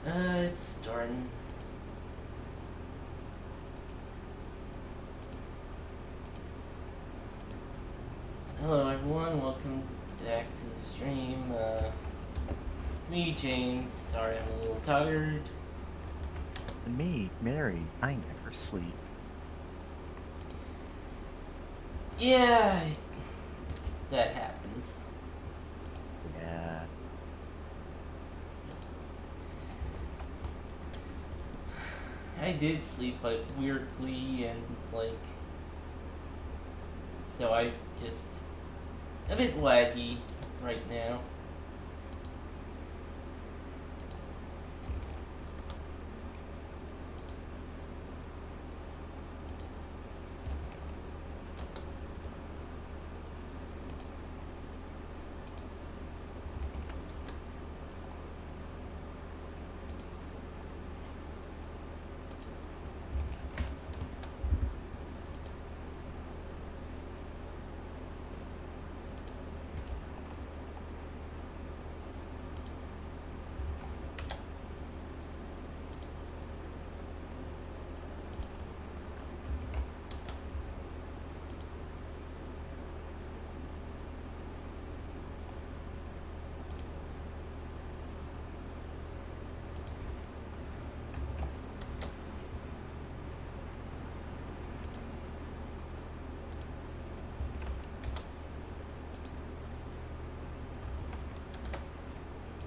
It's starting. Hello everyone, welcome back to the stream. It's me, James. Sorry I'm a little tired. And me, Mary, I never sleep. Yeah, that happens. Yeah. I did sleep, but weirdly, and like, so I just a bit laggy right now.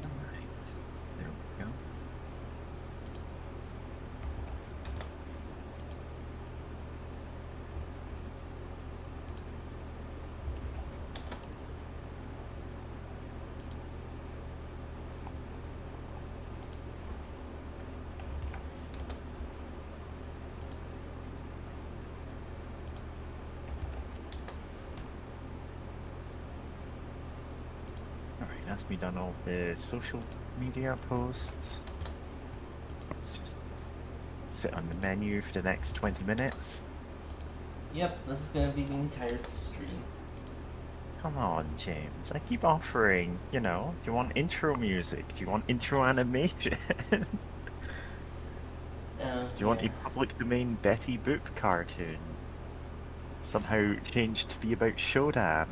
Alright. There we go. Alright, that's me done all of the social media posts. Let's just sit on the menu for the next 20 minutes. Yep, this is gonna be the entire stream. Come on, James. I keep offering, do you want intro music? Do you want intro animation? Do you want Yeah. a public domain Betty Boop cartoon? Somehow changed to be about Shodan?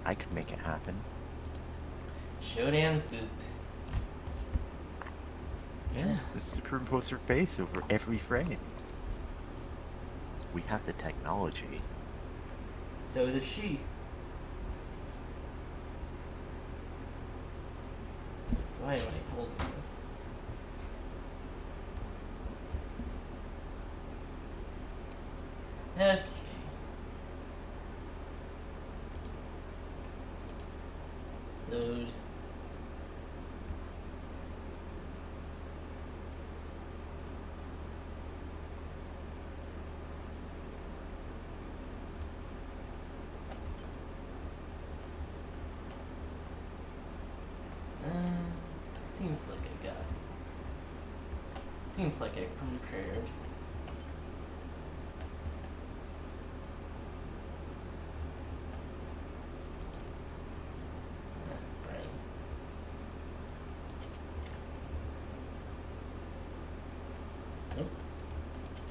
I could make it happen. Shodan Boop. Yeah, the superimpose her face over every frame. We have the technology. So does she. Why am I holding this? Okay. Load. Seems like I got. Seems like I prepared. Brain. Nope.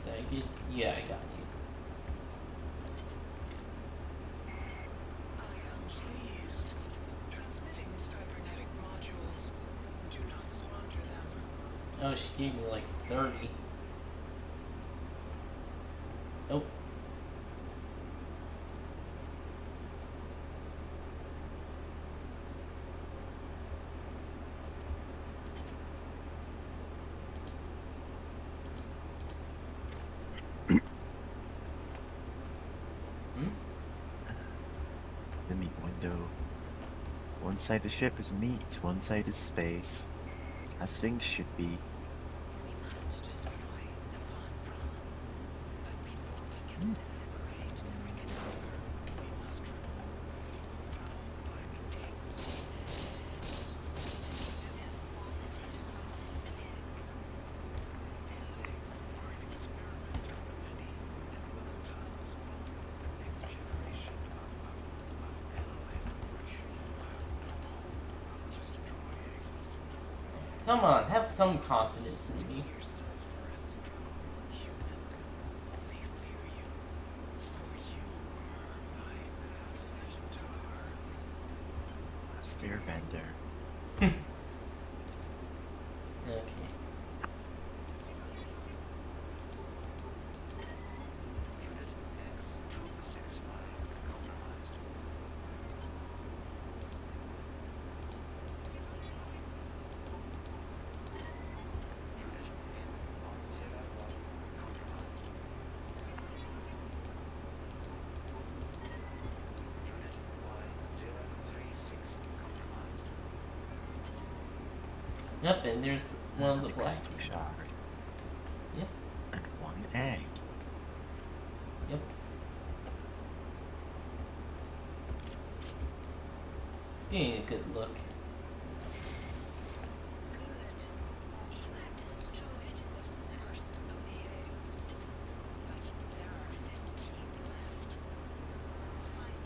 Did I get? Yeah, I got you. I am pleased. Transmitting cybernetic modules. Do not squander them. Oh, she gave me like 30. Nope. Hmm? The meat window. One side of the ship is meat, one side is space. As things should be. We must destroy the Von Braun. But before we can separate the Rickenauer, we must remove the foul black eggs. It has vomited from the stick. These eggs are an experiment of the many, and will at times spawn the next generation of L and which, while no hope of destroying, Come on, have some confidence in me. yourself for a struggle, human. They fear you, for you are my avatar. Last Airbender. Okay. Unit X, Troop 65, compromised. Unit N101, compromised. Unit Y036, compromised. Yep, and there's one of the And a black crystal people. shard. Yep, And one egg. yep. It's getting a good look. Good. You have destroyed the first of the eggs. But there are 15 left. Find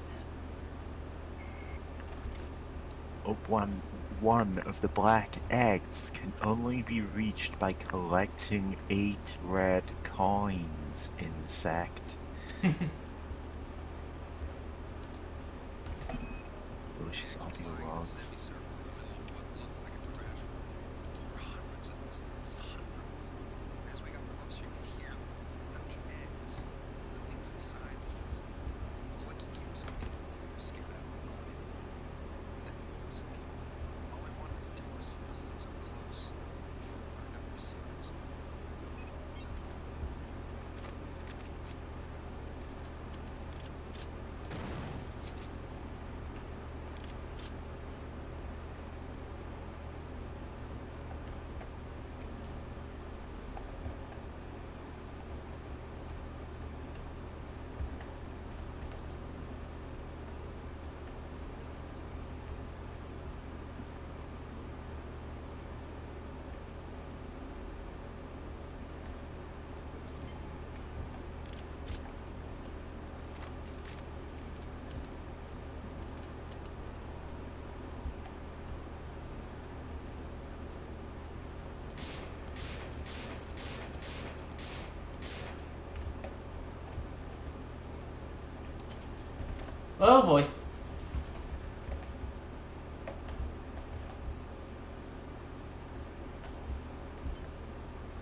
them. One of the black eggs can only be reached by collecting 8 red coins, insect. Delicious audio logs. Oh boy.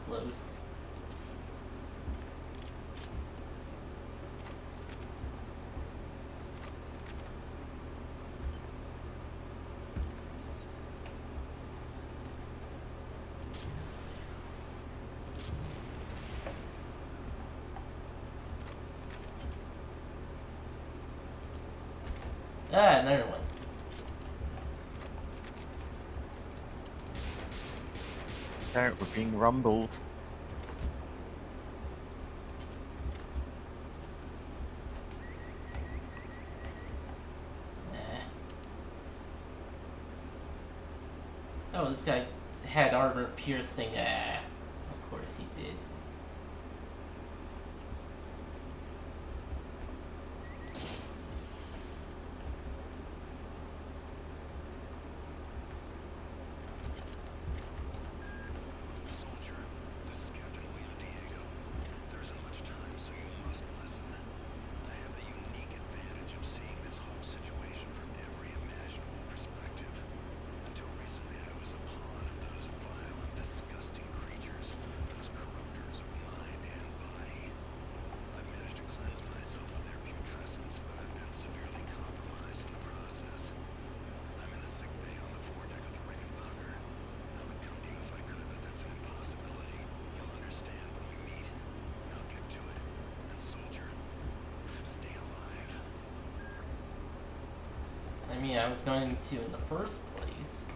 Close. Ah, another one. There, we're being rumbled. Nah. Oh, this guy had armor piercing. Ah, of course he did. Soldier, this is Captain William Diego. There isn't much time, so you must listen. I have the unique advantage of seeing this whole situation from every imaginable perspective. Until recently, I was a pawn of those vile and disgusting creatures, those corruptors of mind and body. I've managed to cleanse myself of their putrescence, but I've been severely compromised in the process. I'm in the sick bay on the foredeck of the Rickenbacker. I would come to you if I could, but that's an impossibility. You'll understand when we meet. Now get to it. And soldier, stay alive. I mean, I was going to in the first place.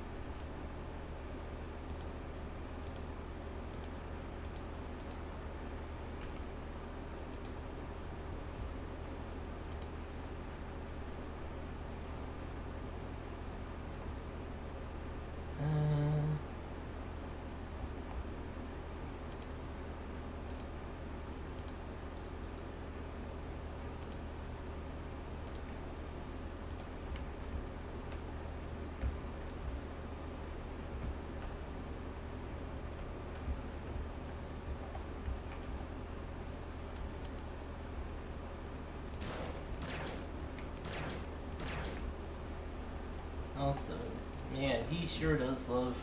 also, man, he sure does love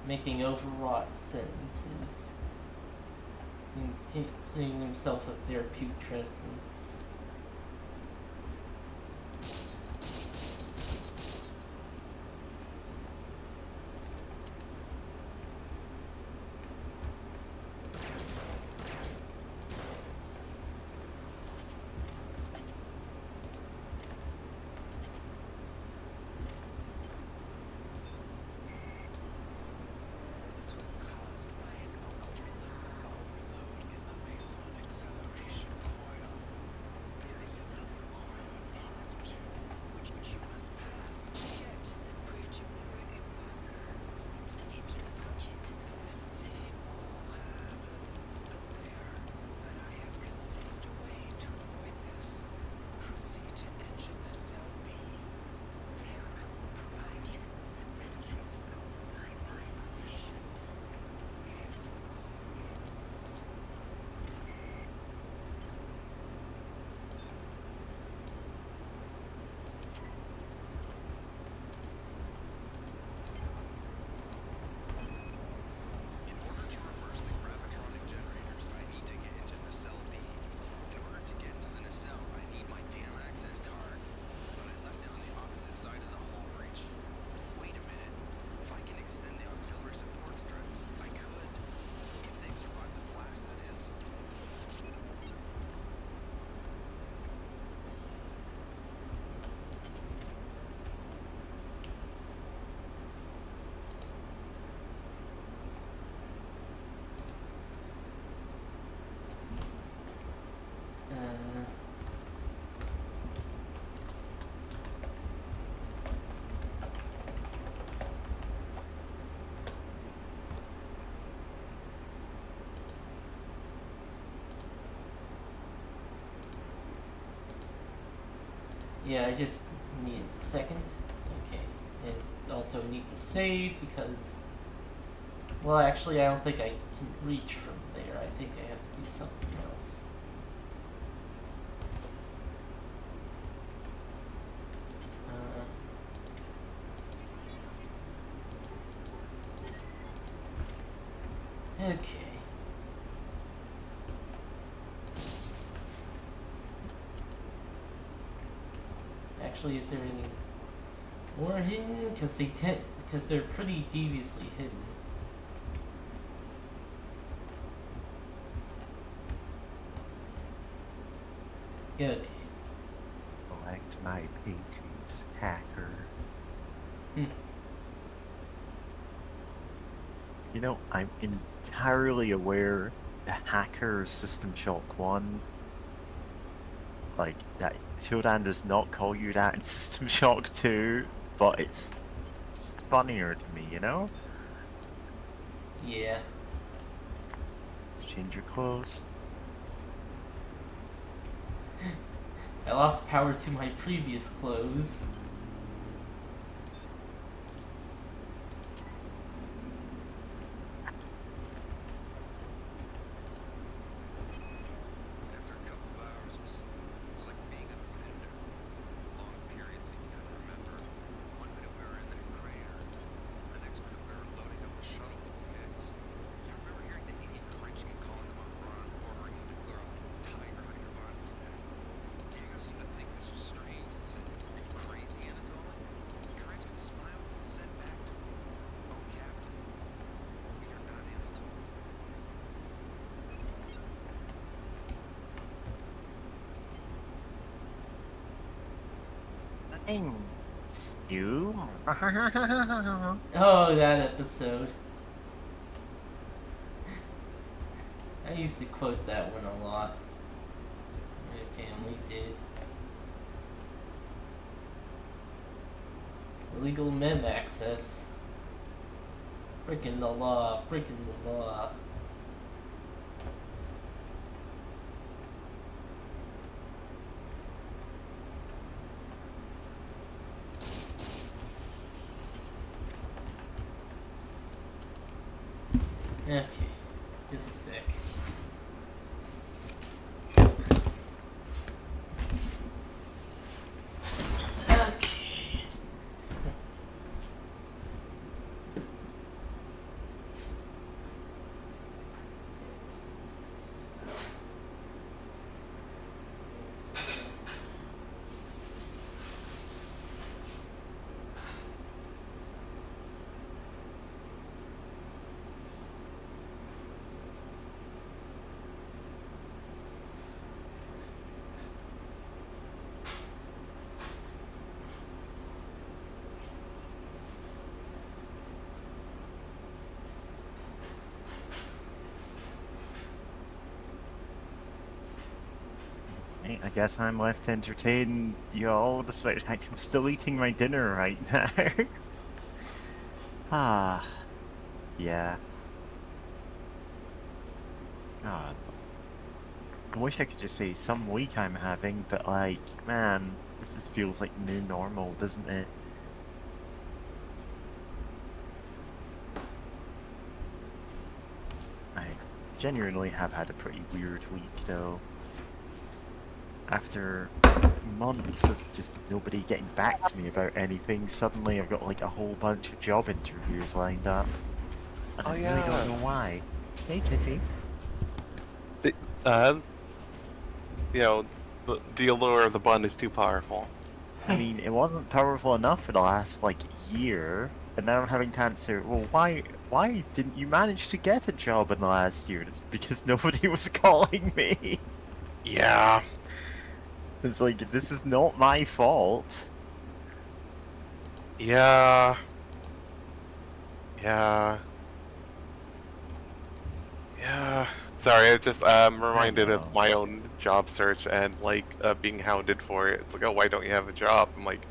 making overwrought sentences and cleaning himself of their putrescence. This was caused by an overload in the Meson acceleration coil. There is another coil in part 2, which you must pass. Get the bridge of the Rickenbacker. If you punch it, The same will happen. But I have conceived a way to avoid this. Proceed to engine SLB. there I will provide you the benefits of my options. In order to reverse the gravitronic generators, I need to get into nacelle B. In order to get into the nacelle, I need my damn access card. But I left it on the opposite side of the hull breach. Wait a minute. If I can extend the auxiliary support strips, I could. If they've survived the blast, that is. Uh, yeah, I just need a second. Okay. And also need to save because, well, actually, I don't think I can reach from there. I think I have to do something else. Okay. Actually, is there any more hidden? Because they're pretty deviously hidden. Okay. Collect my pages, hacker. Hmm. You know, I'm entirely aware the hacker System Shock 1, like, that Shodan does not call you that in System Shock 2, but it's funnier to me, you know? Yeah. Change your clothes. I lost power to my previous clothes. After a couple of hours, it was like being a bender. Long periods that you gotta remember. One minute we were in that crater, the next minute we were loading up a shuttle full of eggs. You remember hearing the idiot Krichkin calling them up Ron, ordering him to clear out the entire hydroponics stack? Diego seemed to think this was strange and said, "Are you crazy, Anatoly?" Krichkin smiled and said back to him, "Oh, Captain, we are not Anatoly." Stew? Oh, that episode. I used to quote that one a lot. My family did. Illegal mem access. Breaking the law, breaking the law. Okay, just a sec. Okay. Alright, I guess I'm left to entertain y'all despite the fact I'm still eating my dinner right now. Ah, yeah. God. I wish I could just say some week I'm having, but like, man, this just feels like new normal, doesn't it? I genuinely have had a pretty weird week though. After months of just nobody getting back to me about anything, suddenly I've got like a whole bunch of job interviews lined up. And Oh I really don't yeah. know why. Hey, Kitty. Uh, you know, the allure of the bun is too powerful. I mean, it wasn't powerful enough for the last, like, year, and now I'm having to answer, well, why didn't you manage to get a job in the last year? It's because nobody was calling me. Yeah. It's like, this is not my fault. Yeah. Yeah. Yeah. Sorry, I was just reminded know. of my own job search and like being hounded for it. It's like, oh, why don't you have a job? I'm like,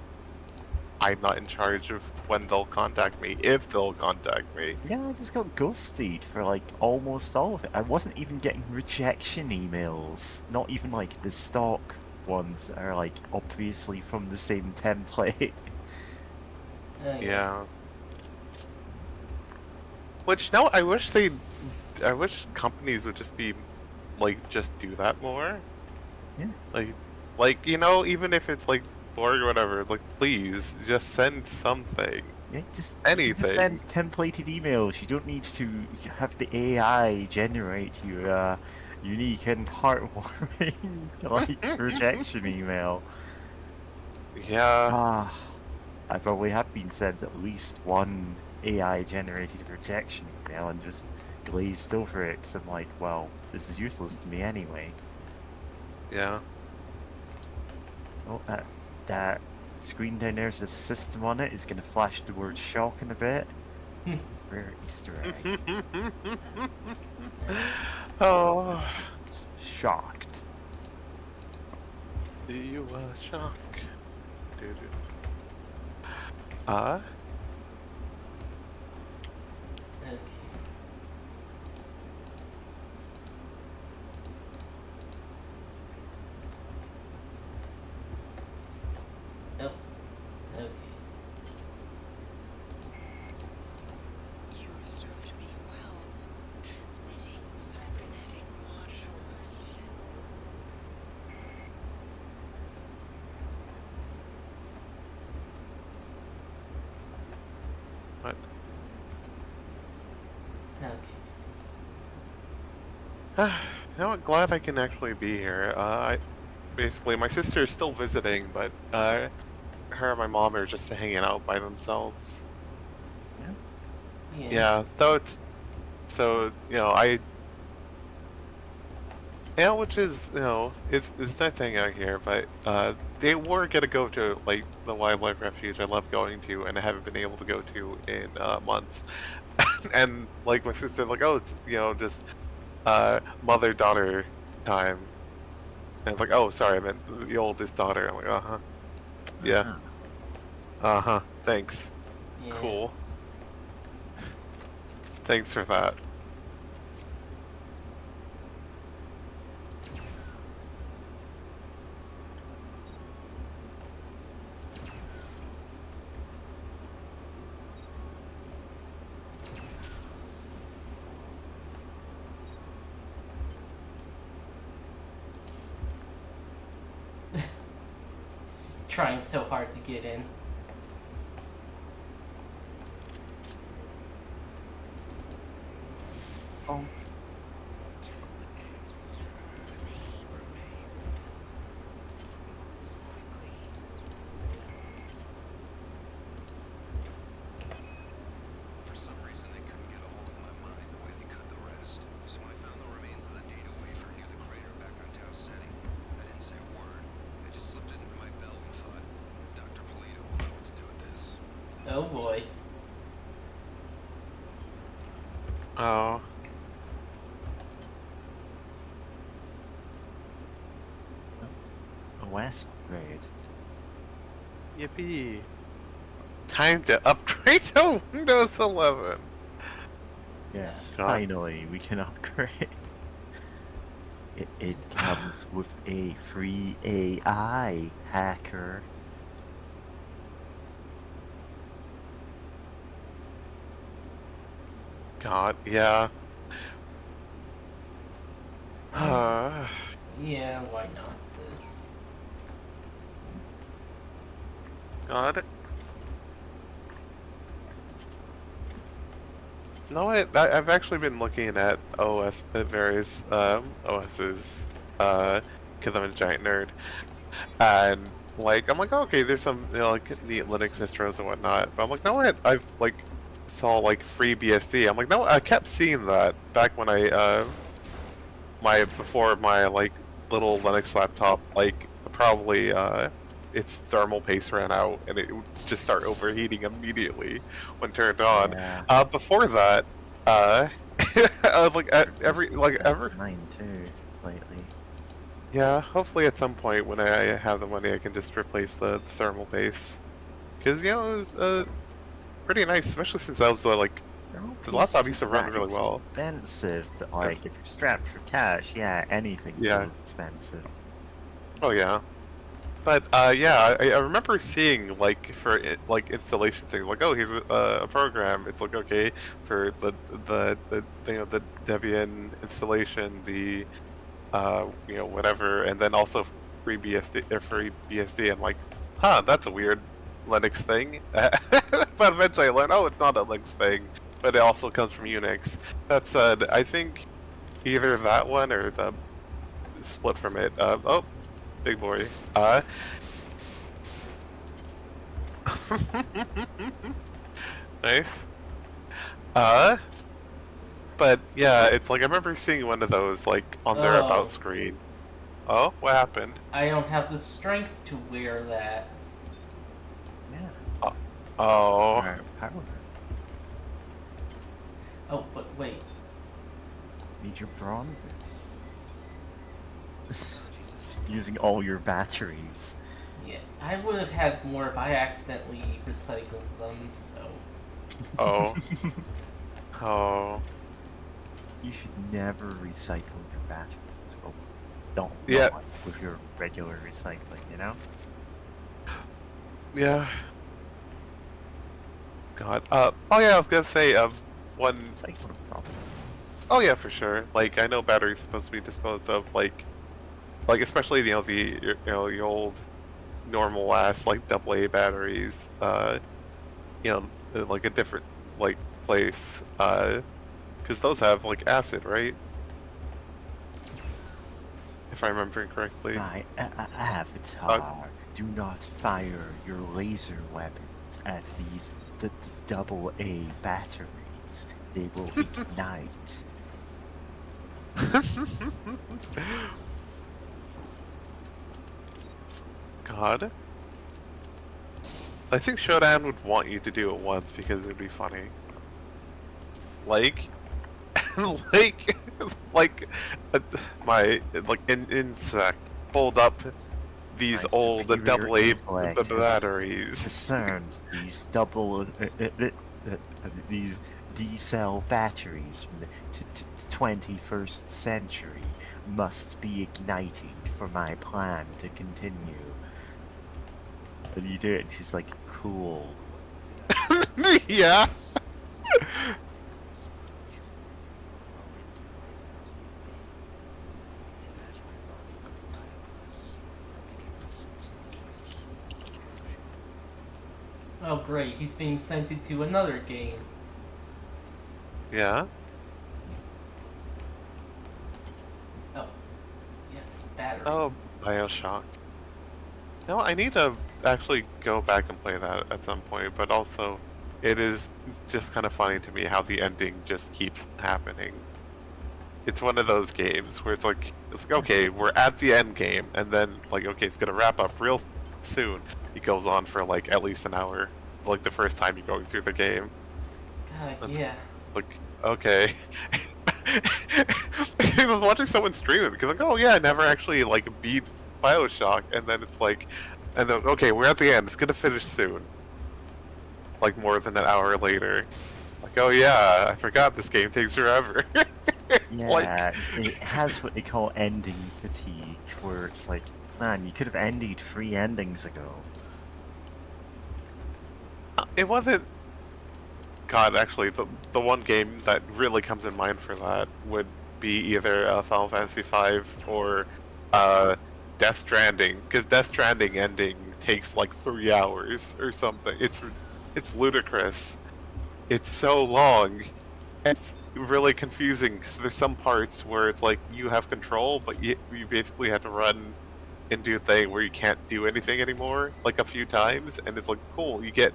I'm not in charge of when they'll contact me, if they'll contact me. Yeah, I just got ghosted for, like, almost all of it. I wasn't even getting rejection emails. Not even, like, the stock ones that are, like, obviously from the same template. Oh, Yeah. Which no, I wish companies would just be like just do that more. Yeah. Like you know, even if it's like boring or whatever, like please just send something, Yeah, just anything. send templated emails. You don't need to have the AI generate you a unique and heartwarming like rejection email. Yeah, Ah, I probably have been sent at least one AI generated rejection email and just glazed over it. So I'm like, well, this is useless to me anyway. yeah. Oh, that screen down there's a system on it. Is going to flash the word shock in a bit. Rare Easter egg. Oh, Shocked. you shock, dude. okay. Oh, okay. You served me well, transmitting cybernetic modules. What? Okay. You know what? Glad I can actually be here. Basically my sister is still visiting, but her and my mom are just hanging out by themselves. Yeah. Yeah, though it's so which is it's nice to hang out here, but they were gonna go to like the wildlife refuge I love going to, and I haven't been able to go to in months. And like my sister's like, oh, it's, just mother daughter time, and it's like, oh, sorry, I meant the oldest daughter. I'm like, yeah, thanks, Yeah. cool, thanks for that. He's trying so hard to get in. Oh. For some reason, they couldn't get a hold of my mind the way they could the rest. So when I found the remains of the data wafer near the crater back on Tau Ceti, I didn't say a word. I just slipped it into my belt and thought, Dr. Polito will know what to do with this. Oh boy. Oh. OS upgrade. Yippee! Time to upgrade to Windows 11. Yes, God. finally we can upgrade. It comes with a free AI hacker. God, yeah. Yeah, why not this? God. No, I've actually been looking at OS, at various OSs, because I'm a giant nerd, and like I'm like, okay, there's some like neat Linux distros and whatnot, but I'm like, no, I've like saw like FreeBSD. I'm like, no, I kept seeing that back when I before my like little Linux laptop, like probably its thermal paste ran out and it would just start overheating immediately when turned on. Yeah, Before that, I was like every this like is ever. mine too lately. Yeah, hopefully at some point when I have the money, I can just replace the thermal base, because it was pretty nice, especially since that was the like Thermal the paste laptop used isn't to run that really well. expensive, but like if you're strapped for cash, yeah, anything Yeah. feels expensive. Oh yeah. But yeah, I remember seeing like for like installation things like, oh, here's a program. It's like, okay, for the the Debian installation, the whatever, and then also free BSD or free BSD. I'm like, huh, that's a weird Linux thing. But eventually I learned, oh, it's not a Linux thing, but it also comes from Unix. That said, I think either that one or the split from it. Oh, big boy. Nice. But yeah, it's like I remember seeing one of those like on their Oh. about screen. Oh, what happened? I don't have the strength to wear that. Yeah. Oh, Power. Oh, but wait. Need your brawn boost. Just using all your batteries. Yeah, I would have had more if I accidentally recycled them, so. oh, oh. You should never recycle your batteries. Well, don't Yeah. not with your regular recycling, you know? Yeah. God. Oh yeah, I was gonna say one. It's like what a problem. Oh yeah, for sure. Like I know batteries supposed to be disposed of like especially the old normal ass like AA batteries. Like a different like place. Because those have like acid, right? If I'm remembering correctly. My avatar, do not fire your laser weapons at these AA batteries. They will ignite. God. I think Shodan would want you to do it once because it would be funny. Like, like, my an insect pulled up these My old superior AA intellect has batteries. discerned these these D-cell batteries from the 21st century must be ignited for my plan to continue. And you do it, and she's like, cool. Yeah. Oh, great, he's being sent into another game. Yeah. Oh. Yes, battery. Oh, Bioshock. No, I need to actually go back and play that at some point, but also it is just kind of funny to me how the ending just keeps happening. It's one of those games where it's like okay, we're at the end game, and then like okay, it's gonna wrap up real soon. It goes on for like at least an hour, like the first time you're going through the game. God, That's- yeah. Like, okay. I was watching someone stream it because like, oh yeah, I never actually like beat Bioshock, and then it's like, and then okay, we're at the end. It's gonna finish soon. Like more than an hour later, like, oh yeah, I forgot this game takes forever. Yeah, it has what they call ending fatigue, where it's like, man, you could have ended 3 endings ago. It wasn't. God, actually, the one game that really comes in mind for that would be either Final Fantasy V or Death Stranding, because Death Stranding ending takes like 3 hours or something. It's ludicrous. It's so long. It's really confusing because there's some parts where it's like you have control, but you basically have to run and do a thing where you can't do anything anymore, like a few times, and it's like, cool, you get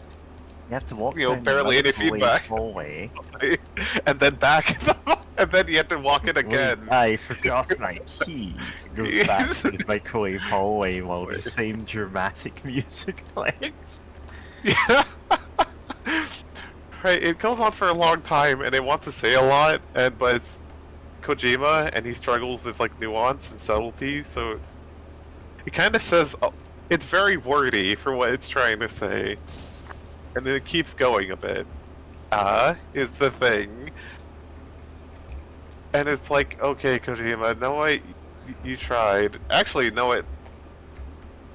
You have to walk You know, down barely the any feedback. hallway. and then back, and then you have to walk it again. Wait, I forgot my keys. Go back to the microwave hallway while the same dramatic music plays. Yeah. Right, it goes on for a long time, and it wants to say a lot, but it's Kojima, and he struggles with like nuance and subtlety, so it kind of says it's very wordy for what it's trying to say, and then it keeps going a bit. Is the thing, and it's like, okay, Kojima, no, you tried. Actually, no,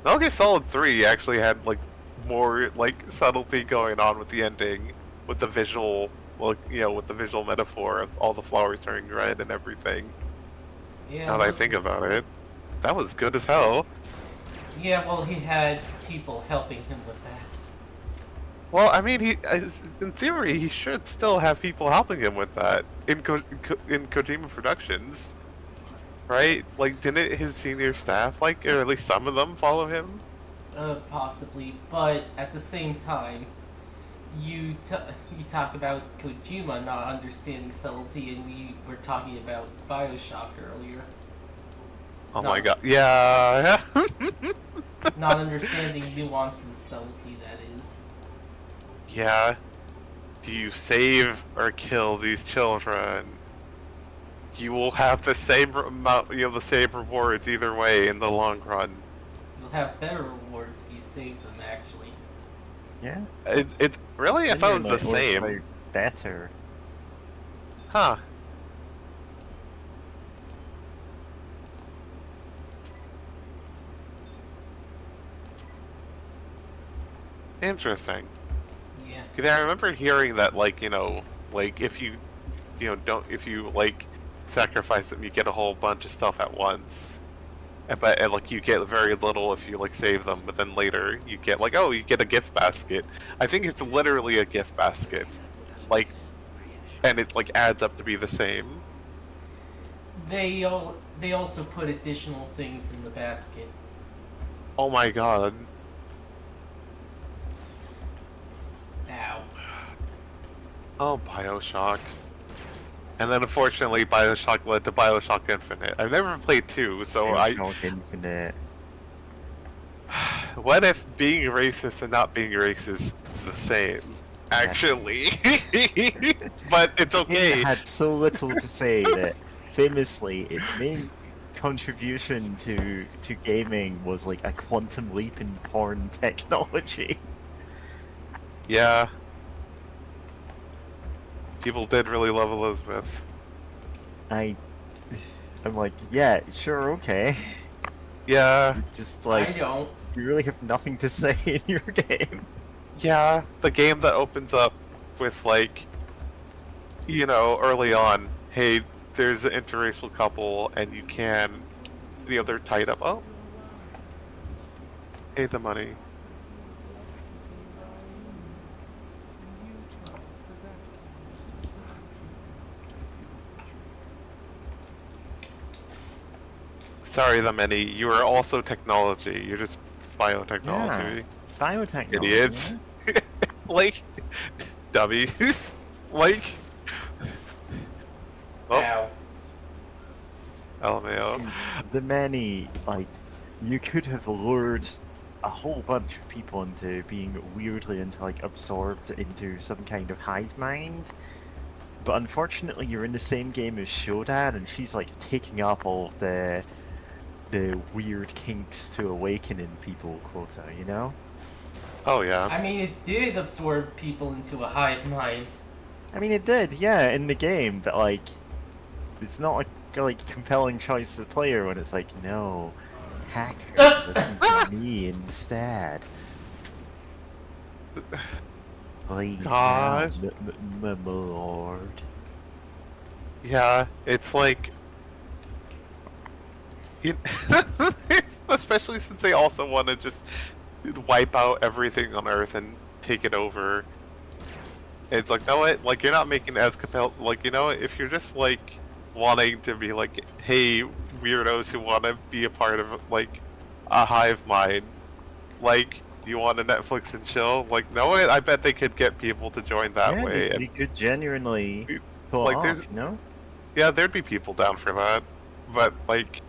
Metal Gear Solid 3 actually had like more like subtlety going on with the ending, with the visual, well, with the visual metaphor of all the flowers turning red and everything. Yeah. Now that I think about it, that was good as hell. Yeah, well, he had people helping him with that. Well, I mean, in theory, he should still have people helping him with that in Kojima Productions, right? Like, didn't his senior staff, like, or at least some of them, follow him? Possibly, but at the same time, you talk about Kojima not understanding subtlety, and we were talking about Bioshock earlier. Oh No. my god, yeah. Not understanding nuance and subtlety, that is. Yeah. Do you save or kill these children? You will have the same amount, the same rewards either way in the long run. You'll have better rewards if you save them, actually. Yeah. It's really, I thought it was the same. Like, better. Huh. Interesting. Yeah. 'Cause I remember hearing that, like, like if you, if you like sacrifice them, you get a whole bunch of stuff at once. And like you get very little if you like save them, but then later you get like, oh, you get a gift basket. I think it's literally a gift basket, like, and it like adds up to be the same. They also put additional things in the basket. Oh my god. Ow. Oh, Bioshock. And then unfortunately, Bioshock led to Bioshock Infinite. I've never played 2, so Bioshock Infinite. What if being racist and not being racist is the same? Actually. But it's okay. It had so little to say that famously its main contribution to gaming was like a quantum leap in porn technology. Yeah. People did really love Elizabeth. I'm like, yeah, sure, okay. Yeah. Just I like, don't. you really have nothing to say in your game. Yeah. The game that opens up with like, early on, hey, there's an interracial couple and you can, they're tied up. Oh. Pay the money. Sorry, the many. You are also technology. You're just biotechnology. Biotechnology. Idiots. Like, dummies. Like. Oh, Ow. LMAO. See, the many, like, you could have lured a whole bunch of people into being weirdly absorbed into some kind of hive mind. But unfortunately, you're in the same game as Shodan, and she's like taking up all of the the weird kinks to awakening people quota, you know? Oh yeah. I mean, it did absorb people into a hive mind. I mean, it did, yeah, in the game, but like, it's not a like compelling choice of player when it's like, no, hacker, listen to me instead. Please, God. my lord. Yeah, it's like, you, especially since they also want to just wipe out everything on Earth and take it over. It's like, no, what? Like, you're not making it as compelled. Like, you know, if you're just like wanting to be like, hey, weirdos who want to be a part of like a hive mind, like, do you want to Netflix and chill? Like, no, I bet they could get people to join that Yeah, way. they could genuinely It- pull like, it there's- off, you know? Yeah, there'd be people down for that, but like,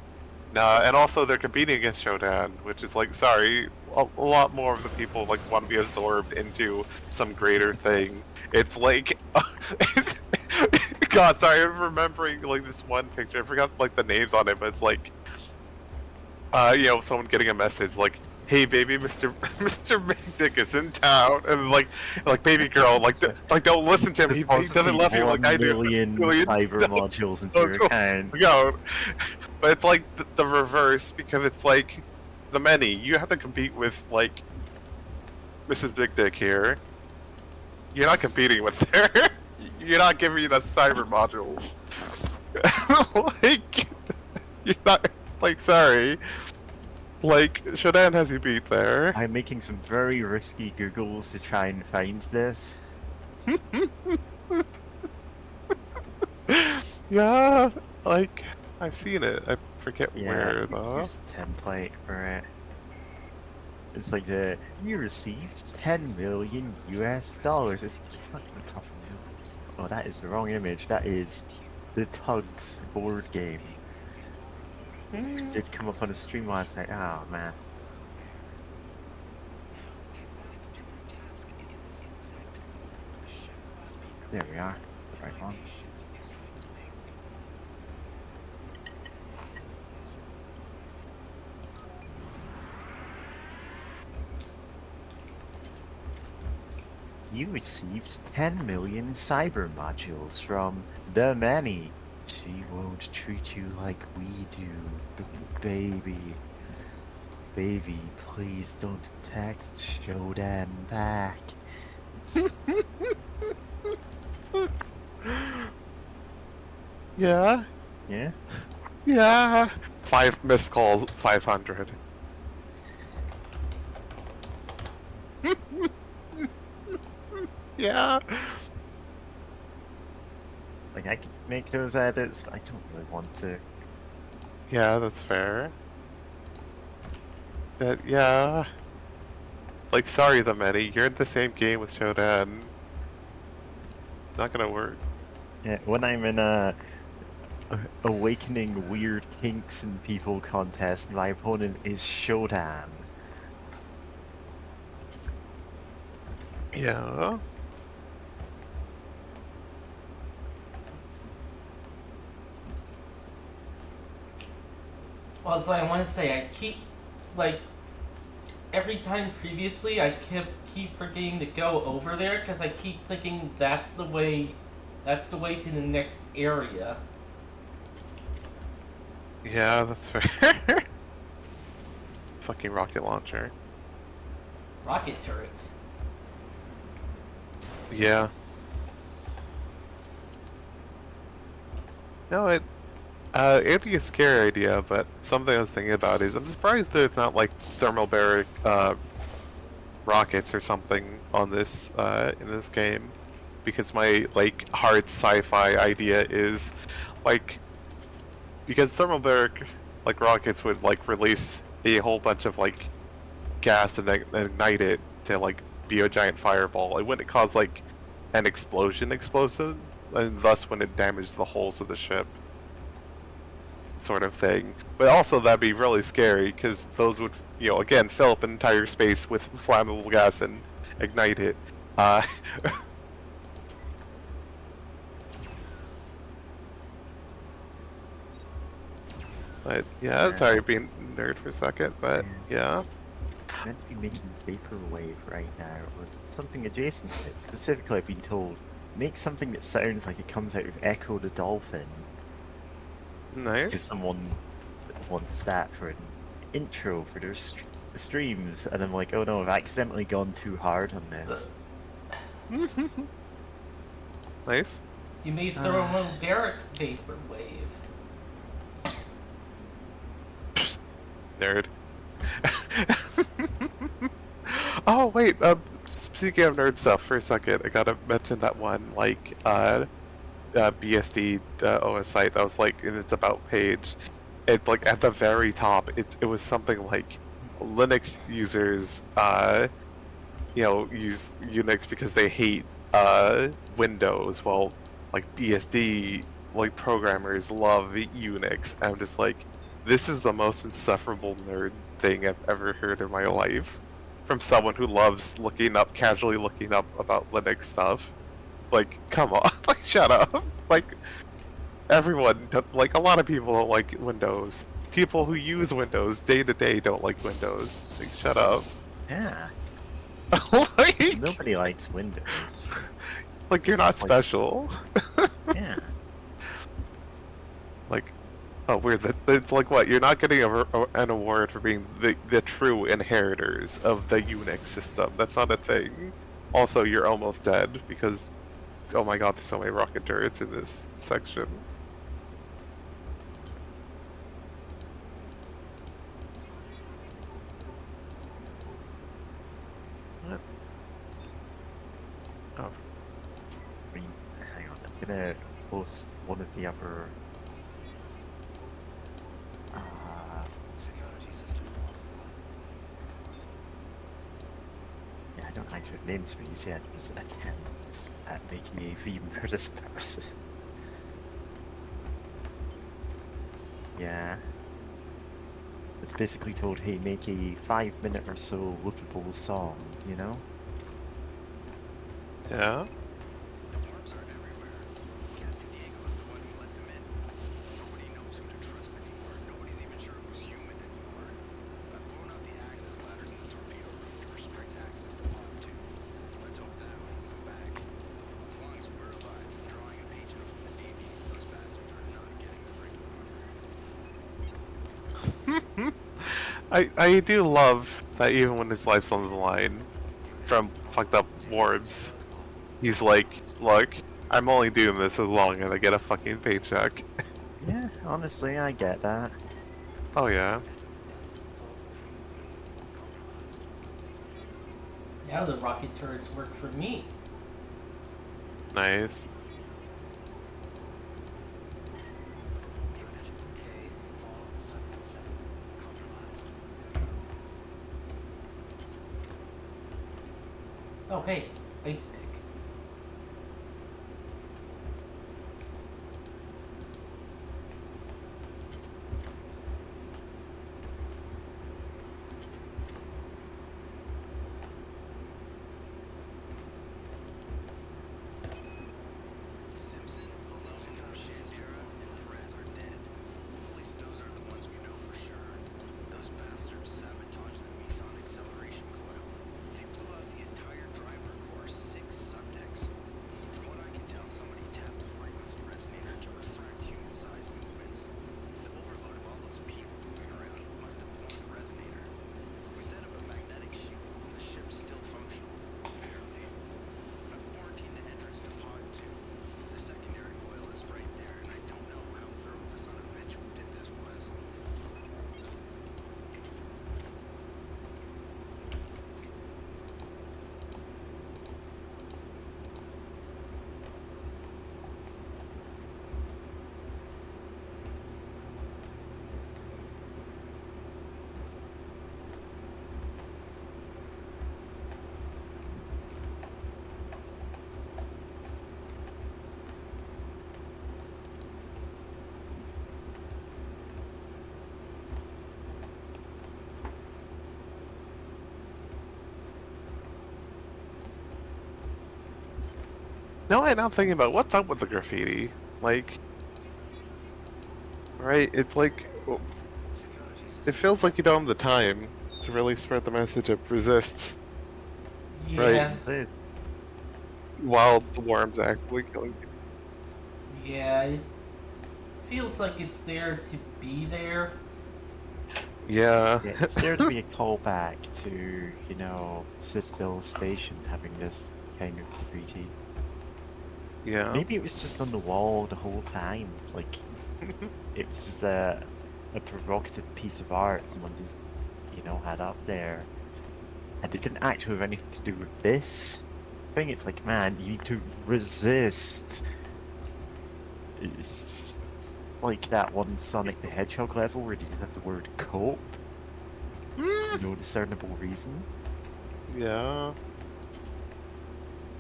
nah. And also, they're competing against Shodan, which is like, sorry, a lot more of the people like want to be absorbed into some greater thing. It's like, it's, God, sorry, I'm remembering like this one picture. I forgot like the names on it, but it's like, you know, someone getting a message like, "Hey, baby, Mr. Big Dick is in town," and like baby girl, like don't listen to him. He doesn't love you like I do. 1 million Million? cyber modules into Oh, your cool. account. Go. But it's like the reverse because it's like the many. You have to compete with like Mrs. Big Dick here. You're not competing with her. You're not giving us cyber modules. Like you're not like sorry. Like Shodan has you beat there. I'm making some very risky Googles to try and find this. Yeah, like I've seen it. I forget Yeah, where though. here's a template for it. It's like you received 10 million US dollars. It's not even proper. Oh, that is the wrong image. That is the Tugs board game. Which did come up on a stream last night. Oh man. There we are. That's the right one. You received 10 million cyber modules from the many. She won't treat you like we do, baby. Baby, please don't text Shodan back. Yeah. Yeah? Yeah. 5 missed calls, 500. Yeah. Like, I could make those edits, but I don't really want to. Yeah, that's fair. That, yeah. Like, sorry, the many. You're in the same game with Shodan. Not gonna work. Yeah, when I'm in a awakening weird kinks in people contest, my opponent is Shodan. Yeah. Also, I want to say I keep like every time previously I keep forgetting to go over there because I keep thinking that's the way to the next area. Yeah, that's fair. Fucking rocket launcher. Rocket turret. Yeah. No, it'd be a scary idea, but something I was thinking about is I'm surprised there's not like thermal barrack rockets or something on this in this game, because my like hard sci-fi idea is like because thermal barrack like rockets would like release a whole bunch of like gas and then ignite it to like be a giant fireball. It wouldn't cause like an explosive, and thus when it damaged the hulls of the ship. Sort of thing, but also that'd be really scary because those would, you know, again fill up an entire space with flammable gas and ignite it. But yeah, Yeah. sorry being a nerd for a second, but yeah. Meant to be making vaporwave right now, or something adjacent to it. Specifically, I've been told make something that sounds like it comes out of Echo the Dolphin, because Nice. someone wants that for an intro for their streams, and I'm like, oh no, I've accidentally gone too hard on this. Nice. You may throw a little Barrack vaporwave. Nerd. Oh wait, speaking of nerd stuff for a second, I gotta mention that one BSD OS site that was like in its about page. It's like at the very top. It was something like Linux users use Unix because they hate Windows. Well, like BSD like programmers love Unix. I'm just like, this is the most insufferable nerd thing I've ever heard in my life from someone who loves casually looking up about Linux stuff. Like, come on, like shut up. Like everyone, like a lot of people don't like Windows. People who use Windows day to day don't like Windows. Like, shut up. Yeah, like, nobody likes Windows. like you're It's not just like- special. Yeah. Like, oh, weird. It's like what? You're not getting an award for being the true inheritors of the Unix system. That's not a thing. Also, you're almost dead because, oh my god, there's so many rocket turrets in this section. What? Oh, I mean, hang on, I'm gonna post one of the other. Security system Yeah, I don't actually have names for these yet. Just attempts at making a theme for this person. Yeah. It's basically told, hey, make a 5-minute or so loopable song, you know? yeah. The worms are everywhere. Captain Diego is the one who let them in. Nobody knows who to trust anymore. Nobody's even sure who's human anymore. I've blown out the access ladders in the torpedo room to restrict access to Pod 2. Let's hope that holds them back. As long as we're alive, drawing a agent from the Navy, those bastards are not getting the ring armor. I do love that even when his life's on the line from fucked up wards, he's like, look, I'm only doing this as long as I get a fucking paycheck. Yeah, honestly, I get that. Oh yeah. Now the rocket turrets work for me. Nice. Unit K, Vol 77. Compromised. Oh hey, ice pick. Simpson, Malone, Shandera, and Perez are dead. At least those are the ones we know for sure. Those bastards sabotaged the Meson acceleration coil. They blew out the entire driver core, 6 subdecks. From what I can tell, somebody tapped the frequency resonator to refract human-sized movements. The overload of all those people moving around must have blown the resonator. We set up a magnetic shield, and the ship's still functional. Barely. I've quarantined the entrance to Pod 2. The secondary coil is right there, and I don't know how thorough the son of a bitch who did this was. No, and I'm thinking about what's up with the graffiti. Like, right? It's like Well, it feels like you don't have the time to really spread the message of resist Right. Yeah, This. while the worms actually killing you. yeah. It feels like it's there to be there. Yeah. Yeah, it's there to be a callback to, Citadel Station having this kind of graffiti. Yeah. Maybe it was just on the wall the whole time. Like, it was just a provocative piece of art someone just, had up there. And it didn't actually have anything to do with this. I think it's like, man, you need to resist. It's like that one Sonic the Hedgehog level where you just have the word cope. No discernible reason. Yeah.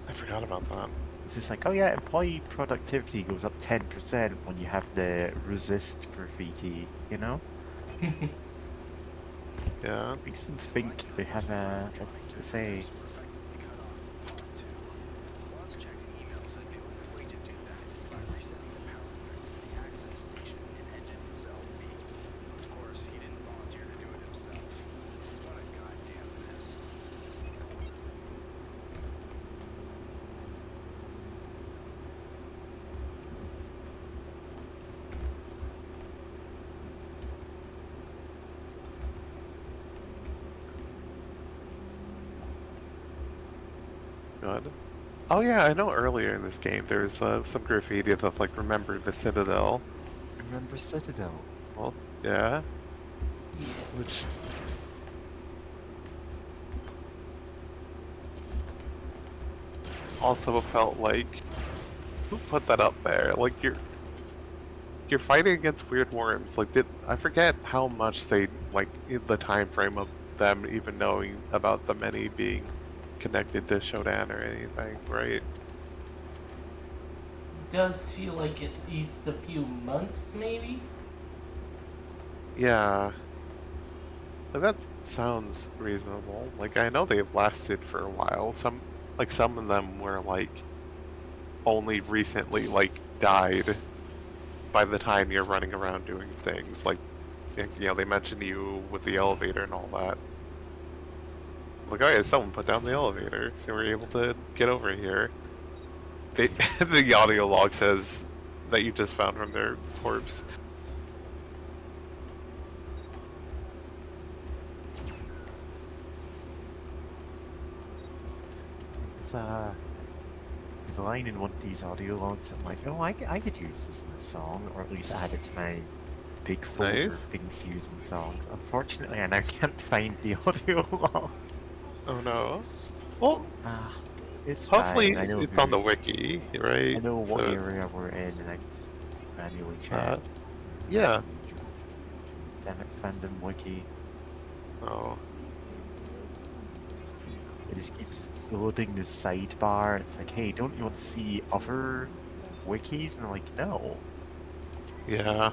I forgot about that. It's just like, oh yeah, employee productivity goes up 10% when you have the resist graffiti, Yeah. Makes them think they have a say. Good. Oh yeah, I know earlier in this game there's some graffiti that like remember the Citadel. Remember Citadel? Well, yeah. Yeah. Which also felt like who put that up there? Like you're fighting against weird worms. Like I forget how much they like in the time frame of them even knowing about the many being connected to Shodan or anything, right? Does feel like at least a few months, maybe? Yeah. That sounds reasonable. Like I know they've lasted for a while. Some of them were like only recently like died by the time you're running around doing things. Like they mentioned you with the elevator and all that. Like, oh yeah, someone put down the elevator, so we're able to get over here. They, the audio log says that you just found from their corpse. There's a line in one of these audio logs. I'm like, oh, I could use this in a song, or at least add it to my big folder Nice. of things to use in songs. Unfortunately, I now can't find the audio log. Oh no. Well, It's hopefully fine. I know it's on the who- wiki, right? I know what So, area we're in, and I just manually check. yeah. Damn it, fandom wiki. Oh. It just keeps loading this sidebar. It's like, hey, don't you want to see other wikis? And I'm like, no. Yeah.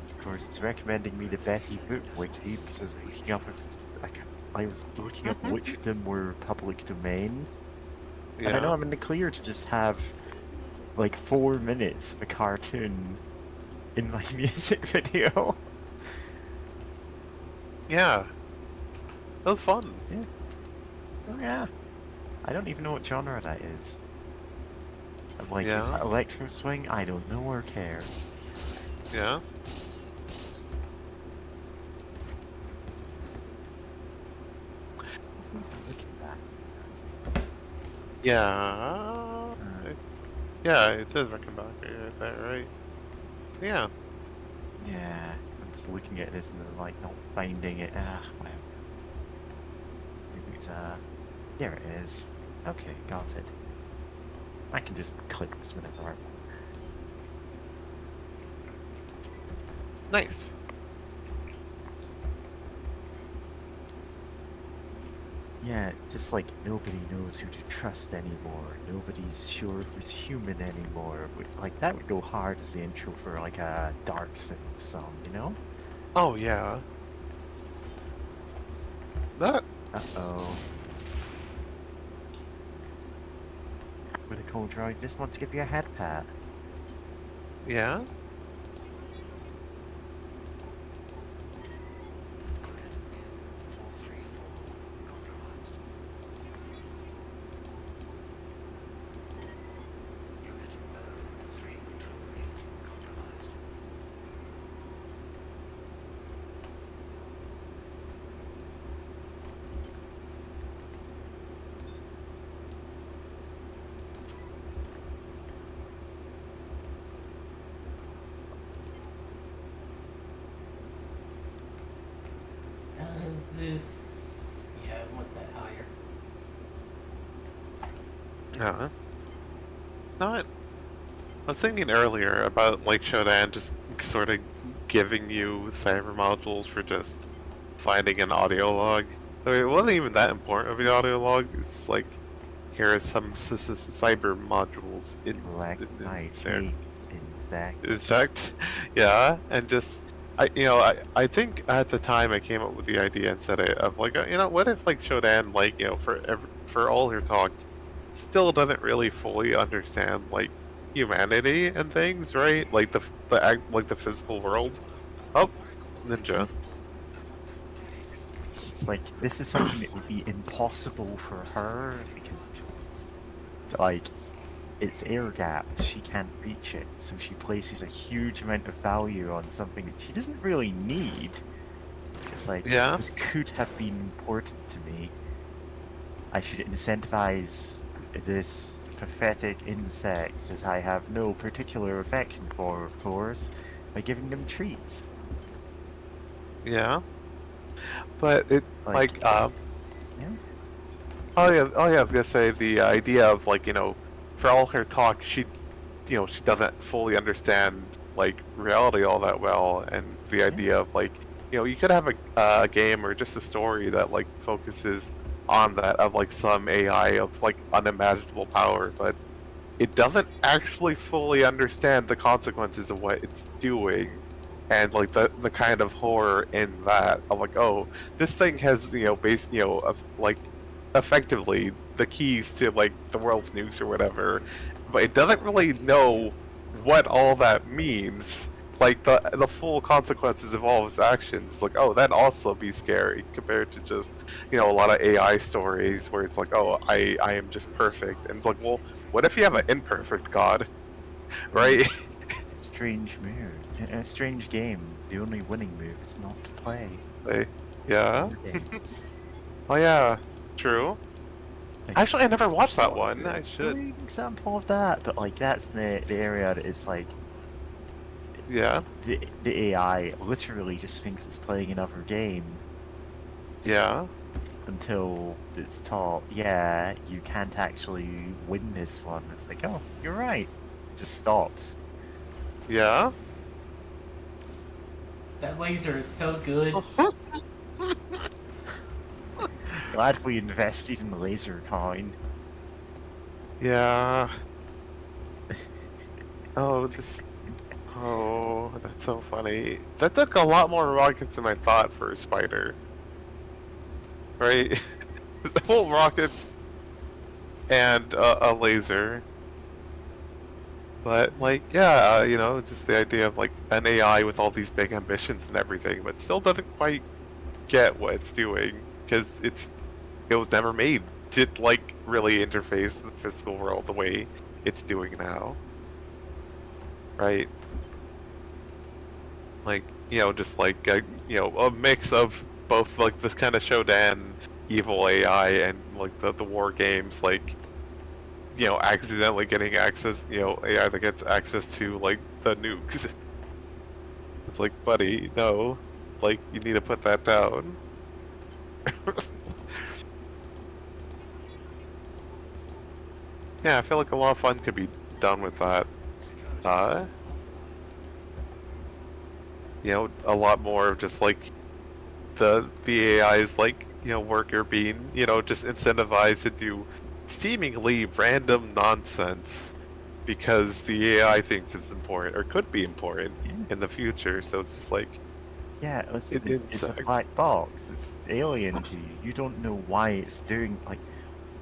Of course, it's recommending me the Betty Boop wiki because I was looking up if I was looking up which of them were public domain. And I know Yeah. I'm in the clear to just have like 4 minutes of a cartoon in my music video. Yeah. That was fun. Oh yeah. I don't even know what genre that is. I'm like, is Yeah. that electro swing? I don't know or care. Yeah. This is looking back. Yeah. Yeah, it says Rickenbacker right there, right? So, yeah. Yeah, I'm just looking at this and I'm like not finding it. Whatever. Maybe it's there it is. Okay, got it. I can just click this whenever I want. Nice. Yeah, just like nobody knows who to trust anymore. Nobody's sure who's human anymore. Like that would go hard as the intro for like a Dark Synth song, you know? Oh yeah. That Uh-oh. with a cool droid, just want to give you a head pat. Yeah? This. Yeah, I want that higher. Yeah. Not. I was thinking earlier about like Shodan just sort of giving you cyber modules for just finding an audio log. I mean, it wasn't even that important of the audio log. It's like here are some cyber modules in Black in I there. hate insect. In fact, yeah, and just I think at the time I came up with the idea and said it of like what if like Shodan like for all her talk still doesn't really fully understand like humanity and things, right? Like the physical world. Oh, ninja. It's like this is something that would be impossible for her because like it's air gapped, she can't reach it, so she places a huge amount of value on something that she doesn't really need. It's like Yeah. this could have been important to me. I should incentivize this pathetic insect that I have no particular affection for, of course, by giving them treats. Yeah. But it Like, yeah. Oh yeah, I was gonna say the idea of like for all her talk, she doesn't fully understand like reality all that well, and the idea of like you could have a game or just a story that like focuses on that of like some AI of like unimaginable power, but it doesn't actually fully understand the consequences of what it's doing. And like the kind of horror in that of like, oh, this thing has like effectively the keys to like the world's nukes or whatever, but it doesn't really know what all that means. Like the full consequences of all of its actions. Like, oh, that'd also be scary compared to just a lot of AI stories where it's like, oh, I am just perfect, and it's like, well, what if you have an imperfect god, right? strange move. In a strange game, the only winning move is not to play. Yeah. War games. Oh yeah, true. Like, Actually, I never watched that one. I should. an example of that, but like that's the area that is like Yeah. the AI literally just thinks it's playing another game Yeah. until it's taught, yeah, you can't actually win this one. It's like, oh, you're right. It just stops. Yeah. That laser is so good. Glad we invested in the laser coin. Yeah. Oh, this. Oh, that's so funny. That took a lot more rockets than I thought for a spider. Right? The whole rockets and a laser. But like, yeah, just the idea of like an AI with all these big ambitions and everything, but still doesn't quite get what it's doing because it was never made to like really interface the physical world the way it's doing now, right? Like just like a mix of both like this kind of Shodan evil AI and like the war games, like accidentally getting access, AI that gets access to like the nukes. It's like, buddy, no, like you need to put that down. Yeah, I feel like a lot of fun could be done with that. A lot more of just like the AI's like worker being just incentivized to do seemingly random nonsense because the AI thinks it's important or could be important in the future. So it's just like, Yeah, it's a insect. black box. It's alien to you. You don't know why it's doing. Like,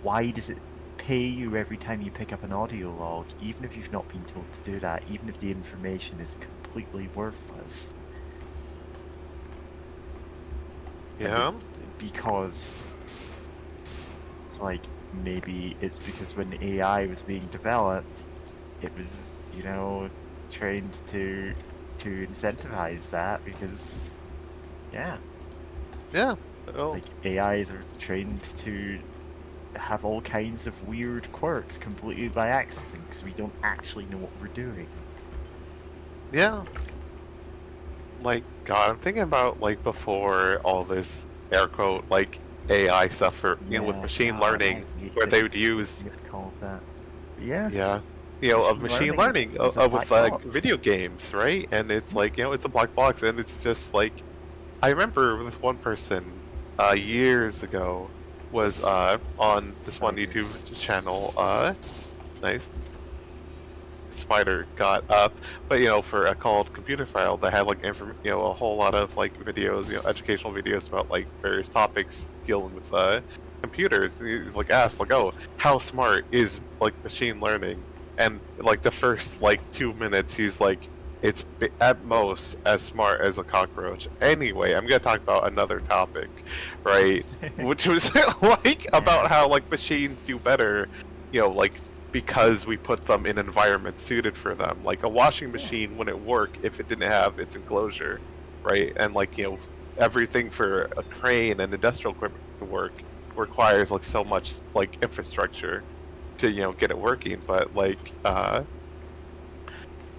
why does it pay you every time you pick up an audio log, even if you've not been told to do that, even if the information is completely worthless. Yeah. Because, like, maybe it's because when the AI was being developed, it was, you know, trained to incentivize that because, yeah, Yeah. Oh. like AIs are trained to have all kinds of weird quirks completely by accident because we don't actually know what we're doing. Yeah. Like, God, I'm thinking about, like, before all this air quote, like, AI stuff for, you know, with Yeah, machine God, learning, I hate where that they would use, you call that. Yeah, yeah, you know, of machine learning is a with, black box. video games, right? And it's like, you know, it's a black box, and it's just like, I remember with one person, years ago, was, on this one Spider. YouTube channel, nice. Spider got up, but you know, for a called computer file that had like you know, a whole lot of like videos, you know, educational videos about like various topics dealing with computers. And he's like asked like, oh, how smart is like machine learning? And like the first like 2 minutes, he's like, it's at most as smart as a cockroach. Anyway, I'm gonna talk about another topic, right? Which was like about how like machines do better, you know, like because we put them in environments suited for them. Like a washing machine wouldn't work if it didn't have its enclosure, right? And like, you know, everything for a crane and industrial equipment to work requires like so much like infrastructure to, you know, get it working. But like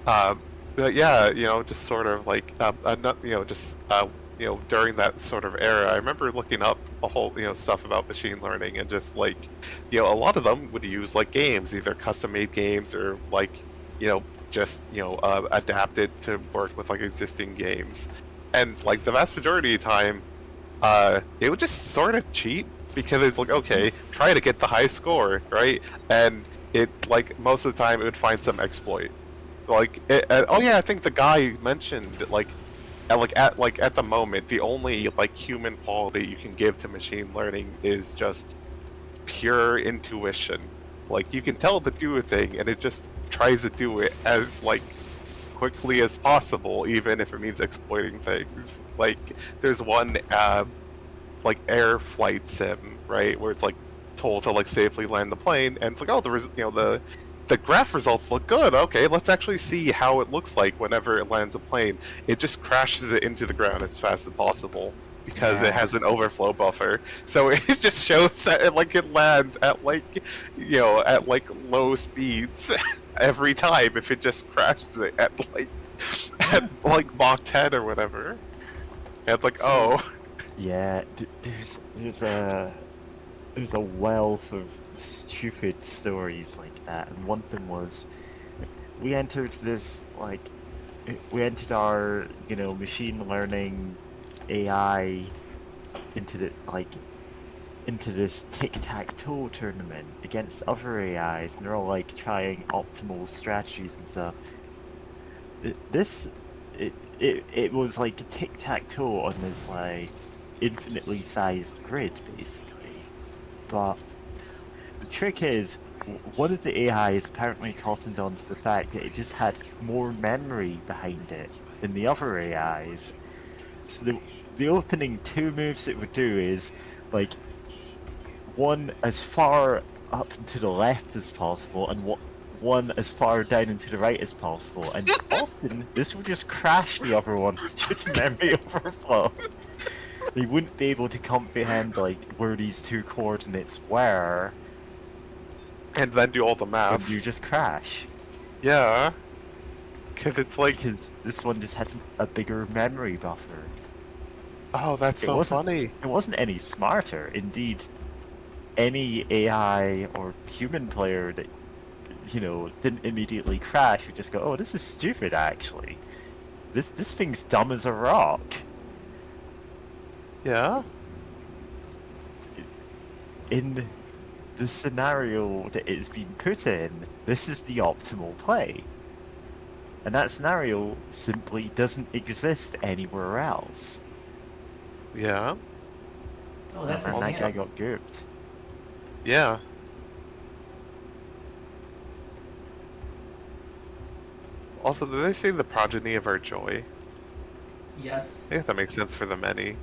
but yeah, you know, just sort of like you know, just you know, during that sort of era, I remember looking up a whole, you know, stuff about machine learning and just like, you know, a lot of them would use like games, either custom-made games or like, you know, just, you know, adapted to work with like existing games, and like the vast majority of the time, it would just sort of cheat because it's like, okay, try to get the high score, right? And it like most of the time it would find some exploit. Like, oh yeah, I think the guy mentioned like, at the moment, the only like human quality you can give to machine learning is just pure intuition. Like you can tell it to do a thing, and it just tries to do it as like quickly as possible, even if it means exploiting things. Like there's one like air flight sim, right, where it's like told to like safely land the plane, and it's like, oh, you know, the graph results look good. Okay, let's actually see how it looks like whenever it lands a plane. It just crashes it into the ground as fast as possible because it Yeah. has an overflow buffer. So it just shows that it lands at like, you know, at like low speeds every time if it just crashes it at like Mach 10 or whatever. And it's like, So- oh, Yeah, there's a wealth of stupid stories like that, and one thing was we entered this like we entered our, you know, machine learning AI into the into this tic-tac-toe tournament against other AIs, and they're all like trying optimal strategies and stuff. It was like a tic-tac-toe on this like infinitely sized grid basically. But the trick is, one of the AIs apparently cottoned on to the fact that it just had more memory behind it than the other AIs. So the opening two moves it would do is like one as far up and to the left as possible, and one as far down and to the right as possible. And often this would just crash the other ones due to memory overflow. They wouldn't be able to comprehend like where these two coordinates were, and then do all the and math. you just crash. Yeah, because it's like, Because this one just had a bigger memory buffer. oh, that's It so wasn't- funny. It wasn't any smarter. Indeed, any AI or human player that, you know, didn't immediately crash would just go, "Oh, this is stupid. Actually, this thing's dumb as a rock." Yeah. In the scenario that it's been put in, this is the optimal play. And that scenario simply doesn't exist anywhere else. Yeah. Oh, that's And that interesting. guy got gooped. Yeah. Also, did they say the progeny of our joy? Yes. I guess that makes sense for the many.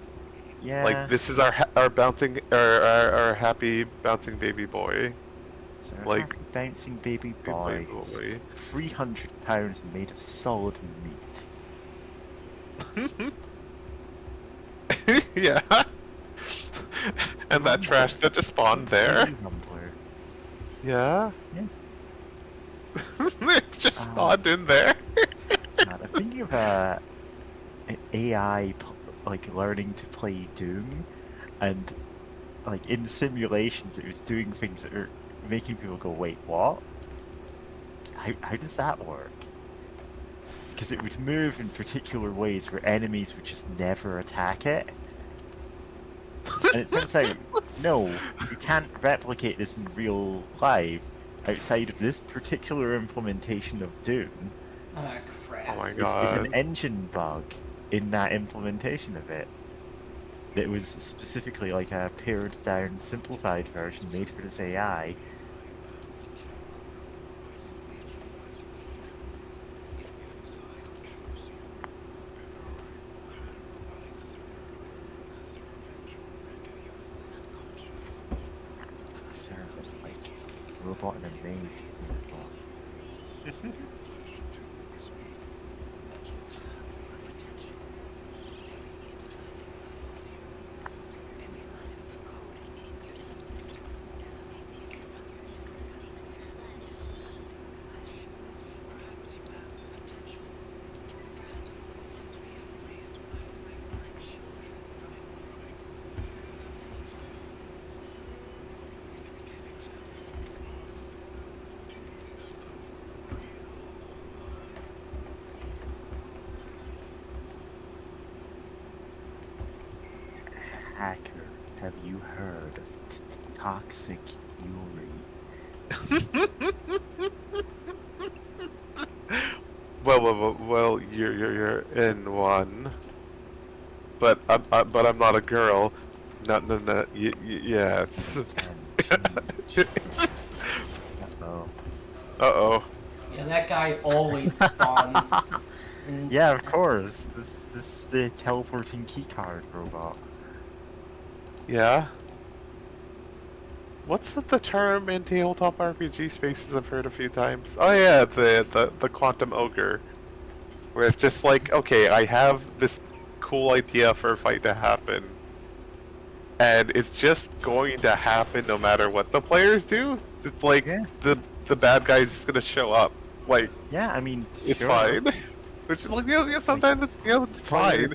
Yeah. Like this is our bouncing our happy bouncing baby boy. So like- happy bouncing baby Baby boy. boy. 300 pounds and made of solid meat. Yeah. And that trash that just spawned there. Baby rumbler. Yeah. Yeah. It just spawned in there. God, I'm thinking of AI like learning to play Doom, and like in simulations it was doing things that are making people go, wait, what? How does that work? Because it would move in particular ways where enemies would just never attack it. And it turns out, no, you can't replicate this in real life outside of this particular implementation of Doom. Ah, crap. Oh my Is an god. engine bug in that implementation of it. That was specifically like a pared down, simplified version made for this AI. Servant, like robot and a maid. Hacker, have you heard of Toxic Yuri? Well, you're in one. But I'm not a girl. No. Yeah, it's. Can change. Uh-oh. Uh-oh. Yeah, that guy always spawns. in- Yeah, of course. This is the teleporting keycard robot. Yeah? What's the term in tabletop RPG spaces I've heard a few times? Oh yeah, the quantum ogre. Where it's just like, okay, I have this cool idea for a fight to happen. And it's just going to happen no matter what the players do. It's like Yeah. the bad guy's just gonna show up. Like, Yeah, I mean, it's sure. fine. Which is like, sometimes it's fine.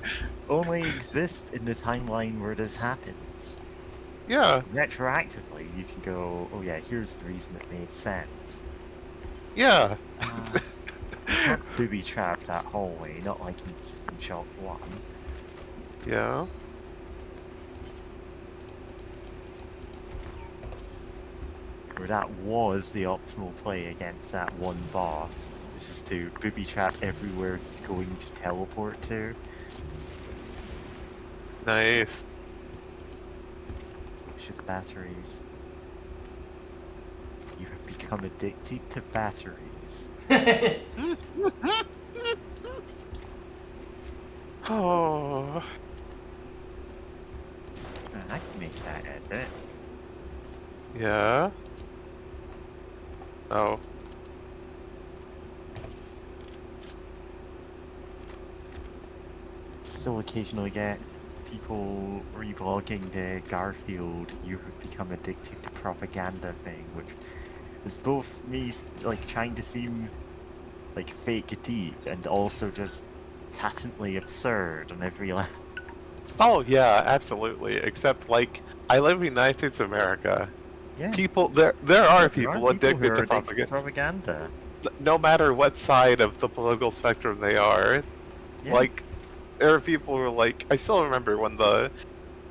Only exist in the timeline where this happens. Yeah. Retroactively, you can go, oh yeah, here's the reason it made sense. Yeah. You can't booby trap that hallway, not like in System Shock 1. Yeah. Where that was the optimal play against that one boss. This is to booby trap everywhere he's going to teleport to. Nice. Delicious batteries. You have become addicted to batteries. Oh. I can make that edit. Yeah. Oh. Still occasionally get people reblogging the Garfield "you have become addicted to propaganda" thing, which is both me like trying to seem like fake deep and also just patently absurd on every level. Oh yeah, absolutely. Except like I live in the United States of America. Yeah, People there are there are people who addicted are to addicted to propaganda. propaganda. No matter what side of the political spectrum they are. Yeah. Like there are people who are like I still remember when the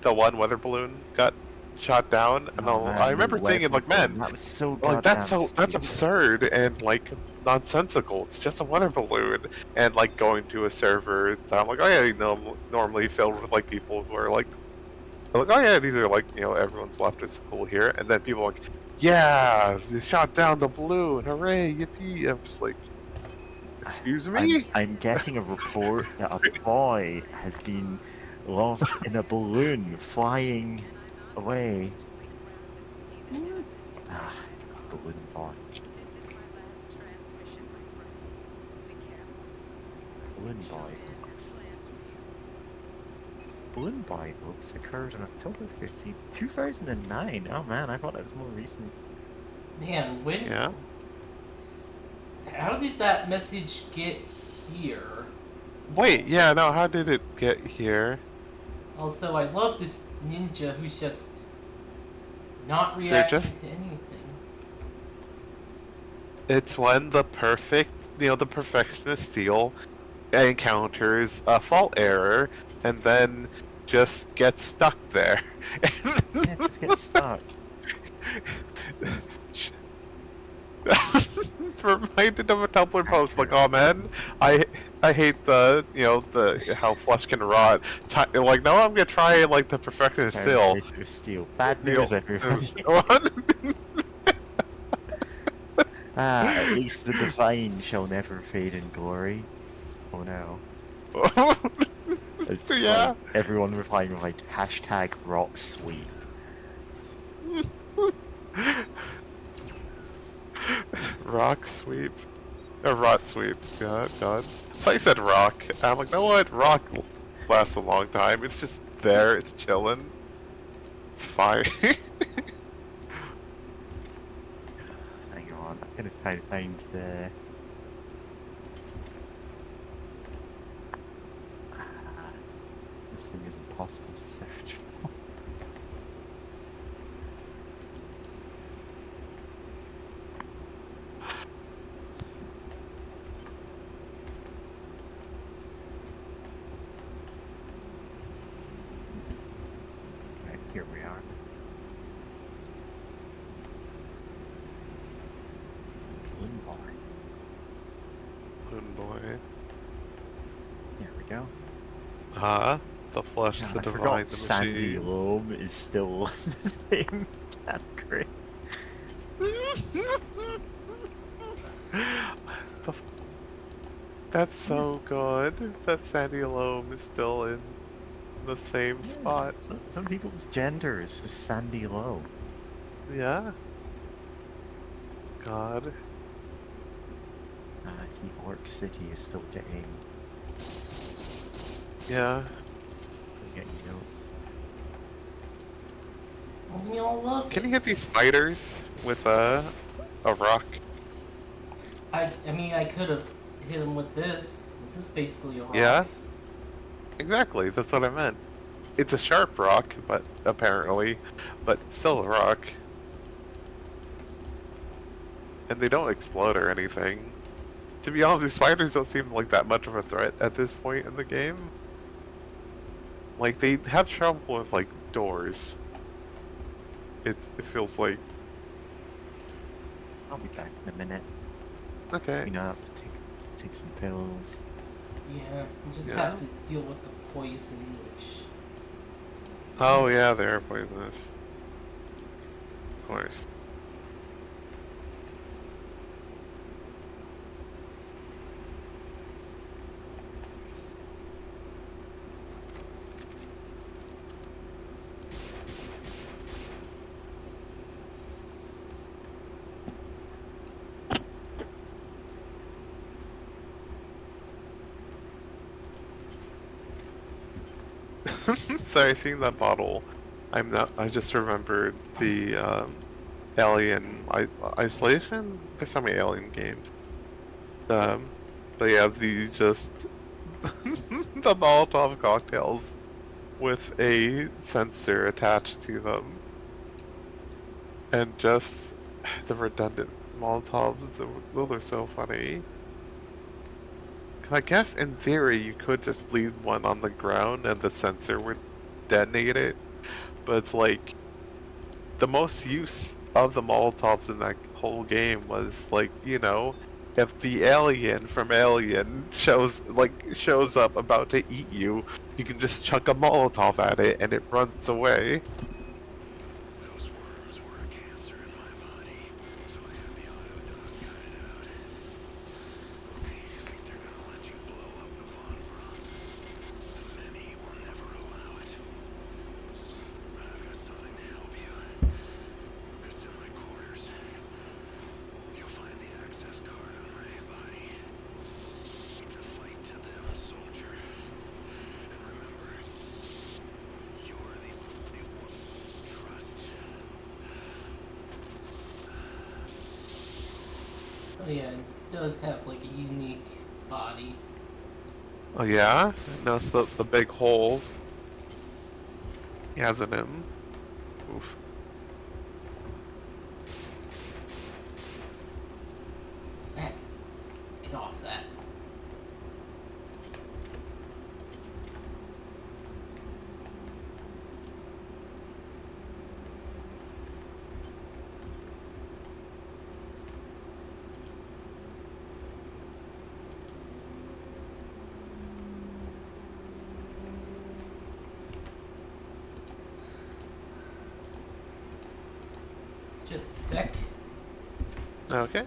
one weather balloon got shot down and Oh, man, I remember the thinking like, weather man, that was so like that's goddamn absurd and like nonsensical. It's just a weather balloon, and like going to a server that I'm like, oh yeah, normally filled with like people who are like, oh yeah, these are like everyone's left is cool here, and then people are like, yeah, they shot down the balloon, hooray, yippee! I'm just like, Excuse me? I'm getting a report that a boy has been lost in a balloon flying away. Ah, balloon boy. Balloon boy books. Balloon boy books occurred on October 15th, 2009. Oh man, I thought that was more recent. Man, when? Yeah. How did that message get here? Wait, yeah, no, how did it get here? Also, I love this ninja who's just not They're reacting just- to anything. It's when the the perfectionist Steel encounters a fault error and then just gets stuck there. Yeah, just get stuck. It's reminded of a Tumblr post like, oh man, I hate the how flesh can rot. Like, no, I'm gonna try like the perfectionist Steel. Steel. Bad news, everybody. At least the divine shall never fade in glory. Oh no. It's Yeah. like everyone replying with like hashtag rock sweep. Rock sweep. Rot sweep. God. I thought you said rock. I'm like, no what? Rock lasts a long time. It's just there. It's chilling. It's fine. Hang on, I'm gonna try to find the... This thing is impossible to sift through. Right, here we are. Balloon bar. Moon boy. There we go. The flesh is God, the I divine. forgot The Sandy machine. Loam is still the same category. That's so good. That Sandy Loam is still in the same spot. Some people's gender is just Sandy Loam. Yeah. God. See, Orc City is still getting Yeah. notes. Well, we all love Can it. you hit these spiders with a rock? I mean, I could have hit him with this. This is basically a rock. Yeah. Exactly. That's what I meant. It's a sharp rock, but still a rock. And they don't explode or anything. To be honest, these spiders don't seem like that much of a threat at this point in the game. Like, they have trouble with, like, doors. It feels like... I'll be back in a minute. Okay. Clean up, take some pills. Yeah, you just Yeah. have to deal with the poison, which... Oh, yeah, they're poisonous. Of course. Sorry, seeing that bottle, I just remembered the Alien Isolation. There's so many Alien games. But yeah, the the Molotov cocktails with a sensor attached to them, and just the redundant Molotovs. Those are so funny. I guess in theory you could just leave one on the ground and the sensor would detonate it, but it's like the most use of the Molotovs in that whole game was like, if the alien from Alien shows up about to eat you, you can just chuck a Molotov at it and it runs away. Those worms were a cancer in my body, so I had the autodot cut it out. Oh yeah, it does have like a unique body. Oh yeah, no, it's the big hole he has in him. Oof. Ah, get off that. Just a sec. Okay.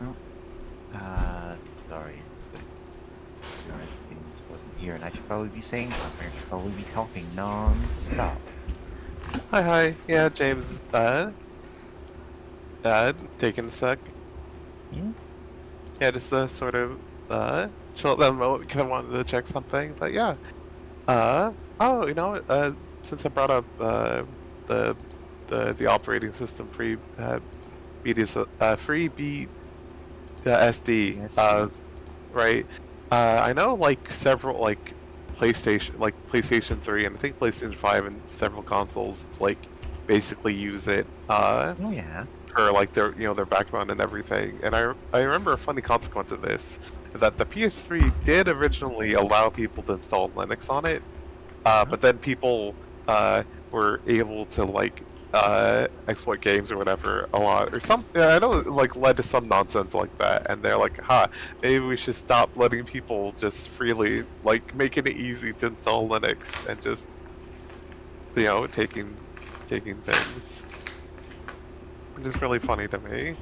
Well, sorry. This wasn't here, and I should probably be saying something. I should probably be talking non-stop. Hi. Yeah, James. Taking a sec. Yeah? Yeah, just sort of chill at that moment because I wanted to check something. But yeah. Oh, you know, since I brought up the the operating system free free B SD SD. right. I know like several like PlayStation 3 and I think PlayStation 5 and several consoles like basically use it Oh yeah. for like their their background and everything. And I remember a funny consequence of this that the PS3 did originally allow people to install Linux on it, but then people were able to like exploit games or whatever a lot or some. Yeah, I know it like led to some nonsense like that, and they're like, maybe we should stop letting people just freely like making it easy to install Linux and just taking things." Which is really funny to me.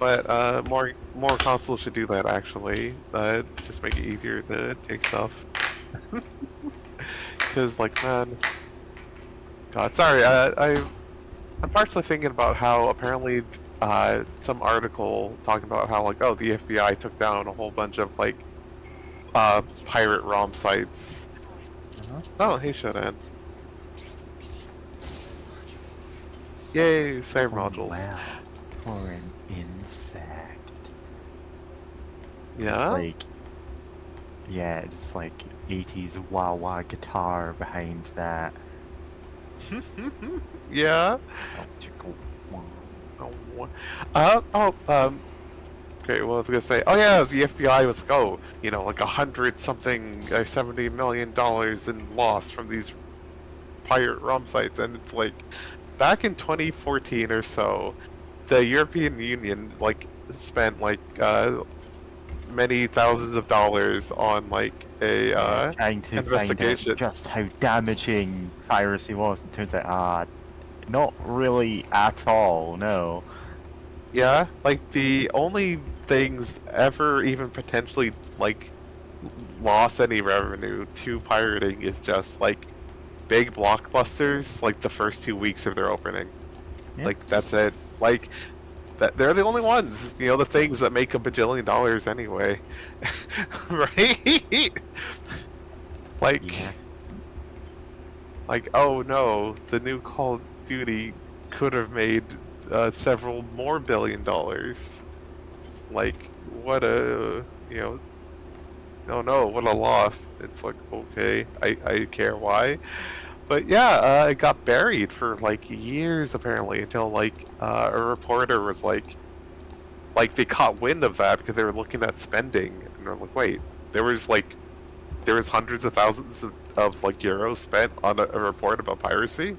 But more consoles should do that actually. Just make it easier to take stuff. Because like man, God, sorry. I'm partially thinking about how apparently some article talking about how like the FBI took down a whole bunch of like pirate ROM sites. Uh-huh. Oh, hey, Shodan. Yay, cyber modules. Well, for an insect. It's Yeah. like, yeah, it's like 80s wah wah guitar behind that. Yeah. Electrical wah. Okay, well, I was gonna say, oh yeah, the FBI was like, like 100 something, $70 million in loss from these pirate ROM sites, and it's like, back in 2014 or so, the European Union like spent like many thousands of dollars on like a Trying to investigation. find out just how damaging piracy was, and turns out, not really at all, no. Yeah, like the only things ever even potentially like lost any revenue to pirating is just like big blockbusters like the first 2 weeks of their opening. Yeah. Like that's it. Like that they're the only ones, the things that make $1 bajillion anyway. Right? Like Yeah. like oh no, the new Call of Duty could have made several more $1 billion. Like what a oh no, what a loss. It's like okay, I care why. But yeah, it got buried for like years apparently until like a reporter was like they caught wind of that because they were looking at spending and they're like, wait, there was hundreds of thousands of like euros spent on a report about piracy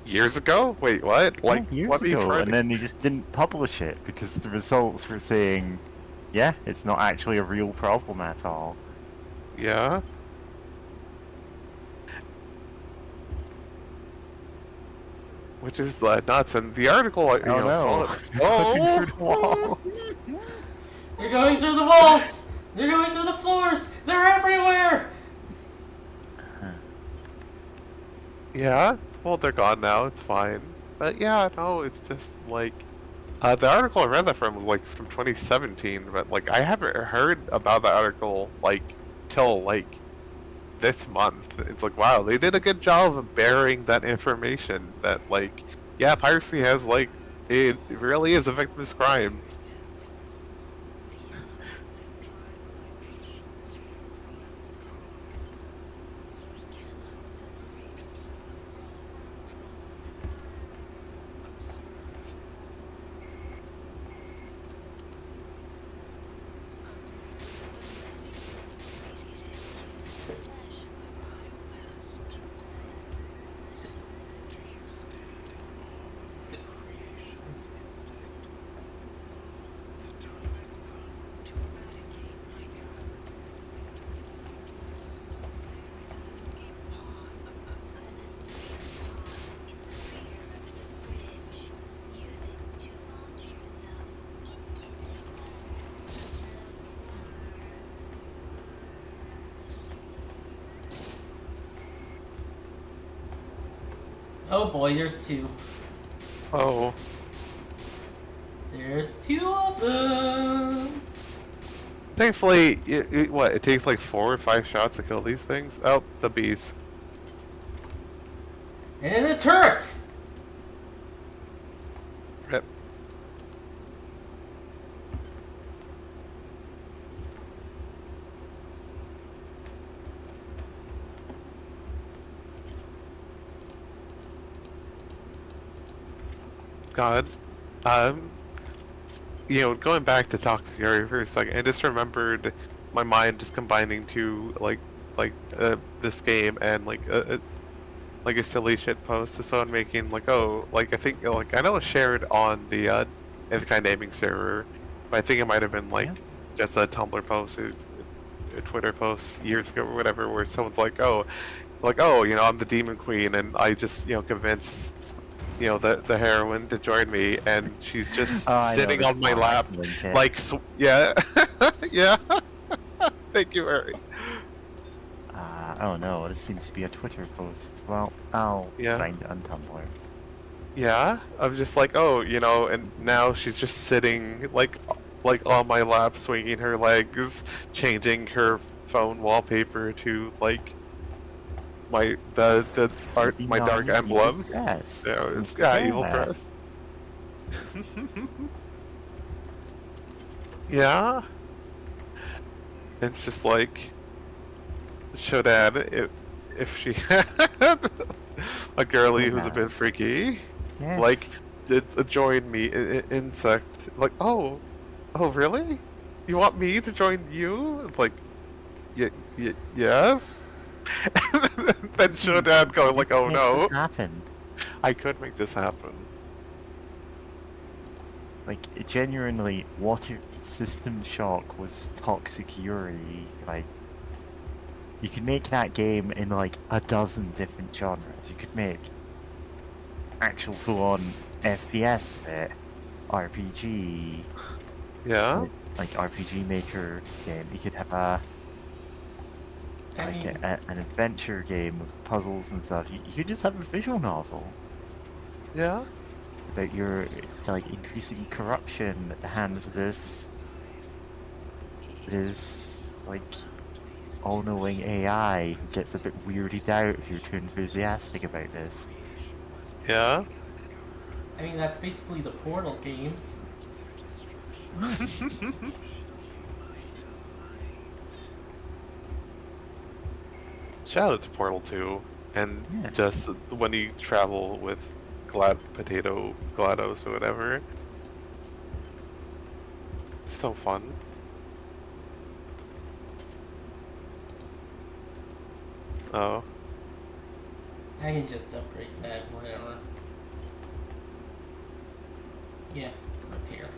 years ago. Wait, what? Like Yeah, years what are you ago, trying and to... then they just didn't publish it because the results were saying, yeah, it's not actually a real problem at all. Yeah. which is nuts. And the article, you Oh know, no! saw Looking through the walls. They're going through the walls! They're going through the floors! They're everywhere! Yeah, well, they're gone now. It's fine. But yeah, no, it's just like the article I read that from was like from 2017, but like I haven't heard about the article like till like this month. It's like wow, they did a good job of burying that information. That like yeah, piracy has like it really is a victim's crime. Oh boy, there's two. Oh, There's two of them! thankfully, it takes like 4 or 5 shots to kill these things. Oh, the bees. And then the turret! Rip. God, you know, going back to Talk to Fury for a second, I just remembered my mind just combining to this game and like a silly shit post of someone making like I think like I know it's shared on the Isekai naming server, but I think it might have been like Yeah. just a Tumblr post, a Twitter post years ago or whatever, where someone's like, you know, I'm the Demon Queen, and I just you know convince you know the heroine to join me, and she's just Oh, I know sitting this on my one. lap, Okay. like yeah, yeah. Thank you, Harry. Oh no, this seems to be a Twitter post. Well, I'll Yeah. find it on Tumblr. Yeah, I'm just like, oh, you know, and now she's just sitting like on my lap, swinging her legs, changing her phone wallpaper to like my my dark emblem. Yes. Yeah, it's got evil press. Yeah. It's just like Shodan if she had a girlie who's a bit freaky, Yeah. like did join me insect like oh really? You want me to join you? It's like yes. Then Shodan going like oh Make no, this happen. I could make this happen. Like, genuinely, what if System Shock was Toxic Yuri? Like, you could make that game in like a dozen different genres. You could make actual full-on FPS of it, RPG, Yeah. like RPG Maker game. You could have a I mean, an adventure game with puzzles and stuff. You could just have a visual novel Yeah. about your like increasing corruption at the hands of this like all-knowing AI who gets a bit weirded out if you're too enthusiastic about this. Yeah. I mean, that's basically the Portal games. Shout out to Portal 2, and Yeah. just when you travel with GLaDOS or whatever. So fun. Oh. I can just upgrade that, whatever. Yeah, repair.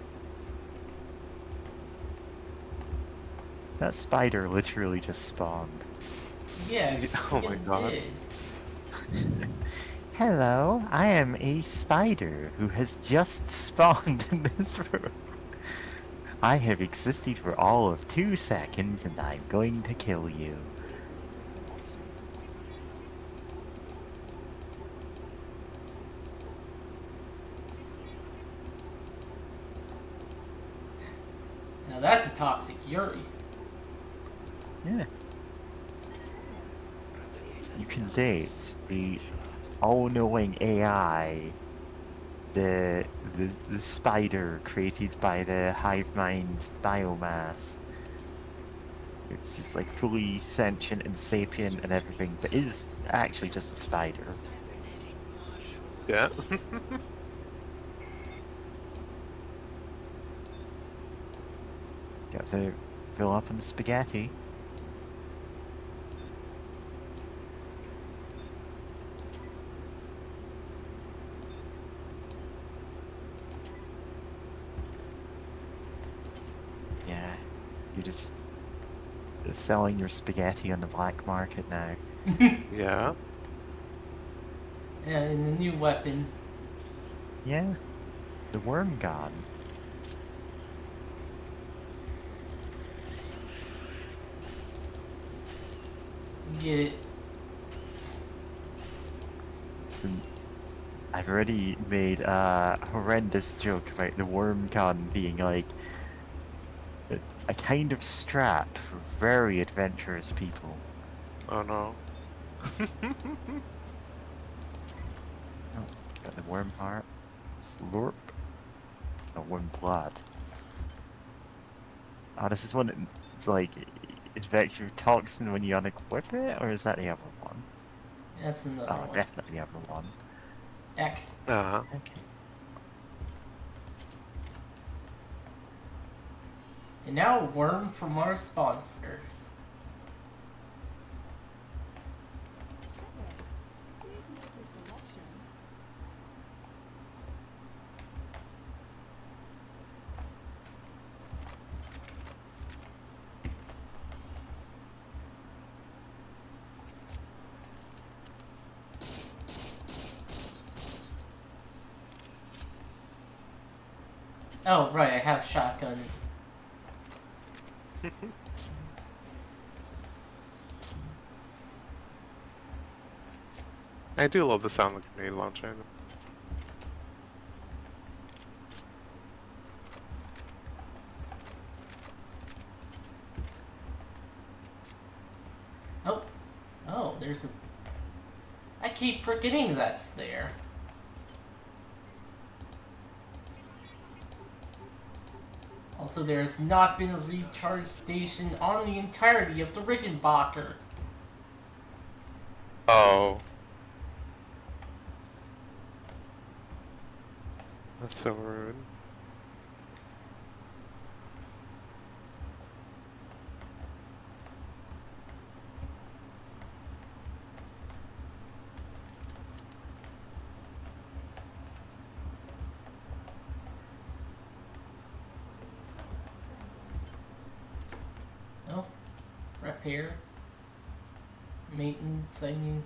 That spider literally just spawned. Yeah, it Oh my fucking God. did. Hello, I am a spider who has just spawned in this room. I have existed for all of 2 seconds and I'm going to kill you. Now that's a toxic Yuri. Yeah. You can date the all-knowing AI, the spider created by the hive mind biomass. It's just like fully sentient and sapient and everything, but is actually just a spider. Yeah. You have to fill up on the spaghetti. Yeah, you're just selling your spaghetti on the black market now. Yeah. And the new weapon. Yeah, the worm gun. Get it. Listen, I've already made a horrendous joke about the worm gun being like a kind of strap for very adventurous people. Oh no. Oh, got the worm heart. Slurp. Oh, worm blood. Oh, this is one that's like infects your toxin when you unequip it, or is that the other one? That's another Oh, one. definitely the other one. Eck. Uh-huh. Okay. And now a worm from our sponsors. Please make your selection. Oh, right, I have shotgun. I do love the sound of the grenade launcher. Oh. Oh, there's a... I keep forgetting that's there. Also, there has not been a recharge station on the entirety of the Rickenbacker. Oh. That's so rude. Oh. Repair. Maintenance, I mean.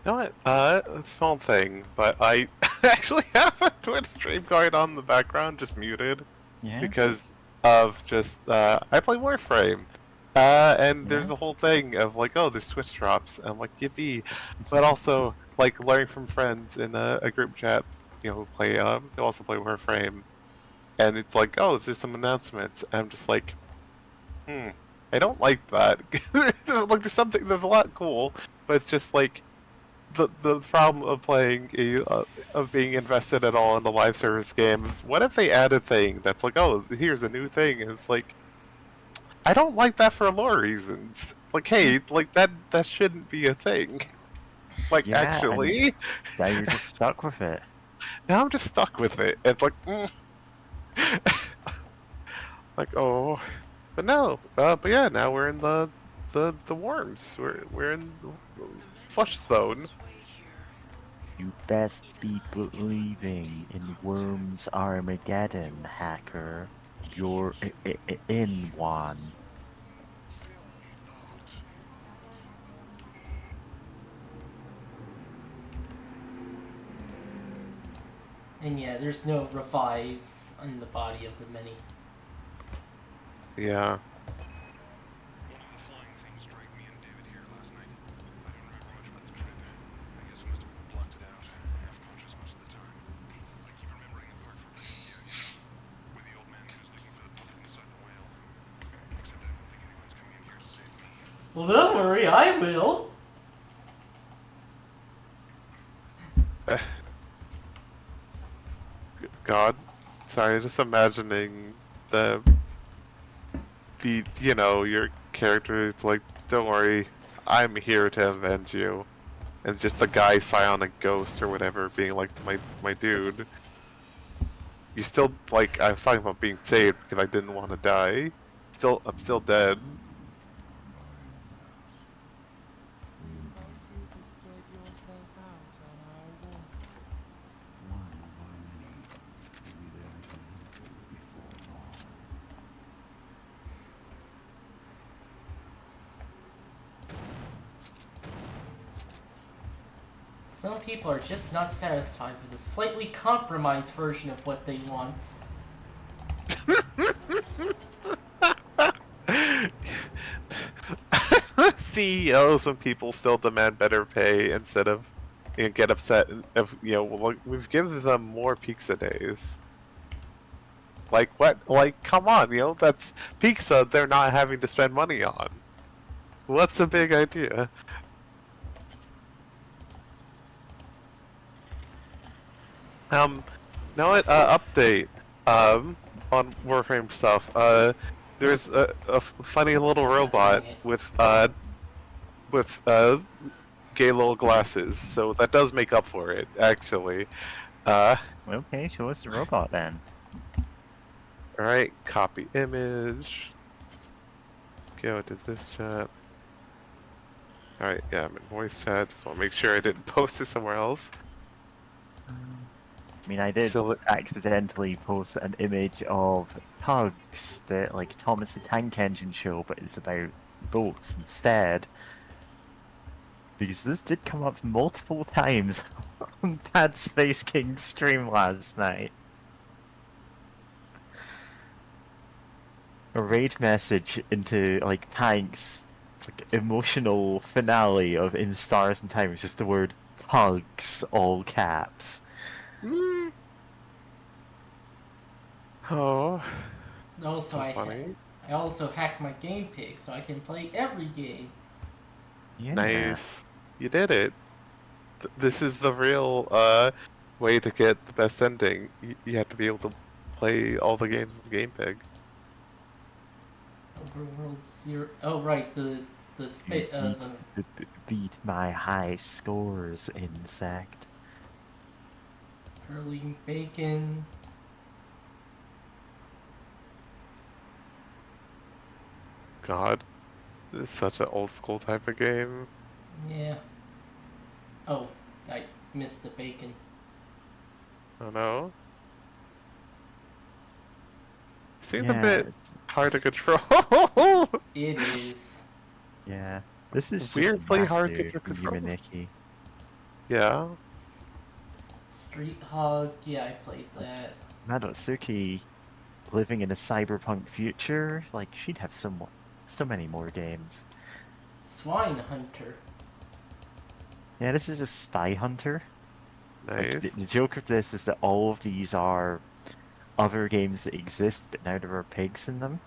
You know what? A small thing, but I actually have a Twitch stream going on in the background, just muted, Yeah. because of just, I play Warframe. And there's Yeah. a whole thing of like, oh, there's Switch drops, and I'm like, yippee. But also, like, learning from friends in a group chat, you know, who also play Warframe. and it's like, oh, it's just some announcements. And I'm just like, I don't like that. Like, there's a lot cool, but it's just like the problem of playing of being invested at all in the live service games. What if they add a thing that's like, oh, here's a new thing, and it's like, I don't like that for lore reasons. Like, hey, like that shouldn't be a thing. Like, Yeah, actually, Now you're just stuck with it. now I'm just stuck with it. It's like, like, oh, but no, but yeah, now we're in the worms. We're in the flush zone. You best be believing in Worms Armageddon, hacker. You're in one. And yeah, there's no revives on the body of the many. Yeah. One of the flying things dragged me and David here last night. I don't remember much about the trip. I guess I must have blocked it out, half conscious most of the time. I keep remembering it part from with the old man who's looking for the puppet inside the whale. Except I don't think anyone's coming in here to save me. Well, don't worry, I will. God, sorry, just imagining the your character. It's like, don't worry, I'm here to avenge you, and just the guy psionic ghost or whatever being like, my dude. You still, like, I was talking about being saved because I didn't want to die. I'm still dead. Some people are just not satisfied with a slightly compromised version of what they want. CEOs, when people still demand better pay instead of get upset if well, we've given them more pizza days. Like what? Like, come on, that's pizza they're not having to spend money on. What's the big idea? Now what? Update. On Warframe stuff. There's a funny little robot with gay little glasses, so that does make up for it, actually. Okay, show us the robot then. Alright, copy image. Go to this chat. Alright, yeah, I'm in voice chat. Just want to make sure I didn't post it somewhere else. I mean, I did accidentally post an image of Pugs, the Thomas the Tank Engine show, but it's about boats instead. Because this did come up multiple times on Bad Space King's stream last night. A raid message into Tank's emotional finale of In Stars and Time is just the word Pugs, all caps. Oh, Also, funny. I also hacked my game pick so I can play every game. Yeah. Nice. You did it. This is the real way to get the best ending. You have to be able to play all the games with Game Pig. Overworld Zero. Oh right, the Beat my high scores, insect. Curling Bacon. God, this is such an old school type of game. Yeah. Oh, I missed the bacon. Oh no. Seems a Yeah, bit it's- hard to control. It is. yeah. This is just Weirdly hard to massive control. Yumaniki. Yeah. Street Hog. Yeah, I played that. Madotsuki living in a cyberpunk future, she'd have so many more games. Swine Hunter. Yeah, this is a Spy Hunter. Nice. The joke of this is that all of these are other games that exist, but now there are pigs in them.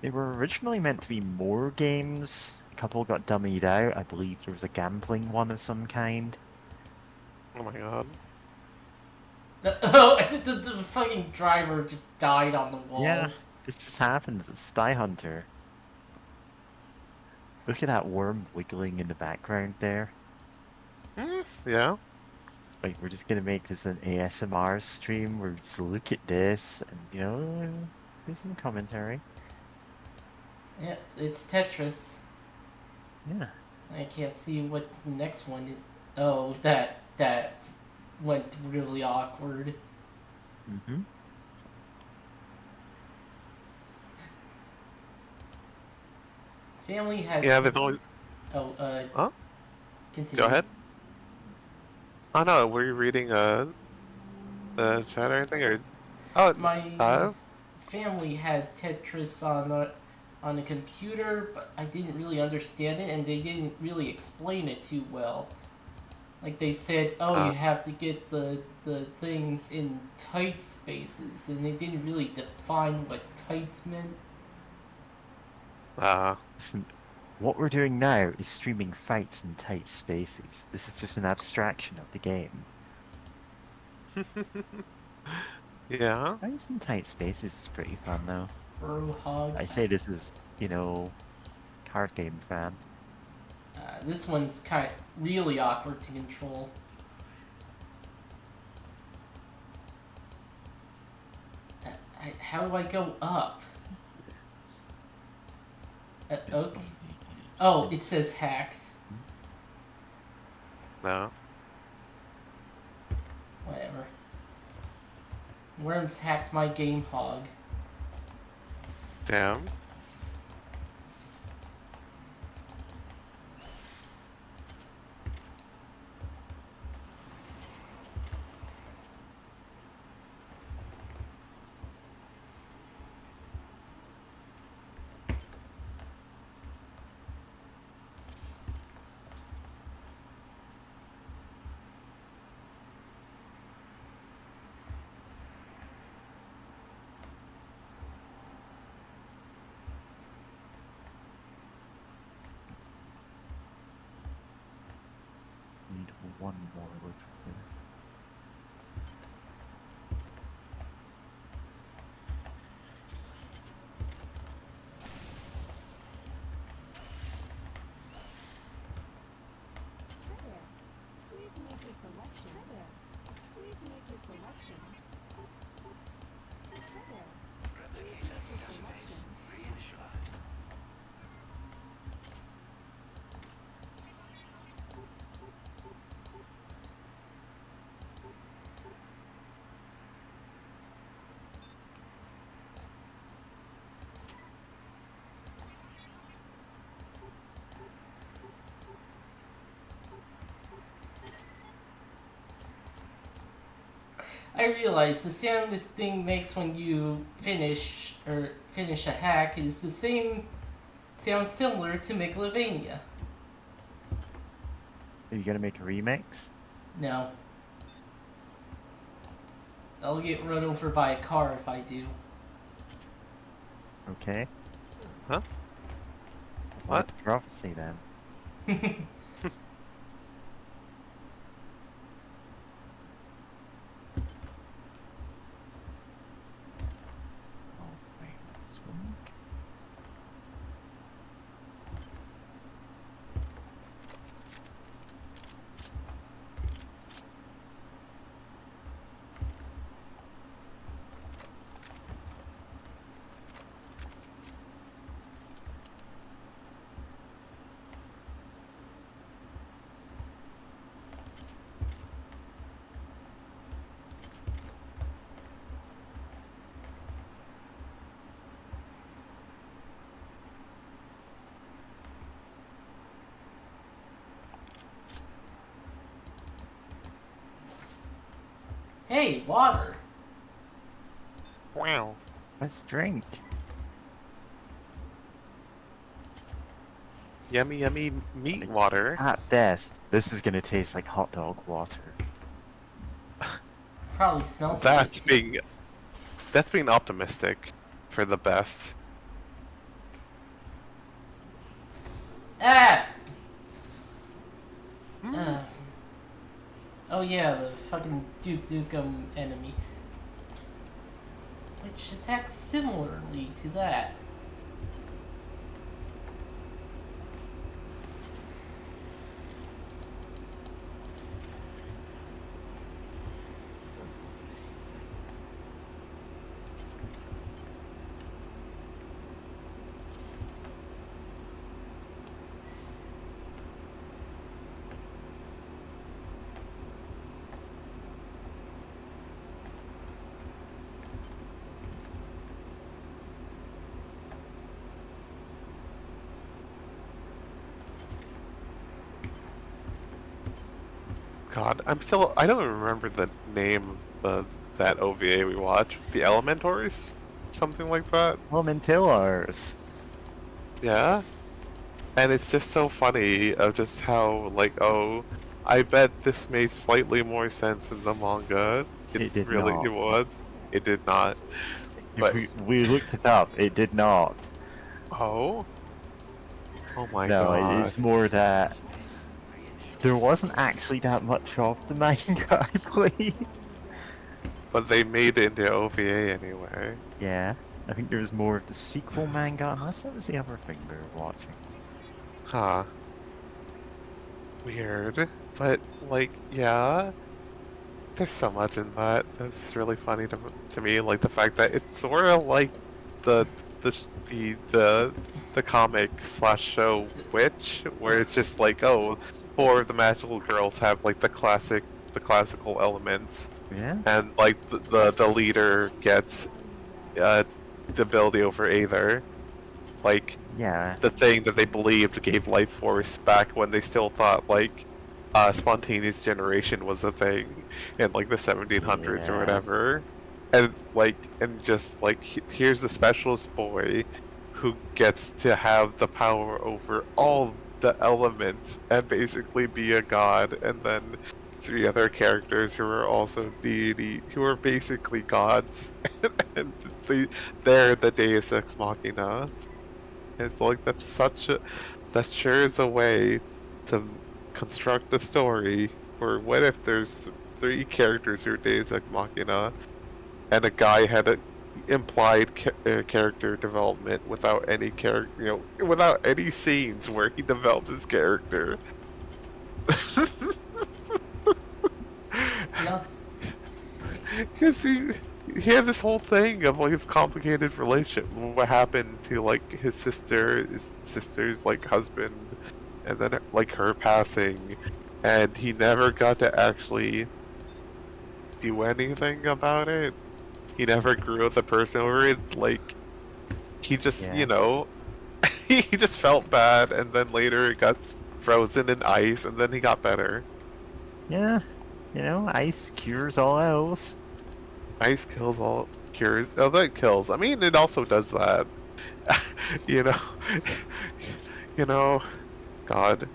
They were originally meant to be more games. A couple got dummied out. I believe there was a gambling one of some kind. Oh my god. Oh, the fucking driver just died on the walls. Yeah, this just happens. It's Spy Hunter. Look at that worm wiggling in the background there. Yeah. Like, we're just gonna make this an ASMR stream where we just look at this and, you know, do some commentary. Yeah, it's Tetris. Yeah. I can't see what the next one is. Oh, that went really awkward. Mm-hmm. Family had. Yeah, there's always. Oh, Huh? continue. Go ahead. Oh no, were you reading the chat or anything or? Oh, My family had Tetris on a computer, but I didn't really understand it, and they didn't really explain it too well. Like they said, oh, you have to get the things in tight spaces, and they didn't really define what tight meant. Listen, what we're doing now is streaming fights in tight spaces. This is just an abstraction of the game. Yeah. Fights in tight spaces is pretty fun, though. Bro hog. I say this is, you know, card game fan. This one's kind of really awkward to control. How do I go up? Okay. Oh, it says hacked. No. Whatever. Worms hacked my game hog. Damn. Just need one more look for this. Hi there. Please make your selection. Hi there. Please make your selection. Hi there. Please make your selection. I realize the sound this thing makes when you finish a hack is the same sound similar to Megalovania. Are you gonna make a remix? No. I'll get run over by a car if I do. Okay. Huh? What? Prophecy then. Oh, wait, this one. Hey, water! Wow. Let's drink. Yummy, yummy meat water. At best, this is gonna taste like hot dog water. Probably smells That's like it. being optimistic for the best. Ah! Oh yeah, the fucking Duke Nukem enemy. Which attacks similarly to that. God, I don't remember the name of that OVA we watched. The Elementors? Something like that? Elementillars. Yeah? And it's just so funny of just how, like, oh, I bet this made slightly more sense in the manga. It did really, not. it was. It did not. But, We looked it up. It did not. oh? Oh my No, god. it's more that there wasn't actually that much of the manga, I believe. But they made it into OVA anyway. Yeah, I think there was more of the sequel manga, unless that was the other thing we were watching. Huh. Weird. But, like, yeah. There's so much in that that's really funny to me. Like the fact that it's sort of like the the comic slash show Witch, where it's just like, oh, four of the magical girls have like the classical elements, Yeah? and like the leader gets the ability over Aether, like Yeah. the thing that they believed gave life force back when they still thought like spontaneous generation was a thing in like the 1700s or Yeah. whatever. And like, and just like, here's the specialist boy who gets to have the power over all the elements and basically be a god, and then three other characters who are also deity, who are basically gods, and they're the Deus Ex Machina. It's like that sure is a way to construct a story where what if there's three characters who are Deus Ex Machina, and a guy had a implied character development without any without any scenes where he developed his character. No. Because he had this whole thing of like his complicated relationship. What happened to like his sister's like husband, and then like her passing, and he never got to actually do anything about it. He never grew with the person over it. Like he just, Yeah. he just felt bad, and then later it got frozen in ice, and then he got better. Yeah. Ice cures all else. Ice kills all cures. Oh, that kills. I mean, it also does that. you know, you know, God,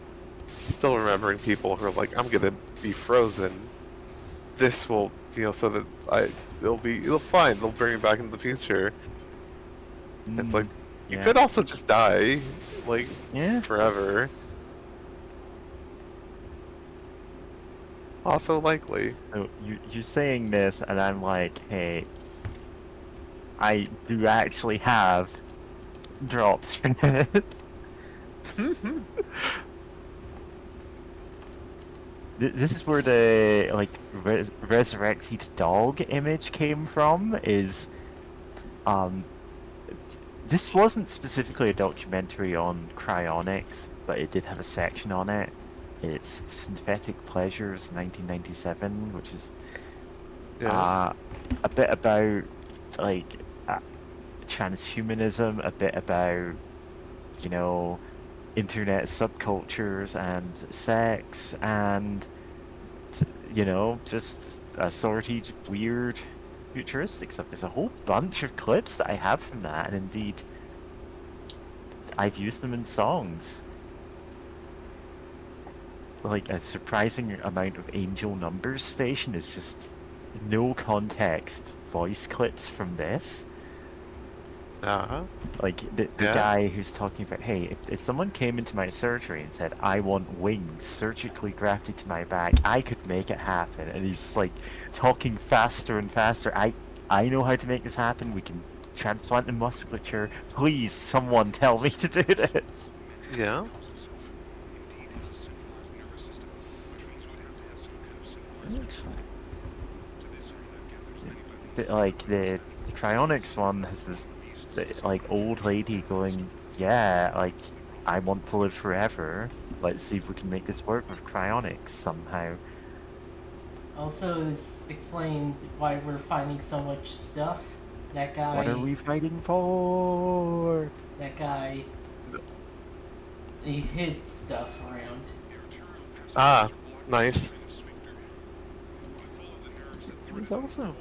still remembering people who are like, I'm gonna be frozen. This will, so that it'll fine. They'll bring it back in the future. It's like you yeah. could also just die, like Yeah. forever. Also likely. So you're saying this, and I'm like, hey, I do actually have drops for this. This is where the like resurrected dog image came from. This wasn't specifically a documentary on cryonics, but it did have a section on it. It's Synthetic Pleasures 1997, which is Yeah. a bit about like transhumanism, a bit about internet subcultures and sex, and just assorted weird futuristic stuff. There's a whole bunch of clips that I have from that, and indeed I've used them in songs. like a surprising amount of Angel Numbers Station is just no context voice clips from this. Uh-huh. Like the Yeah. guy who's talking about, hey, if someone came into my surgery and said, I want wings surgically grafted to my back, I could make it happen. And he's like talking faster and faster. I know how to make this happen. We can transplant the musculature. Please, someone tell me to do this. Yeah. Actually, like the cryonics one has this like old lady going, yeah, like I want to live forever. Let's see if we can make this work with cryonics somehow. Also, is explained why we're finding so much stuff. That guy. What are we fighting for? That guy. He hid stuff around. Ah, nice. It was also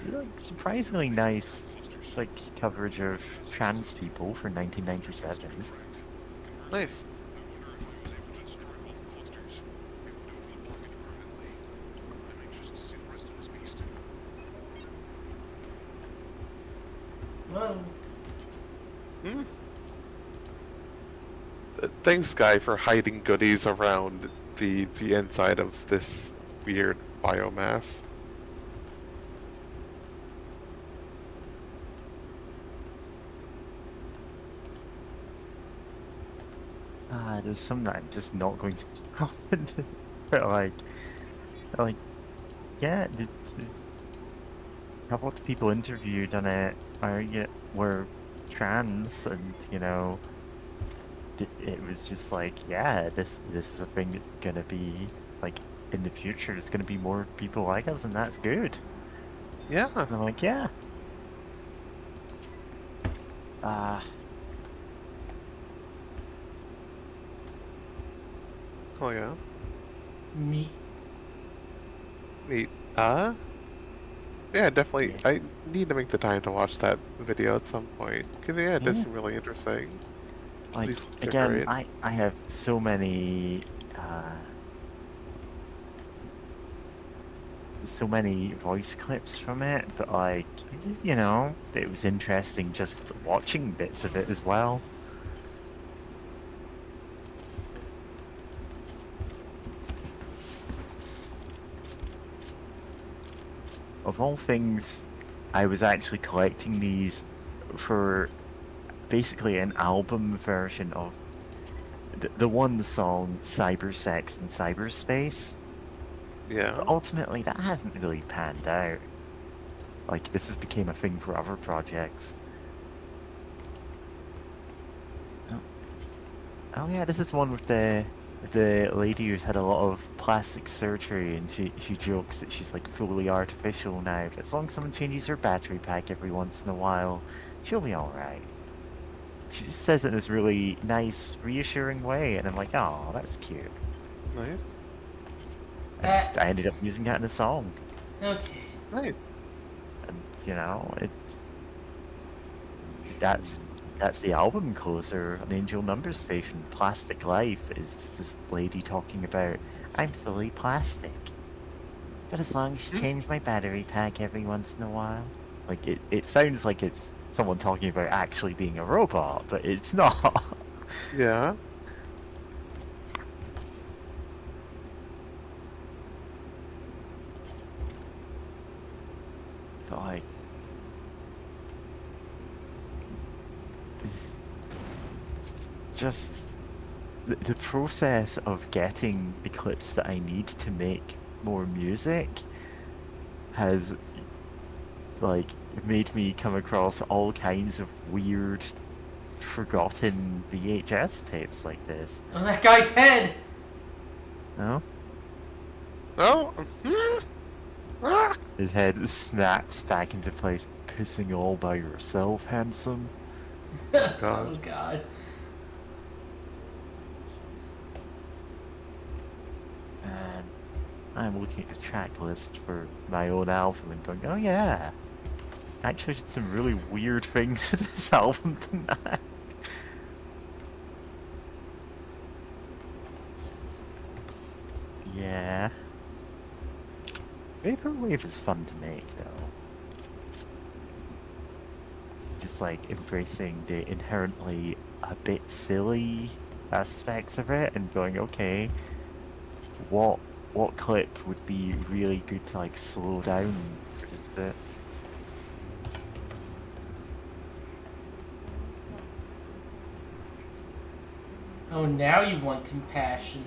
like, surprisingly nice, like coverage of trans people for 1997. Nice. Whoa. Hmm. Thanks, Guy, for hiding goodies around the inside of this weird biomass. There's some that I'm just not going to happen. But like, yeah, it's a couple of people interviewed on it were trans, and you know, it was just like, yeah, this is a thing that's gonna be like in the future. There's gonna be more people like us, and that's good. Yeah. And I'm like, yeah. Oh yeah. Me. Neat. Yeah, definitely. Yeah. I need to make the time to watch that video at some point. Cause yeah, it does Yeah. seem really interesting. Like, These looks are again, great. I have so many voice clips from it, but like, you know, it was interesting just watching bits of it as well. Of all things, I was actually collecting these for basically an album version of the one song Cybersex and Cyberspace. Yeah. But ultimately, that hasn't really panned out. Like, this has became a thing for other projects. Oh yeah, this is one with the lady who's had a lot of plastic surgery, and she jokes that she's like fully artificial now. But as long as someone changes her battery pack every once in a while, she'll be all right. She just says it in this really nice, reassuring way, and I'm like, oh, that's cute. Nice. And I ended up using that in a song. Okay. Nice. And you know, that's the album closer on Angel Numbers Station. Plastic Life is just this lady talking about, I'm fully plastic, but as long as you change my battery pack every once in a while. Like, it sounds like it's someone talking about actually being a robot, but it's not. Yeah. But like, just the process of getting the clips that I need to make more music has like made me come across all kinds of weird, forgotten VHS tapes like this. Oh, that guy's head! No? Oh. Ah. His head snaps back into place, pissing all by yourself, handsome. God. Oh god. And I'm looking at the track list for my own album and going, oh yeah, I actually did some really weird things with this album tonight. Yeah. Vaporwave is fun to make, though. Just like embracing the inherently a bit silly aspects of it and going, okay, what clip would be really good to like slow down for this bit? Oh, now you want compassion.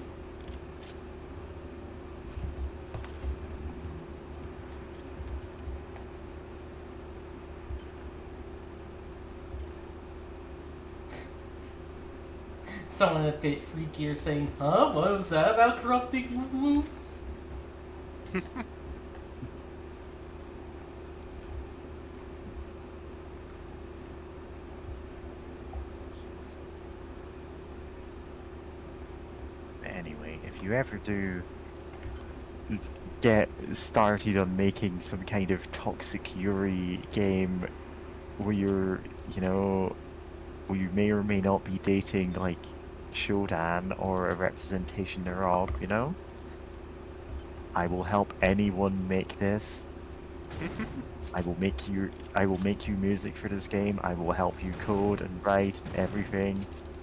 Someone a bit freakier saying, huh? What was that about corrupting moves? Anyway, if you ever do get started on making some kind of toxic Yuri game where you're, you know, where you may or may not be dating like Shodan or a representation thereof, you know, I will help anyone make this. I will make you music for this game. I will help you code and write and everything.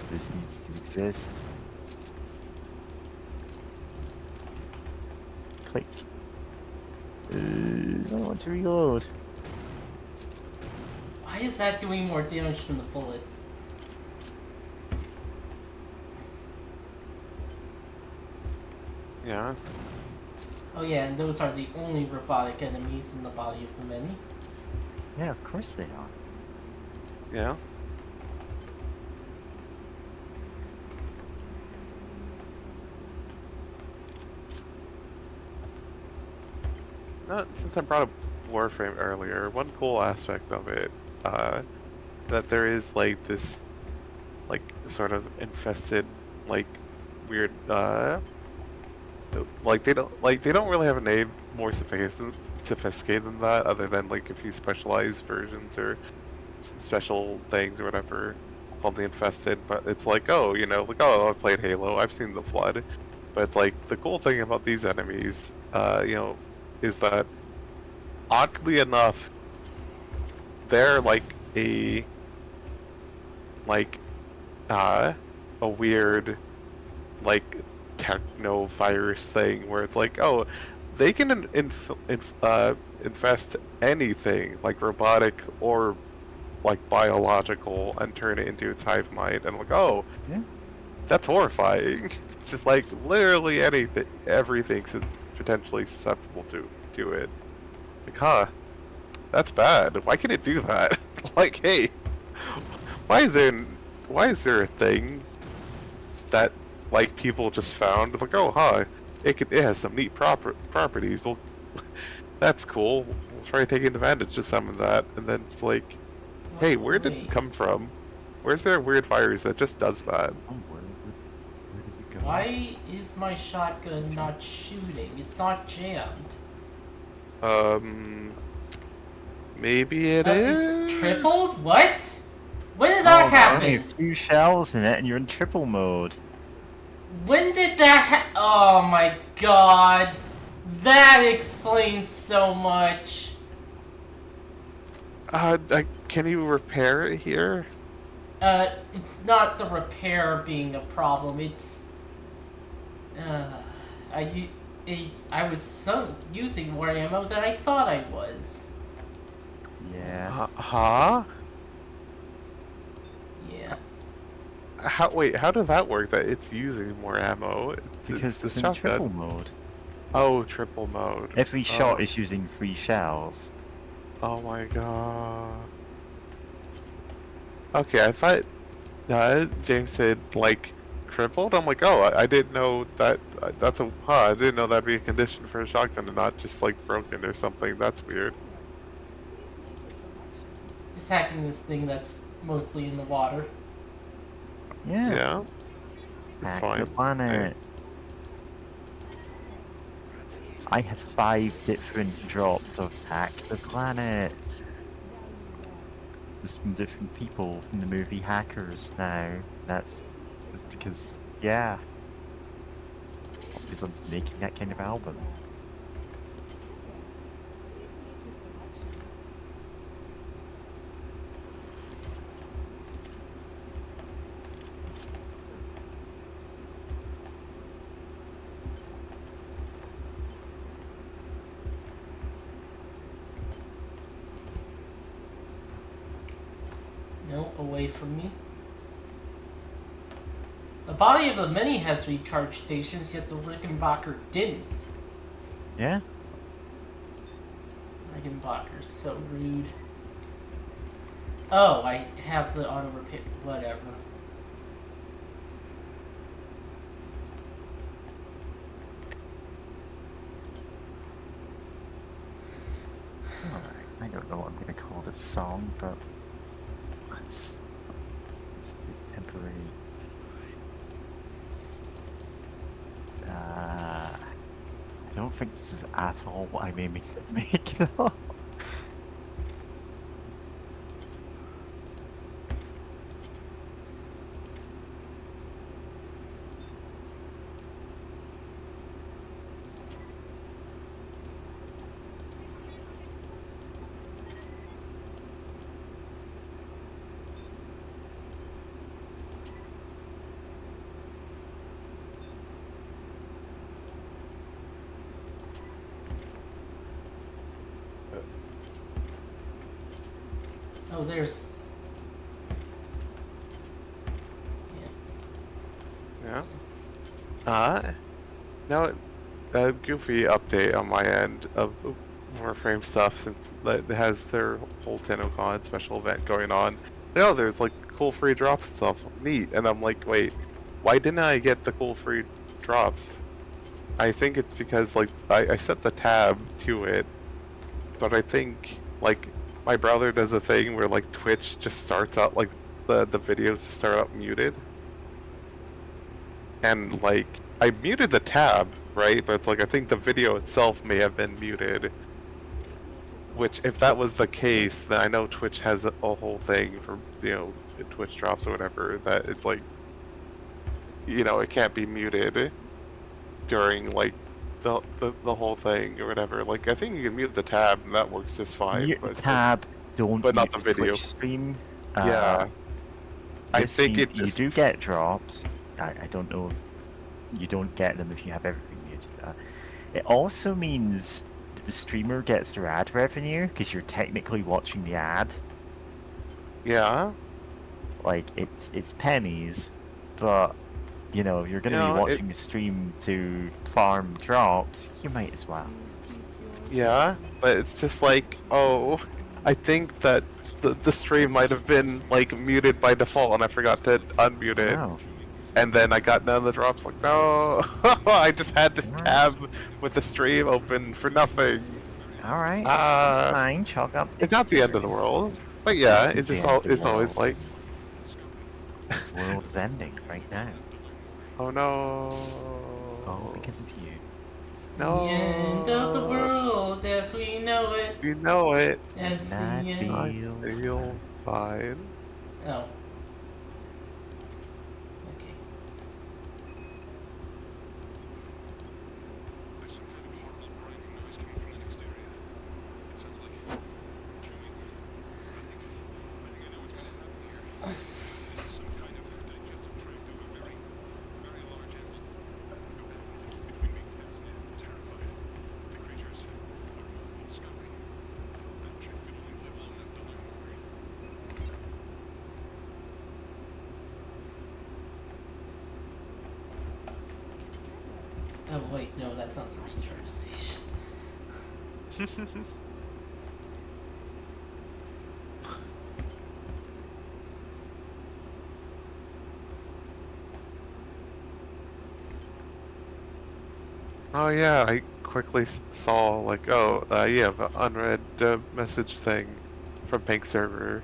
This needs to exist. Click. I want to reload. Why is that doing more damage than the bullets? Yeah. Oh yeah, and those are the only robotic enemies in the body of the many. Yeah, of course they are. Yeah. Since I brought up Warframe earlier, one cool aspect of it, that there is like this, like sort of infested, like weird, like they don't really have a name more sophisticated than that, other than like a few specialized versions or special things or whatever called the infested. But it's like, oh, you know, like, oh, I've played Halo, I've seen the Flood, but it's like the cool thing about these enemies, you know, is that oddly enough, they're like a a weird like techno virus thing where it's like, oh, they can infest anything like robotic or like biological and turn it into its hive mind. And I'm like, oh, Yeah. that's horrifying. Just like literally anything, everything's potentially susceptible to it. Like, huh, that's bad. Why can it do that? Like, hey, why is there a thing that like people just found? Like, oh, huh, it has some neat properties. Well, that's cool. We'll try taking advantage of some of that. And then it's like, hey, where did it Wait, come from? Where's there a weird virus that just does that? Oh, where does it go? why is my shotgun not shooting? It's not jammed. Maybe it is. It's tripled? What? When did Oh, that you only happen? have 2 shells in it and you're in triple mode. When did that oh my god. That explains so much. Can you repair it here? It's not the repair being a problem, it's... I was so using more ammo than I thought I was. Yeah. Huh? Yeah. How does that work? That it's using more ammo? Because it's a in shotgun. triple mode. Oh, triple mode. Every shot Oh. is using 3 shells. Oh my god. Okay, I thought James said like crippled. I'm like, oh, I didn't know that. I didn't know that'd be a condition for a shotgun and not just like broken or something. That's weird. Just hacking this thing that's mostly in the water. Yeah. Yeah, it's Hack fine. the planet. I had 5 different drops of Hack the Planet. It's from different people from the movie Hackers now. That's because, yeah. because I'm just making that kind of album. Please make your selection. No, away from me. The body of the Mini has recharge stations, yet the Rickenbacker didn't. Yeah? Rickenbacker's so rude. Oh, I have the auto repair. Whatever. Alright, I don't know what I'm gonna call this song, but let's do temporary. I don't think this is at all what I'm aiming to make it up. Oh, there's. Yeah. Yeah. Now, a goofy update on my end of the Warframe stuff, since it has their whole TennoCon special event going on. No, there's like cool free drops and stuff. Neat. And I'm like, wait, why didn't I get the cool free drops? I think it's because like I set the tab to it, but I think like my browser does a thing where like Twitch just starts out like the videos just start out muted. And like I muted the tab, right? But it's like I think the video itself may have been muted. Which, if that was the case, then I know Twitch has a whole thing for, you know, Twitch drops or whatever, that it's like, you know, it can't be muted during like the whole thing or whatever. Like I think you can mute the tab and that works just fine. Mute but the it's tab, don't but not mute the video. Twitch stream. yeah. I This think means it you just, do get drops. I don't know if you don't get them if you have everything muted. It also means that the streamer gets their ad revenue because you're technically watching the ad. yeah. Like it's pennies, but you know if you're going to No, be it- watching the stream to farm drops, you might as well. Yeah, but it's just like, oh, I think that the stream might have been like muted by default and I forgot to unmute it. Oh, And then I got none of the drops, like, no, I just had this Alright. tab with the stream open for nothing. all right. Uh, Fine, chalk up. It's not the end of the world. But yeah, It is it's just the end of the it's always world. like, The world is ending right now. oh no. Oh, because of you. It's the No. end of the world as we know it. You know it. As the Not end. I Feel feel fine. Oh. Okay. There's some kind of horrible grinding noise coming from the next area. It sounds like chewing. I think I know what's gonna happen here. This is some kind of digestive tract of a very, very large animal. No doubt. Between being fascinated and terrified, the creatures are more discovery. That trick could only live long enough to learn more. Oh wait, no, that's not the recharge station. Oh yeah, I quickly saw like, oh, you have an unread message thing from Pink server,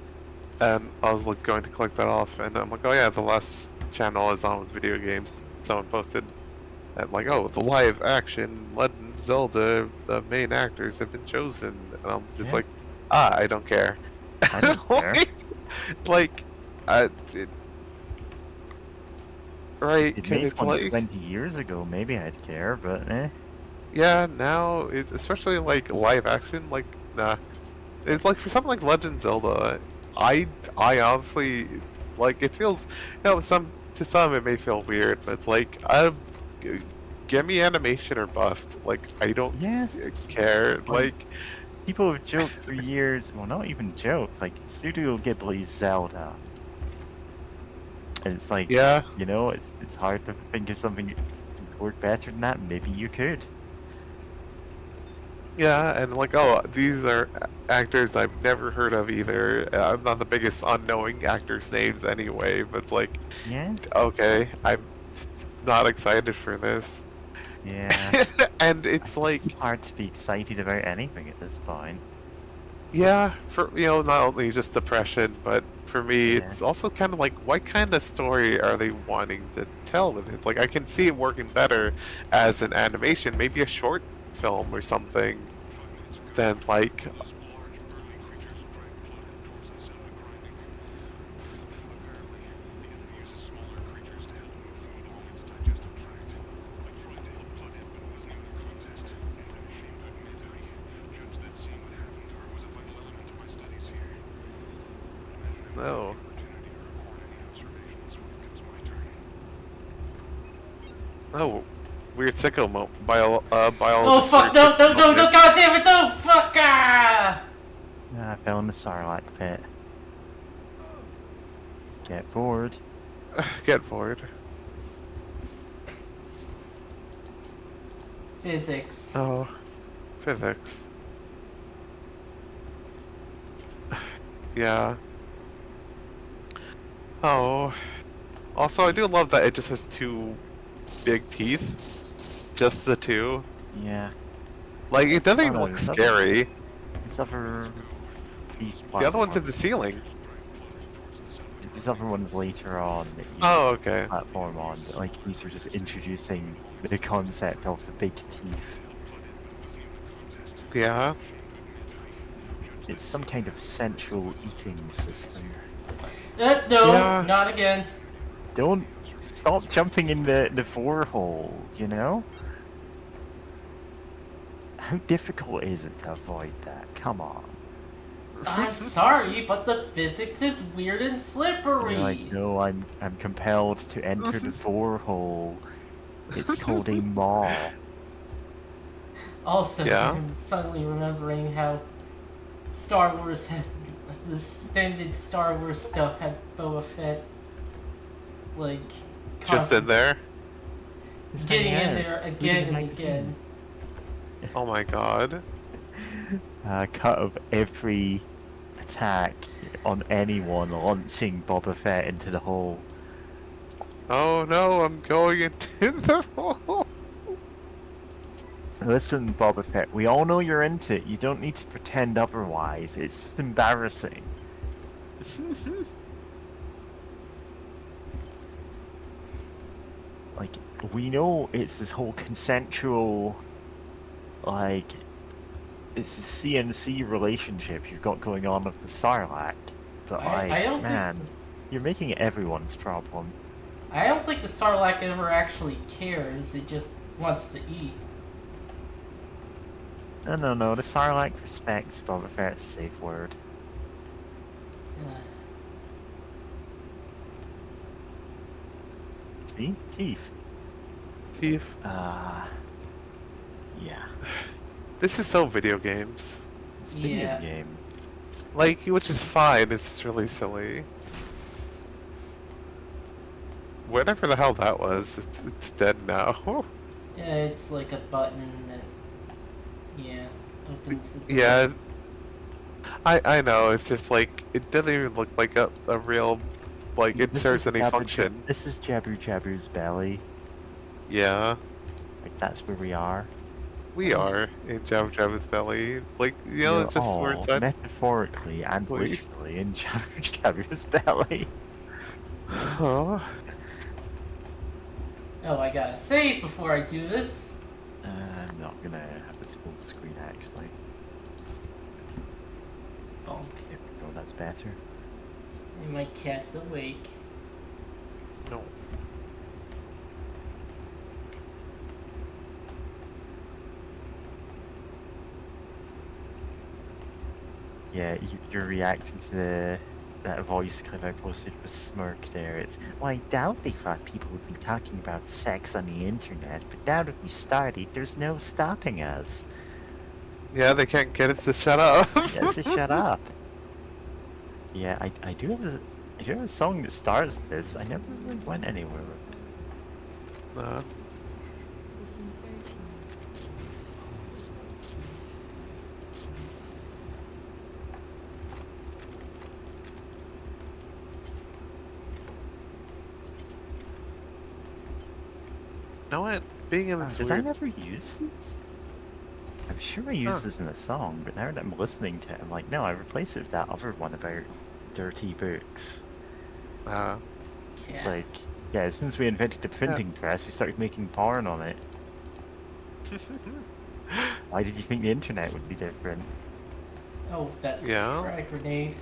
and I was like going to click that off, and I'm like, oh yeah, the last channel is on with video games. Someone posted that like, oh, the live action Legend of Zelda, the main actors have been chosen, and I'm just Yeah. like, I don't care. I don't care. like, it, right? It 'Cause made it's one like 20 years ago, maybe I'd care, but eh. yeah, now it's especially like live action. Like nah, it's like for something like Legend of Zelda. I honestly like it feels some to some it may feel weird, but it's like g- give me animation or bust. Like I don't Yeah, care. like, Like people have joked for years, well, not even joked, like, Studio Ghibli's Zelda. And it's like, yeah. it's hard to think of something to work better than that. Maybe you could. Yeah, and like, oh, these are actors I've never heard of either. I'm not the biggest unknowing actors' names anyway, but it's like, Yeah, okay, I'm not excited for this. yeah. And it's like, It's hard to be excited about anything at this point. yeah, for not only just depression, but for me, Yeah. it's also kind of like, what kind of story are they wanting to tell with this? Like, I can see it working better as an animation, maybe a short film or something, than like Those large, burly creatures drive blood towards the sound of grinding. Apparently, the enemy uses smaller creatures to help move food along its digestive tract. I tried to help Bloodhead, but it wasn't even a contest. And I'm ashamed to admit, I judged that seeing what happened to her was a vital element of my studies here. Imagine having no. the opportunity to record any observations when it comes my turn. Oh, weird sicko Oh biologist. fuck! weird No! sicko No! No! No! moment. God damn it! No! Fuck! Ah! I fell in the Sarlacc pit. Get forward. Get forward. Physics. Oh, physics. Yeah. Oh. Also, I do love that it just has two big teeth. Just the two. Yeah. Like, it doesn't Oh, even no, look there's other- scary. There's other teeth The other one's in platforms. the ceiling. There's other ones later on that you Oh, okay. platform on. But, like, these are just introducing the concept of the big teeth. Yeah. It's some kind of central eating system. No! Yeah. Not again. Don't stop jumping in the four hole, you know? How difficult is it to avoid that? Come on. I'm sorry, but the physics is weird and slippery. You're like, no, I'm compelled to enter the four hole. It's called a maw. Also, Yeah. I'm suddenly remembering how Star Wars had the standard Star Wars stuff had Boba Fett like Just in there. Just getting hang in out. there Reading again a and magazine. again. Oh my god. Cut of every attack on anyone launching Boba Fett into the hole. Oh no, I'm going into the hole. Listen, Boba Fett, we all know you're into it. You don't need to pretend otherwise. It's just embarrassing. Like, we know it's this whole consensual, like, it's a CNC relationship you've got going on with the Sarlacc. But, I don't man, think you're making it everyone's problem. I don't think the Sarlacc ever actually cares. It just wants to eat. No, the Sarlacc respects Boba Fett's safe word. See? Teeth. Teeth. Yeah. This is so video games. It's video Yeah. games. Like, which is fine, it's just really silly. Whatever the hell that was, it's dead now. Yeah, it's like a button that opens the door. Yeah. I know, it's just like, it doesn't even look like a real, like, it This serves is any Jabber function. This is Jabu Jabu's belly. Yeah. Like, that's where we are. We are in Jabba Jabba's belly. Like, We're it's just where it's all at. metaphorically and Wait. literally in Jabu Jabu's belly. Oh. Oh, I gotta save before I do this. I'm not gonna have this full screen actually. Bonk. There we go, that's better. And my cat's awake. No. Yeah, you're reacting to that voice clip I posted with Smirk there. It's, well, I doubt they thought people would be talking about sex on the internet, but now that we started, there's no stopping us. Yeah, they can't get us to shut up. Yes, so shut up. Yeah, I do have I do have a song that starts this, but I never really went anywhere with it. Listening stations. know what? Being in Oh, this did I weird. never use this? I'm sure I used this in a song, but now that I'm listening to it, I'm like, no, I replaced it with that other one about dirty books. It's Yeah. like, yeah, since we invented the printing press, we started making porn on it. Why did you think the internet would be different? Oh, that's Yeah. frag grenade.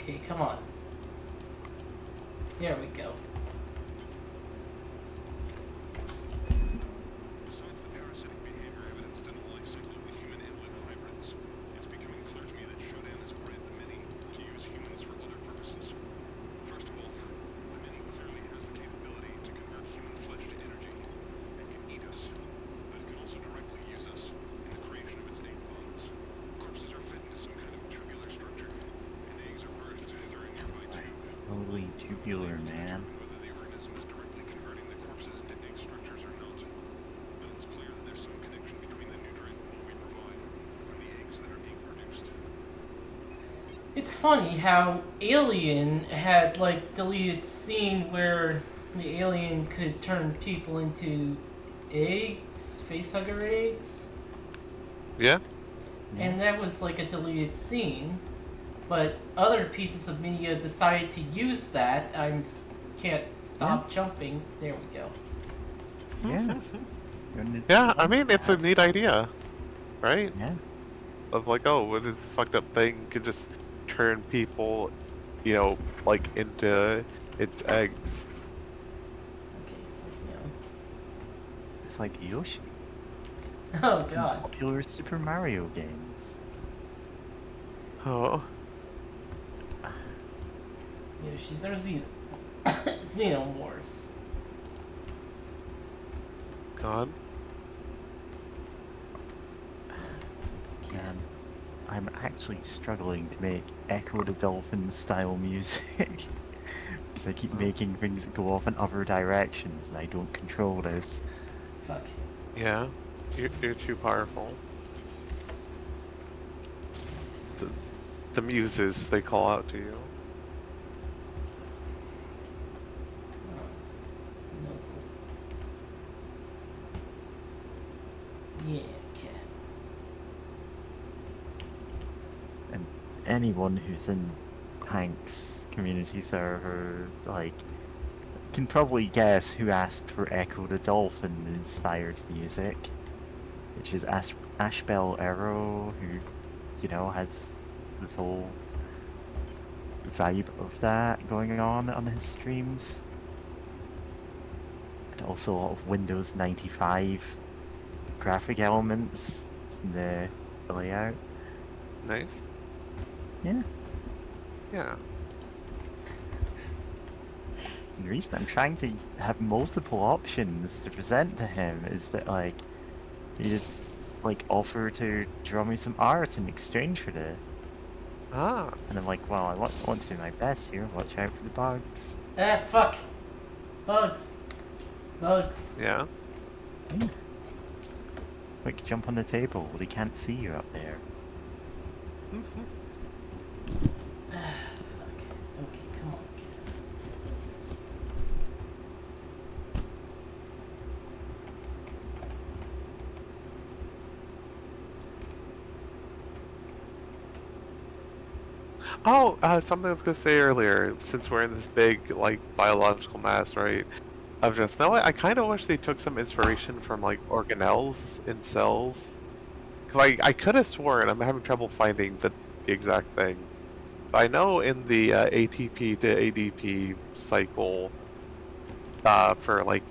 Okay, come on. There we go. Besides the parasitic behavior evidenced in the life cycle of the human amyloid hybrids, it's becoming clear to me that Shodan has bred the many to use humans for other purposes. First of all, the many clearly has the capability to convert human flesh to energy. It can eat us, but it can also directly use us in the creation of its egg pods. Corpses are fed into some kind of tubular structure, and eggs are birthed either a nearby tube. Holy tubular, man. Whether the organism is directly converting the corpses into egg structures or not, but it's clear that there's some connection between the nutrient pool we provide and the eggs that are being produced. It's funny how Alien had like deleted scene where the alien could turn people into eggs, facehugger eggs, Yeah. and that was like a deleted scene. But other pieces of media decided to use that. Can't stop jumping. There we go. Yeah. Yeah, I mean, it's a neat idea, right? Yeah. Of like, oh, well, this fucked up thing could just turn people, you know, like into its eggs. Okay, so It's like Yoshi. oh in god. popular Super Mario games. Oh, Yoshi's our Xenomorphs. God. Man, I'm actually struggling to make Echo the Dolphin style music. Because I keep making things that go off in other directions and I don't control this. Fuck. Yeah, you're too powerful. The muses, they call out to you. Oh. Muzzle. Yeah, okay. And anyone who's in Hank's community server, like, can probably guess who asked for Echo the Dolphin inspired music. Which is Ashbel Arrow, who, you know, has this whole vibe of that going on his streams. And also a lot of Windows 95 graphic elements in the layout. Nice. Yeah. Yeah. The reason I'm trying to have multiple options to present to him is that, like, he'd, like, offer to draw me some art in exchange for this. Ah. And I'm like, well, I want to do my best here, watch out for the bugs. Ah, fuck. Bugs. Bugs. Yeah. Yeah. Quick, jump on the table, they can't see you up there. Ah, fuck. Okay, come on, kid. Oh, something I was gonna say earlier. Since we're in this big like biological mass, right? Of just no, I kind of wish they took some inspiration from like organelles in cells. Cause I could have sworn I'm having trouble finding the exact thing. But I know in the ATP to ADP cycle, for like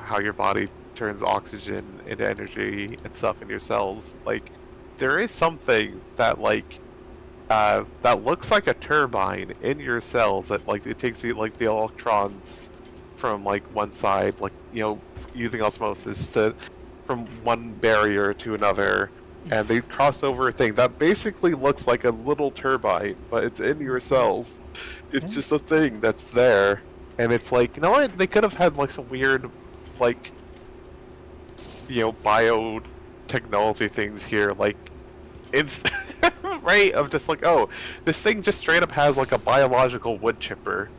how your body turns oxygen into energy and stuff in your cells, like there is something that that looks like a turbine in your cells that like it takes the electrons from like one side, like using osmosis to from one barrier to another, and they cross over a thing that basically looks like a little turbine, but it's in your cells. It's just a thing that's there, and it's like, you know what? They could have had like some weird, like, biotechnology things here, like, it's right of just like, oh, this thing just straight up has like a biological wood chipper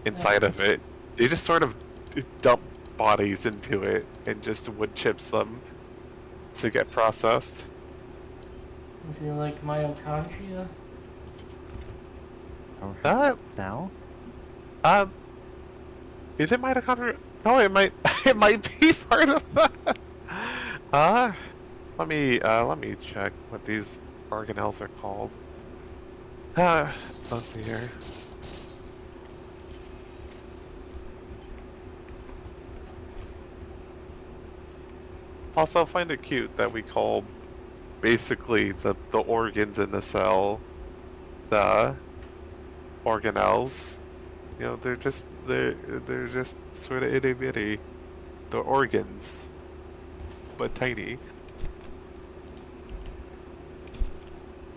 inside of it. They just sort of dump bodies into it and just wood chips them to get processed. Is it like mitochondria? Or Uh, now? um, is it mitochondria? No, it might. It might be part of that. Let me check what these organelles are called. Let's see here. Also, I find it cute that we call basically the organs in the cell the organelles. They're just sort of itty bitty. The organs, but tiny.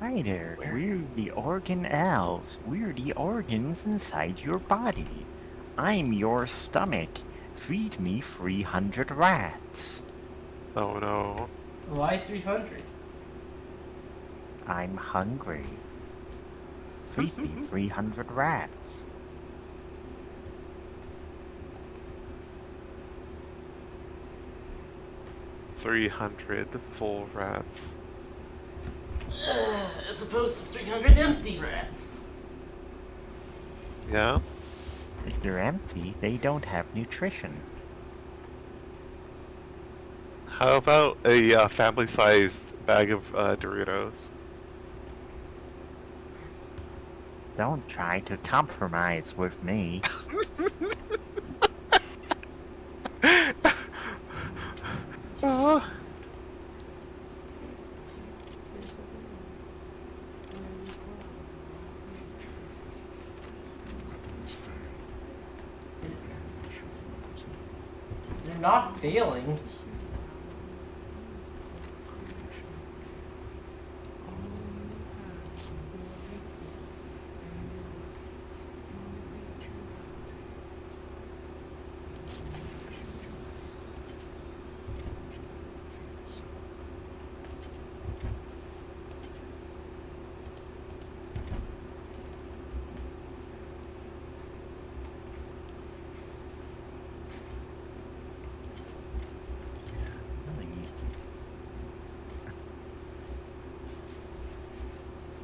Hi there, Where? we're the organelles. We're the organs inside your body. I'm your stomach. Feed me 300 rats. Oh no. Why 300? I'm hungry. Feed me 300 rats. 300 full rats. As opposed to 300 empty rats. Yeah? If they're empty, they don't have nutrition. How about a family-sized bag of Doritos? Don't try to compromise with me. Oh. They're not failing.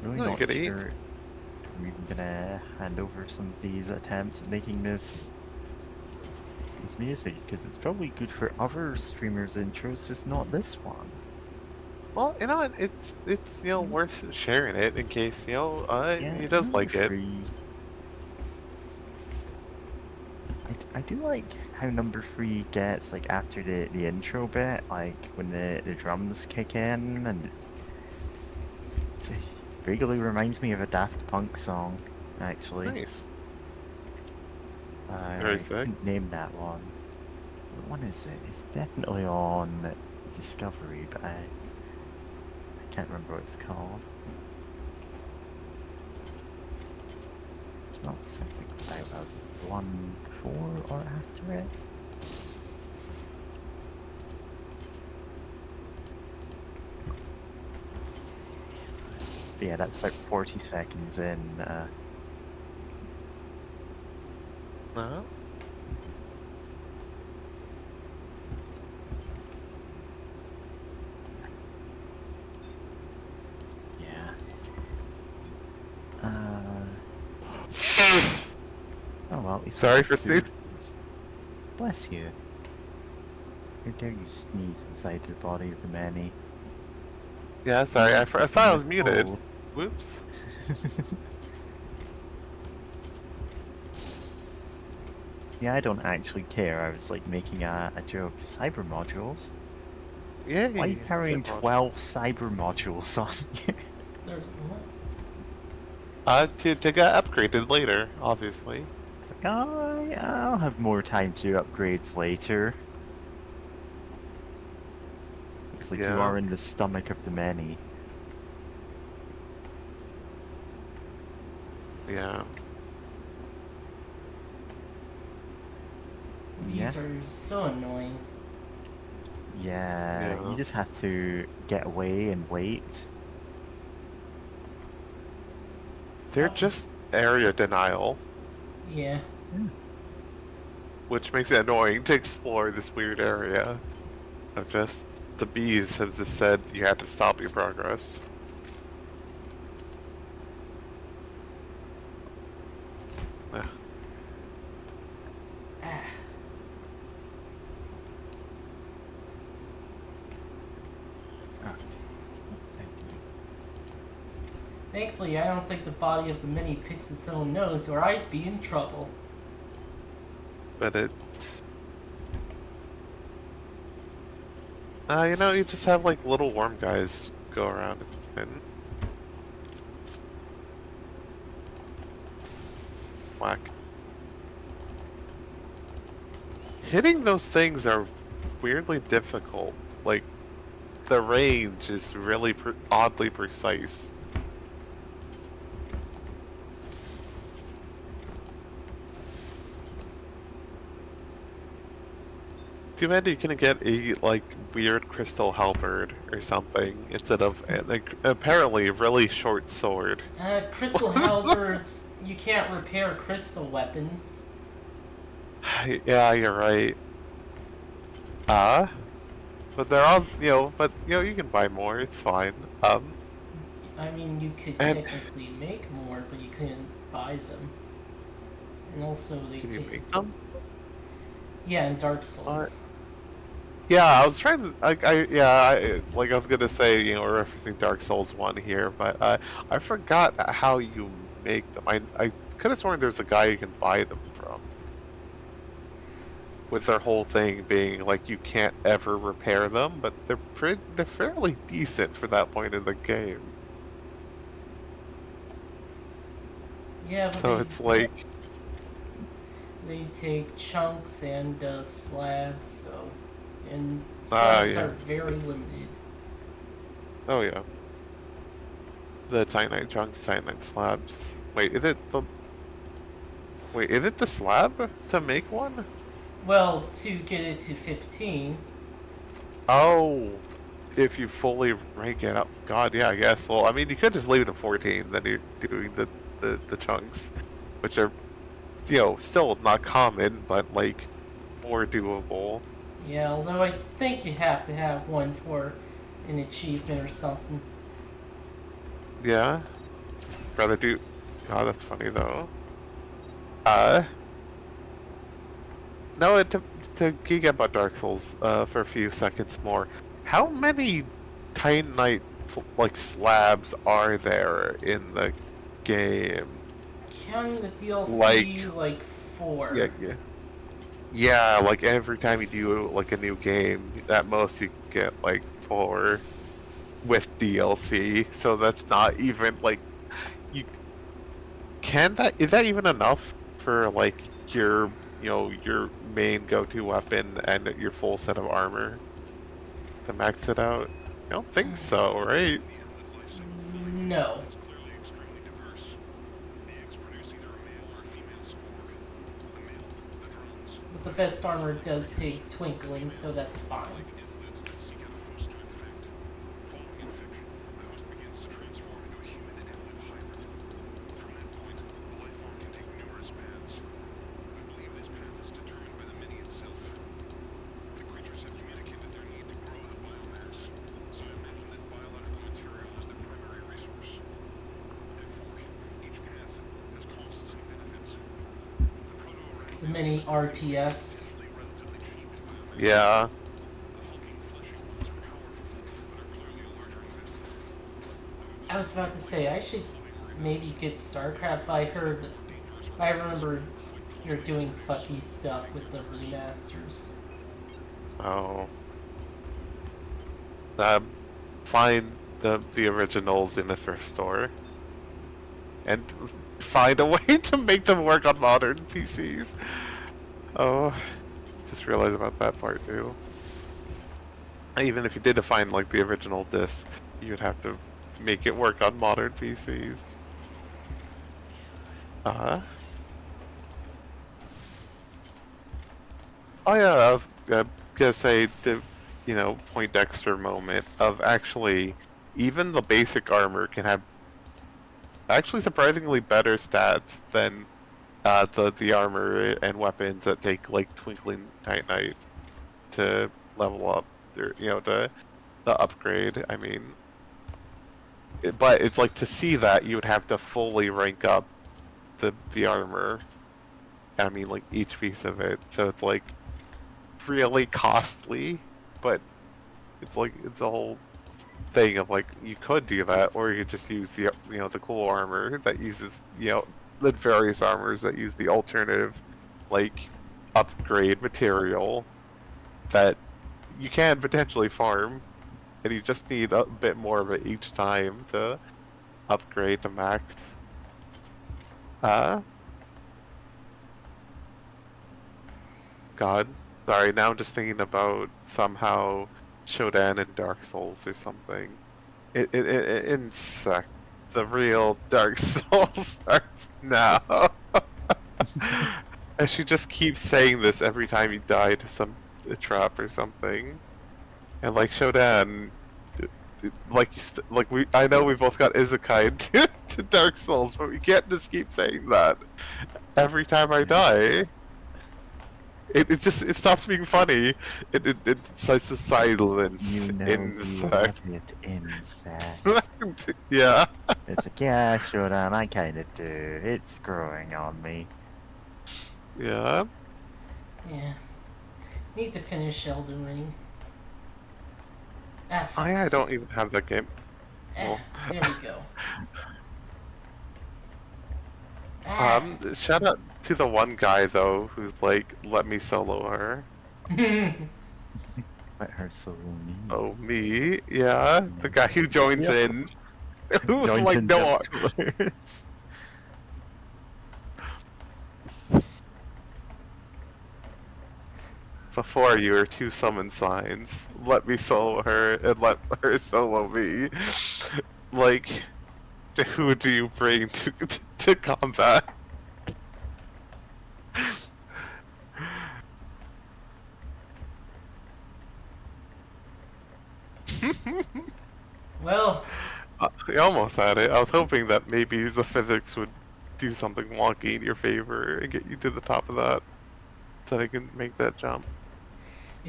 Really No, you not could eat. sure I'm even gonna hand over some of these attempts at making this music, because it's probably good for other streamers' intros, just not this one. Well, it's worth sharing it in case he does number like it. 3. I do like how number 3 gets like after the intro bit, like when the drums kick in, and it vaguely reminds me of a Daft Punk song, actually. Nice. I sick. couldn't name that one. What one is it? It's definitely on Discovery, but I can't remember what it's called. It's not something about us. It's the one before or after it. But yeah, that's about 40 seconds in. No. Yeah. it's Sorry hard for to sneezing. lose. Bless you. How dare you sneeze inside the body of the many? Yeah, sorry. I thought I was muted. Oh. Whoops. Yeah, I don't actually care. I was like making a joke. Cyber modules? Yeah. Why are you carrying 12 cyber modules on you? They're, what? To get upgraded later, obviously. It's like, oh, yeah, I'll have more time to do upgrades later. It's like you Yeah. are in the stomach of the many. Yeah. These are so annoying. Yeah, Yeah. you just have to get away and wait. They're Stop- just area denial, Yeah. which makes it annoying to explore this weird area. Of just the bees have just said you have to stop your progress. Yeah. Ah. Thankfully, I don't think the body of the mini picks its own nose, or I'd be in trouble. But it. You know, you just have like little worm guys go around. It's fine. Whack. Hitting those things are weirdly difficult. Like, the range is really oddly precise. Too bad you can get a like weird crystal halberd or something instead of an apparently really short sword. Crystal halberds, you can't repair crystal weapons. Yeah, you're right. But they're all you can buy more. It's fine. I mean, you could And- technically make more, but you couldn't buy them. And also, they Can you take. make them? Yeah, in Dark Souls. Yeah, I was trying to I was gonna say, you know, we're referencing Dark Souls 1 here, but I forgot how you make them. I could have sworn there's a guy you can buy them from. With their whole thing being like you can't ever repair them, but they're fairly decent for that point in the game. Yeah, but So they, it's like they take chunks and slabs, so. And Ah, slabs yeah. are very limited. oh yeah. The Titanite chunks, Titanite slabs. Wait, is it the slab to make one? Well, to get it to 15, Oh, if you fully rank it up. God, yeah, I guess. Well, I mean, you could just leave it at 14, then you're doing the chunks, which are, you know, still not common, but, like, more doable. yeah, although I think you have to have one for an achievement or something. Yeah? Rather do... God, that's funny, though. No, to geek out about Dark Souls, for a few seconds more, how many Titanite, like, slabs are there in the game? Counting the DLC, like 4. Yeah. Yeah, like every time you do like a new game, at most you get like 4 with DLC. So that's not even like you is that even enough for like your your main go-to weapon and your full set of armor to max it out? I don't think so, right? No. It's clearly extremely diverse. The eggs produce either a male or a female spore. The male, the drones, But the best armor does take twinkling, so that's fine. invalids that seek out a host to infect. Following infection, the host begins to transform into a human inhabited hybrid. From that point, the life form can take numerous paths. We believe this path is determined by the mini itself. The creatures have communicated their need to grow the biomass, so I imagine that biological material is their primary resource. Therefore, each path has costs and benefits. The proto mini RTS. Yeah. I was about to say I should maybe get StarCraft, but I heard, I remember you're doing fucky stuff with the remasters. Oh. Find the originals in a thrift store. And find a way to make them work on modern PCs. Oh. Just realized about that part too. Even if you did find like the original disc, you'd have to make it work on modern PCs. Oh yeah, I was gonna say the, Poindexter moment of actually, even the basic armor can have actually surprisingly better stats than the armor and weapons that take like Twinkling Titanite to level up, or to upgrade. I mean, but it's like, to see that you would have to fully rank up the armor. I mean, like each piece of it, so it's like really costly, but it's like it's a whole thing of like, you could do that, or you could just use the the cool armor that uses the various armors that use the alternative like upgrade material that you can potentially farm, and you just need a bit more of it each time to upgrade to max. God, sorry. Now I'm just thinking about somehow Shodan and Dark Souls or something. Insect. The real Dark Souls starts now. And she just keeps saying this every time you die to a trap or something. And like Shodan, I know we both got Isekai to Dark Souls, but we can't just keep saying that every time I die. It stops being funny. It's a silence. You know Insect. you love it, insect. Yeah. It's like, yeah, sure, Dan, I kinda do. It's growing on me. Yeah. Yeah. Need to finish Elden Ring. Ah, I don't even have that game. there we go. Ah. Shout out to the one guy though who's like, let me solo her. Let her solo me. Oh, me? Yeah. The guy who joins Yeah. in. Who's Joins like, in no. just to lose. Before you were two summon signs. Let me solo her and let her solo me. Like, who do you bring to combat? Well, I almost had it. I was hoping that maybe the physics would do something wonky in your favor and get you to the top of that, so I can make that jump.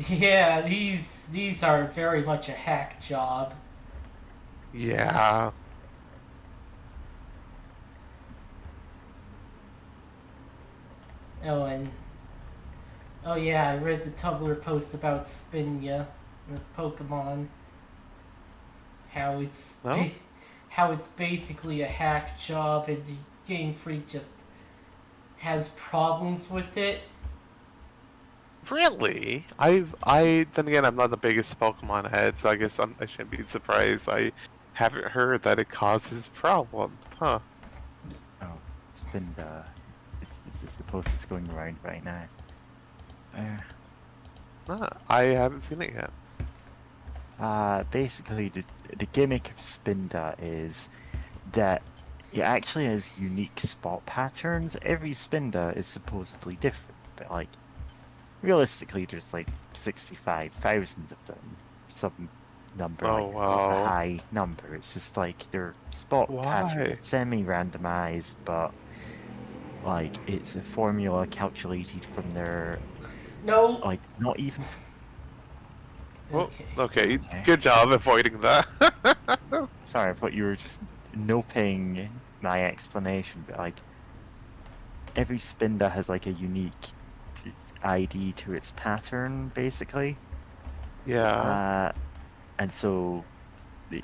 yeah, these are very much a hack job. Yeah. Oh, and oh yeah, I read the Tumblr post about Spinya, the Pokemon. How it's Oh? how it's basically a hack job, and Game Freak just has problems with it. Really? Then again, I'm not the biggest Pokemon head, so I guess I shouldn't be surprised. I haven't heard that it causes problems, huh? Oh, it's been it's just the post that's going around right now. I haven't seen it yet. Basically, the gimmick of Spinda is that it actually has unique spot patterns. Every Spinda is supposedly different, but like realistically, there's like 65,000 of them. Some number, Oh, like just a wow. high number. It's just like their spot Why? pattern is semi-randomized, but like it's a formula calculated from their No. like not even. Well, Okay. okay, good job avoiding that. Sorry, I thought you were just noping my explanation, but like every Spinda has like a unique ID to its pattern, basically. Yeah. And so the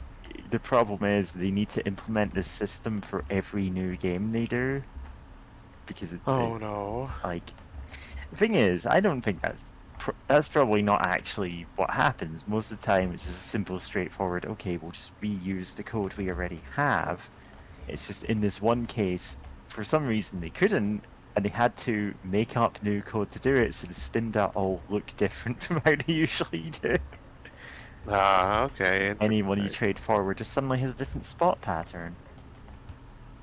the problem is they need to implement this system for every new game they do because Oh no. like the thing is, I don't think that's probably not actually what happens. Most of the time, it's just a simple, straightforward. Okay, we'll just reuse the code we already have. It's just in this one case, for some reason they couldn't, and they had to make up new code to do it. So the spin dot all look different from how they usually do. Ah, okay. Anyone you Interesting. trade forward just suddenly has a different spot pattern,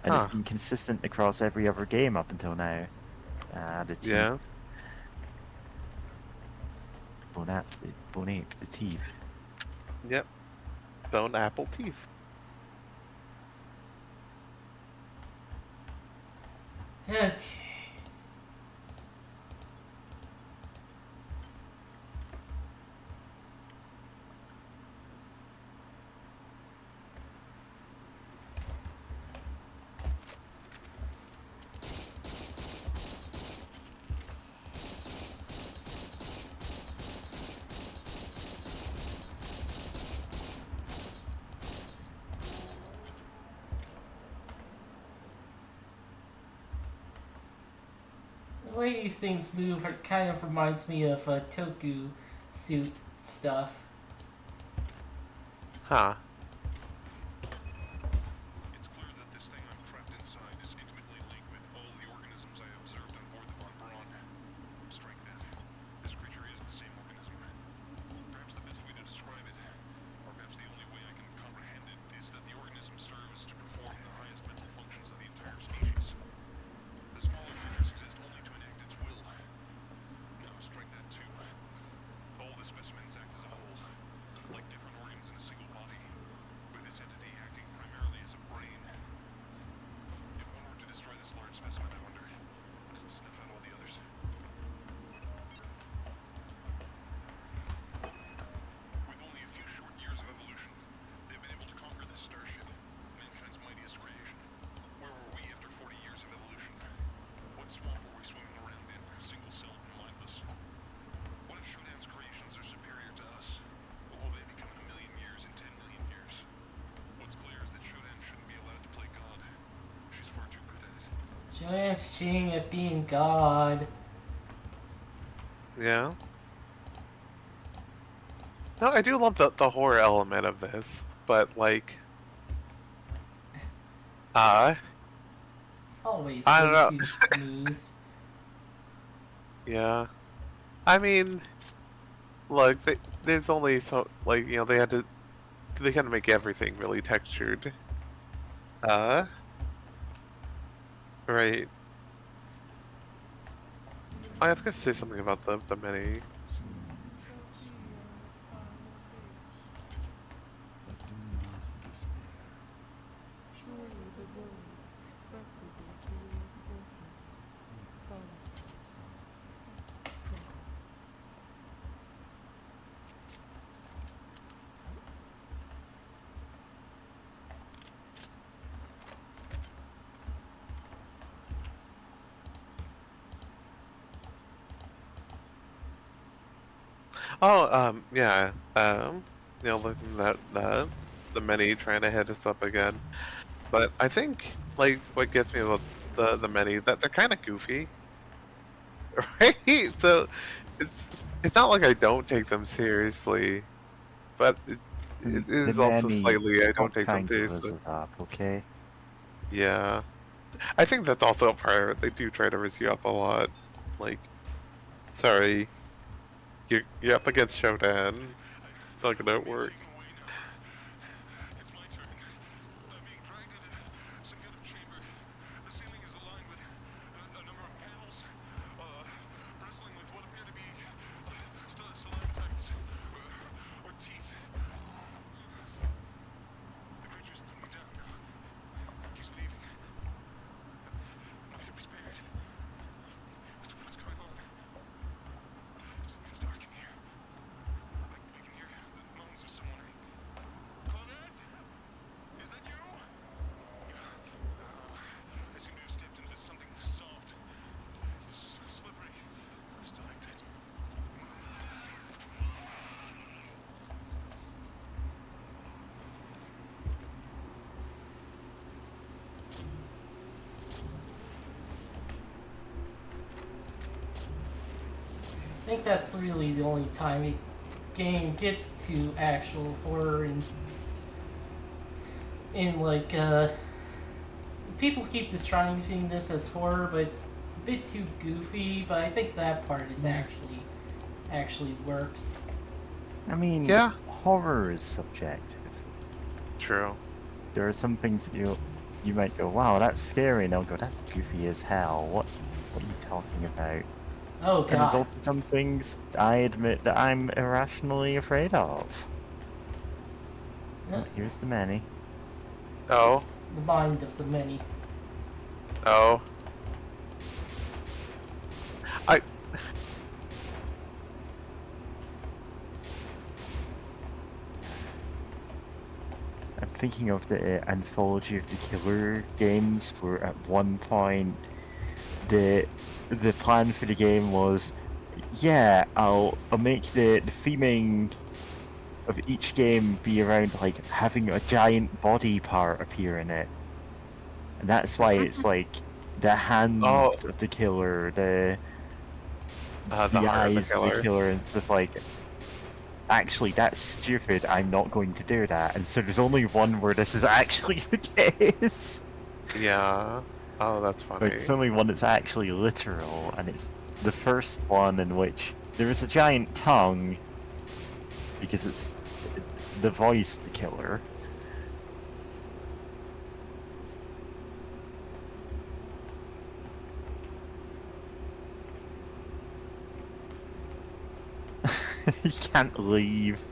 and it's Huh. been consistent across every other game up until now. The teeth, Yeah. Bonape, the teeth. Yep. Bone apple teeth. Okay. The way these things move kind of reminds me of Toku suit stuff. Huh. It's clear that this thing I'm trapped inside is intimately linked with all the organisms I observed on board the Von Braun. Strike that. This creature is the same organism. Perhaps the best way to describe it, or perhaps the only way I can comprehend it, is that the organism serves to perform the highest mental functions of the entire species. The smaller creatures exist only to enact its will. No, strike that too. All the specimens act as a whole, like different organs in a single body, with this entity acting primarily as a brain. If one were to destroy this large specimen, I wonder, does it snuff out all the others? With only a few short years of evolution, they've been able to conquer this starship, mankind's mightiest creation. Where were we after 40 years of evolution? What swamp were we swimming around in, single-celled and mindless? What if Shodan's creations are superior to us? What will they become in 1,000,000 years, in 10 million years? What's clear is that Shodan shouldn't be allowed to play God. She's far too good at it. Joanne's cheating at being God. Yeah. No, I do love the horror element of this, but like, It's always I don't way know. too smooth. Yeah. I mean, look, there's only so like they had to make everything really textured. Right. I was gonna say something about the mini. Surely the road preferable to your quarters. Oh, yeah. Looking at the many trying to hit us up again. But I think like what gets me about the many that they're kind of goofy, right? So it's not like I don't take them seriously, but it The is also many slightly I don't stop take them trying to seriously. visit up, okay? Yeah, I think that's also a part of it. They do try to risk you up a lot. Like, sorry, you're up against Shodan. Not gonna work. Taken away now. It's my turn. I'm being dragged into some kind of chamber. The ceiling is aligned with a number of panels, bristling with what appear to be stalactites or teeth. The creature's coming down now. He's leaving. Nobody to be spared. What's going on? It's dark in here. I can hear the moans of someone think that's really the only time a game gets to actual horror in like people keep describing this as horror, but it's a bit too goofy. But I think that part is actually works. I mean, Yeah. horror is subjective. True. There are some things you might go, wow, that's scary, and they'll go, that's goofy as hell. What are you talking about? Oh And there's god. also some things I admit that I'm irrationally afraid of. Yeah, Here's the many. Oh. the mind of the many. Oh. I. I'm thinking of the Anthology of the Killer games, where at one point the plan for the game was, yeah, I'll make the theming of each game be around like having a giant body part appear in it, and that's why it's like the hands Oh. of the killer, the The heart of the eyes of the killer. killer, and stuff like. Actually, that's stupid. I'm not going to do that. And so there's only one where this is actually the case. Yeah. Oh, that's funny. Like, there's only one that's actually literal, and it's the first one in which there is a giant tongue, because it's the voice of the killer. You can't leave.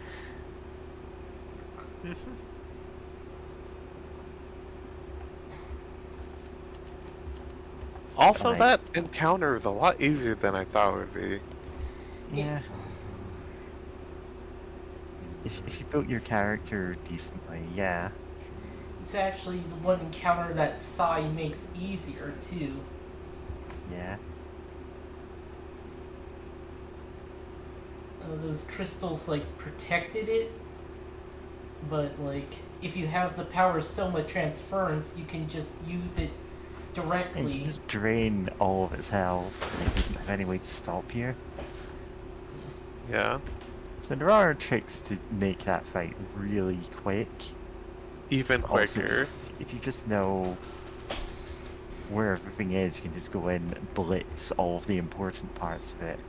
Also, Right. that encounter was a lot easier than I thought it would be. Yeah. If you built your character decently, yeah. It's actually the one encounter that Sai makes easier too. Yeah. Those crystals like protected it, but like if you have the power Soma transference, you can just use it And you directly. just drain all of its health, and it doesn't have any way to stop you. Yeah. So there are tricks to make that fight really quick. Even Also, quicker. if you just know where everything is, you can just go in and blitz all of the important parts of it.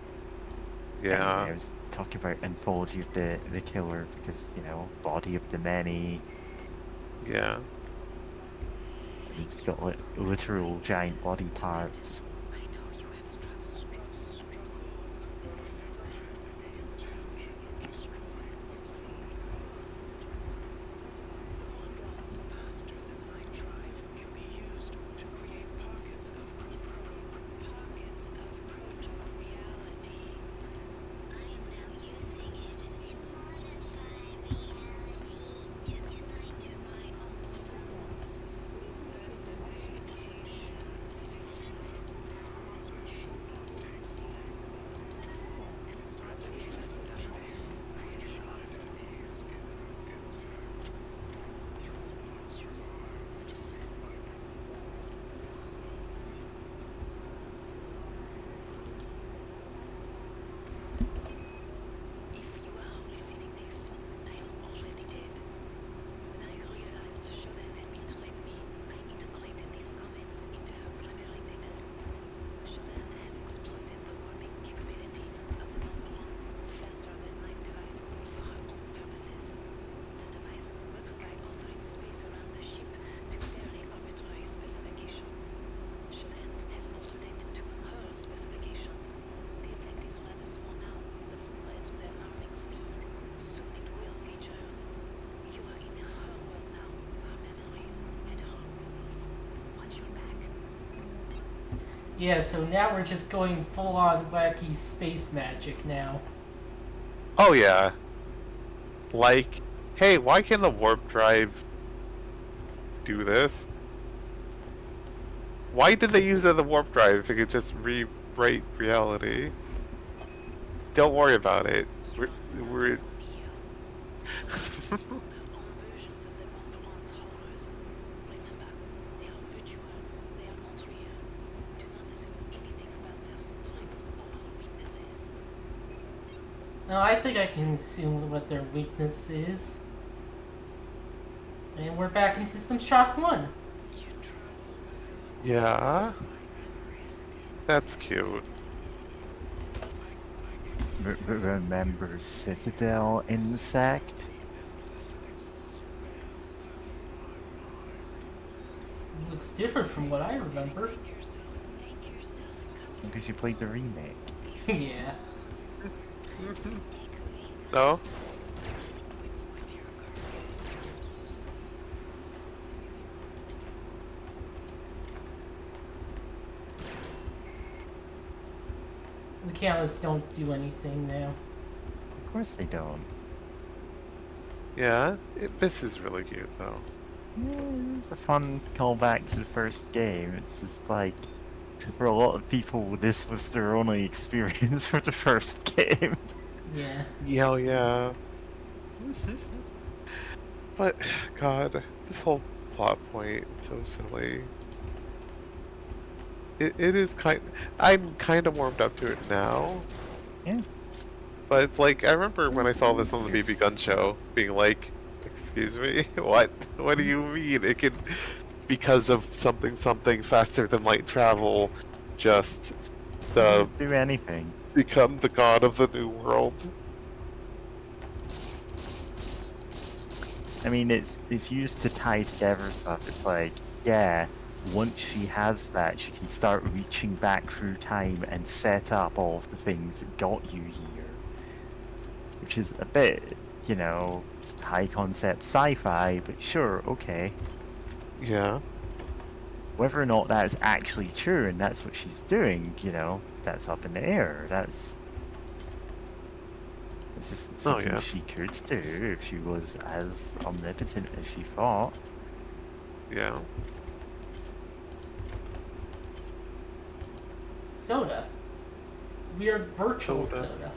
Yeah. I was talking about Anthology of the Killer because, Body of the Many, Yeah. it's got literal giant body parts. I know you have struggled But I've never had any intention of destroying Bonds faster than light drive can be used to create pockets of proto-reality. I am now using it to modify reality to my own purpose. If you are receiving this, I am already dead. When I realized Shodan had betrayed me, I integrated these comments into her primary data loop. Shodan has exploited the warping capability of the non-bonds faster than light device for her own purposes. The device works by altering space around the ship to fairly arbitrary specifications. Shodan has altered it to her specifications. The effect is rather small now, but spreads with alarming speed. Soon it will reach Earth. You are in her world now, her memories and her rules. Watch your back. Yeah, so now we're just going full on wacky space magic now. Oh, yeah. Like, hey, why can the warp drive do this? Why did they use the warp drive if it could just rewrite reality? Don't worry about it. We're Spawned their own versions of the non-bonds horrors. Remember, they are virtual. They are not real. Do not assume anything about their strengths or weaknesses. No, I think I can assume what their weakness is. And we're back in System Shock 1. Yeah. That's cute. Remember Citadel Insect? Looks different from what I remember. Because you played the remake. Yeah. No? The cameras don't do anything now. Of course they don't. Yeah. This is really cute, though. Yeah, it's a fun callback to the first game. It's just like, for a lot of people, this was their only experience for the first game. Yeah. Yeah, yeah. But, God, this whole plot point is so silly. It is I'm kind of warmed up to it now. Yeah. But it's like, I remember when I saw this on the BB Gun show, being like, excuse me, what? What do you mean? It can, because of something faster than light travel, just Just do anything. become the god of the new world. I mean, it's used to tie together stuff. It's like, yeah, once she has that, she can start reaching back through time and set up all of the things that got you here. Which is a bit, you know, high concept sci-fi, but sure, okay. Yeah. Whether or not that's actually true and that's what she's doing, you know, that's up in the air. That's just something yeah. she could do if she was as omnipotent as she thought. Yeah. Soda. Weird virtual Soda. soda.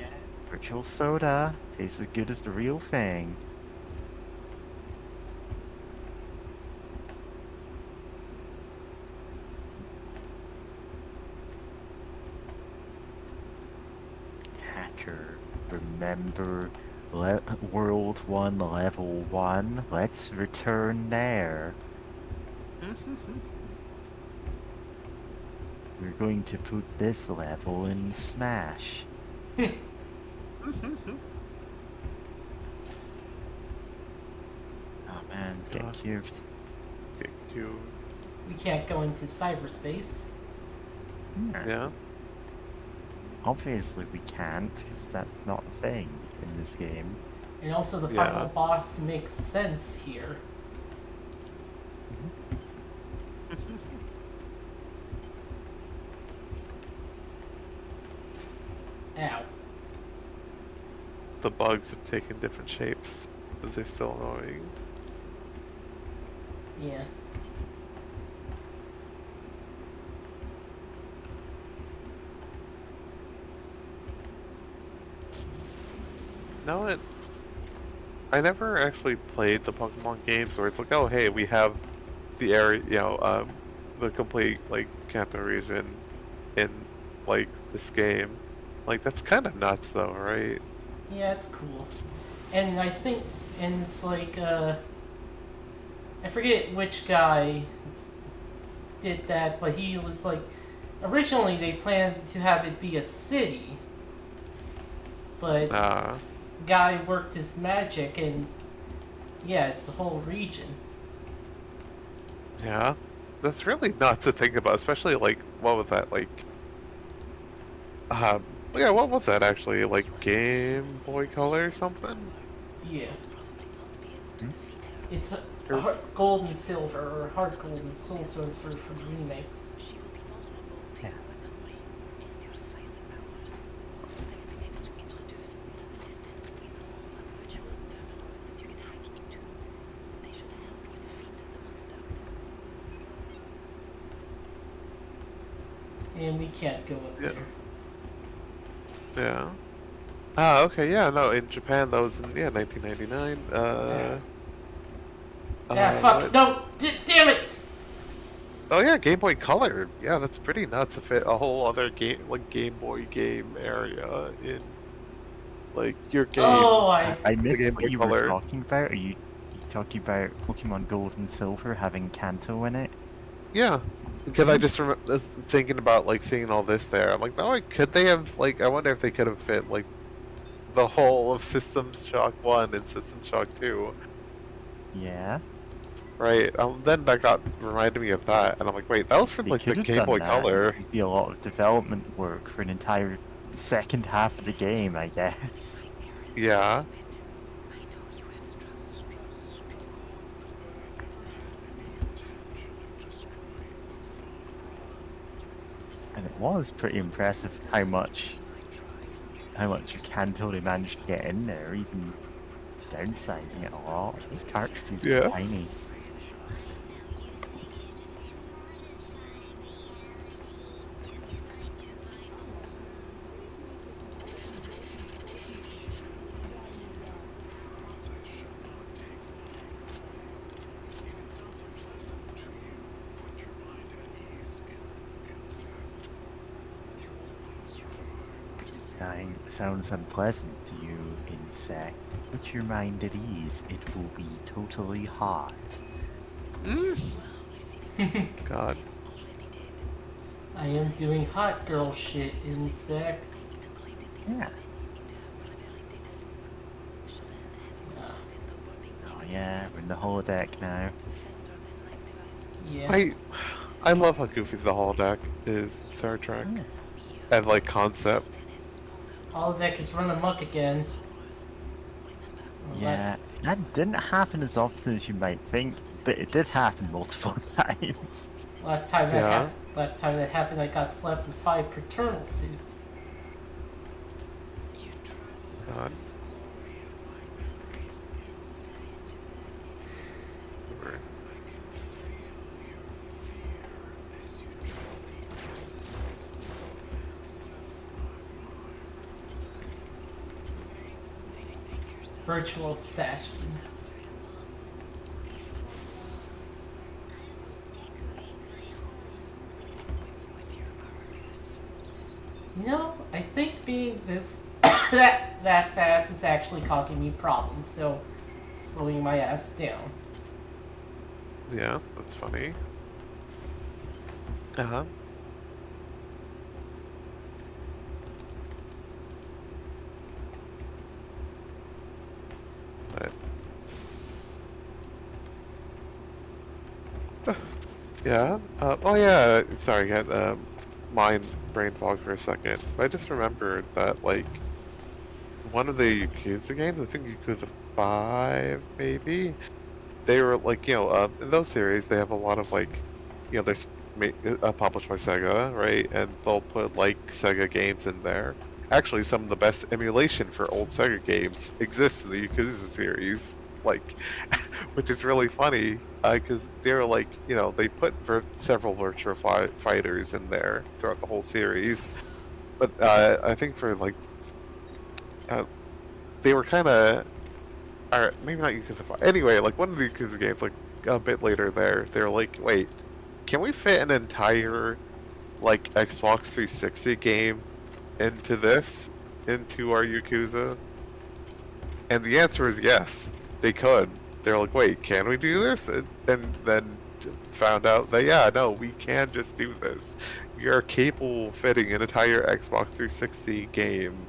Virtual soda tastes as good as the real thing. Hacker, remember World 1 Level 1? Let's return there. We're going to put this level in Smash. Oh man, get God. cubed. Get you. We can't go into cyberspace. Yeah. Obviously we can't, because that's not a thing in this game. And also the Yeah. final boss makes sense here. Ow. The bugs have taken different shapes, but they're still annoying. Yeah. No, I never actually played the Pokemon games where it's like, oh hey, we have the area, the complete like Kanto region in like this game. Like that's kind of nuts, though, right? Yeah, it's cool. And I think, and it's like, I forget which guy did that, but he was like, originally they planned to have it be a city, but guy worked his magic and, yeah, it's the whole region. Yeah, that's really nuts to think about, especially like what was that like? Yeah, what was that actually? Like Game Boy Color or something? Yeah. Hmm? It's gold and silver, or hard gold and soul silver for the remakes. She will be vulnerable to Yeah. your weaponry and your silent powers. I've been able to introduce some systems in the form of virtual terminals that you can hack into. They should help you defeat the monster. And we can't go up Yeah. there. Yeah. Okay, yeah, no, in Japan that was in 1999. Fuck, what- no! Damn it! Oh yeah, Game Boy Color. Yeah, that's pretty nuts to fit a whole other Game Boy game area in Like your game. Oh, I missed Game what Boy you Color. were talking about. Are you talking about Pokemon Gold and Silver having Kanto in it? Yeah, because I just remember thinking about like seeing all this there. I'm like, no, could they have like? I wonder if they could have fit like the whole of System Shock 1 and System Shock 2. Yeah, Right. Then that got reminded me of that, and I'm like, wait, that was from they like the could have Game done Boy that. Color. It'd be a lot of development work for an entire second half of the game, I guess. Yeah. I know you have struggled. And it was pretty impressive how much you can totally manage to get in there, even downsizing it a lot. These cartridges Yeah. are tiny. Dying sounds unpleasant to you, insect. Put your mind at ease. It will be totally hot. God. I am doing hot girl shit, insect. Yeah. Oh yeah, we're in the holodeck now. Yeah. I love how goofy the holodeck is in Star Trek. Yeah. And like concept. Holodeck is running amok again. Well, Yeah, that didn't happen as often as you might think, but it did happen multiple times. Last time Yeah. that happened, I got slapped with 5 paternal suits. God. Virtual assassin. You know, I think being this that fast is actually causing me problems, so slowing my ass down. Yeah, that's funny. Uh-huh. But... yeah. Oh yeah. Sorry, I had mind brain fog for a second. But I just remembered that like one of the Yakuza games, I think Yakuza 5 maybe. They were like, in those series they have a lot of like, they're published by Sega, right? And they'll put like Sega games in there. Actually, some of the best emulation for old Sega games exists in the Yakuza series, like, which is really funny because they're like, they put several virtual fighters in there throughout the whole series, but I think for like, they were kind of, or maybe not Yakuza 5. Anyway, like one of the Yakuza games, like a bit later there, they're like, wait, can we fit an entire like Xbox 360 game into our Yakuza? And the answer is yes, they could. They're like, wait, can we do this? And then found out that yeah, no, we can just do this. We are capable of fitting an entire Xbox 360 game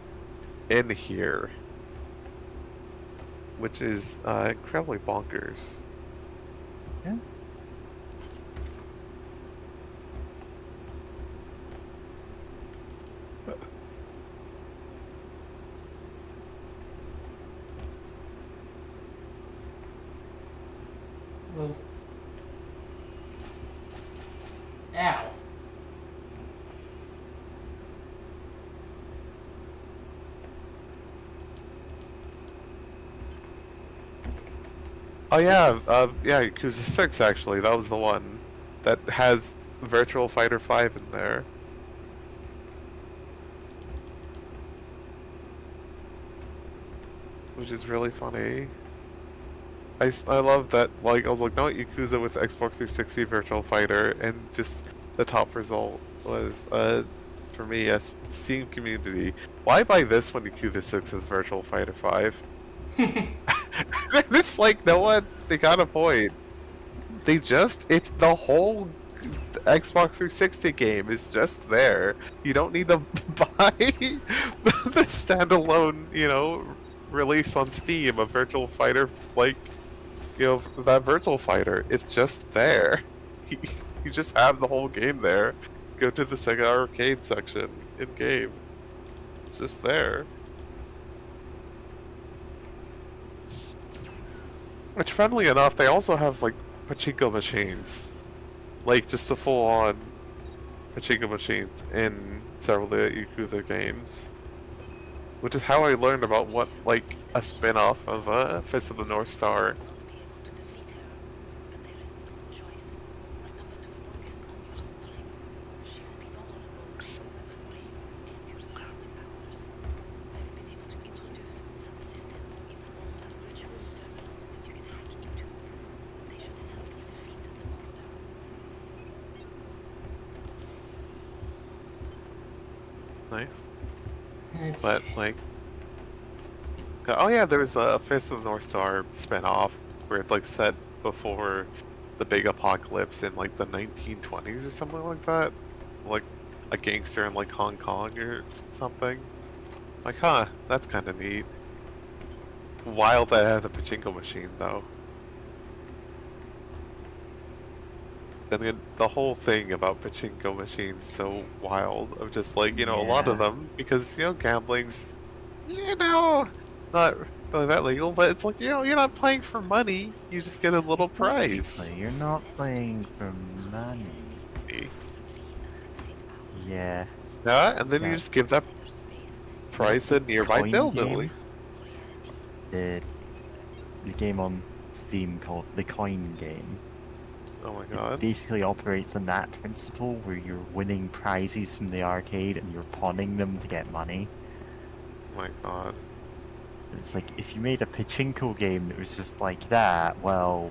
in here, which is incredibly bonkers. Yeah. Well, ow. Oh yeah, Yakuza 6 actually. That was the one that has Virtual Fighter 5 in there. Which is really funny. I love that, like, I was like, no, Yakuza with Xbox 360 Virtual Fighter, and just the top result was for me as Steam community. Why buy this when Yakuza 6 is Virtual Fighter 5? It's like, no one, they got a point. It's the whole Xbox 360 game is just there. You don't need to buy the standalone, release on Steam of Virtual Fighter, that Virtual Fighter. It's just there. You just have the whole game there. Go to the Sega Arcade section in game. It's just there. Which, funnily enough, they also have like pachinko machines, like just the full-on pachinko machines in several of the Yakuza games. Which is how I learned about what like a spin-off of Fist of the North Star. Won't be able to defeat her, but there is no choice. Remember to focus on your strengths. She will be vulnerable to your memory and your secret powers. I've been able to introduce some systems in the form of virtual terminals that you can hack into. They should help you defeat the monster. Nice. Okay. But like, oh yeah, there's a Fist of the North Star spin-off where it's like set before the big apocalypse in like the 1920s or something like that, like a gangster in like Hong Kong or something. Like, huh, that's kind of neat. Wild that had the pachinko machine though. And then the whole thing about pachinko machines so wild of just like, a lot of Yeah. them, because, gambling's, not really that legal, but it's like, you're not playing for money, you just get a little prize. So you're not playing for money. Yeah. Yeah, and then you Yeah. just give that prize to a nearby Coin building. game? The game on Steam called the Coin Game. Oh my It god. basically operates on that principle where you're winning prizes from the arcade and you're pawning them to get money. Oh my god. It's like if you made a pachinko game that was just like that, well,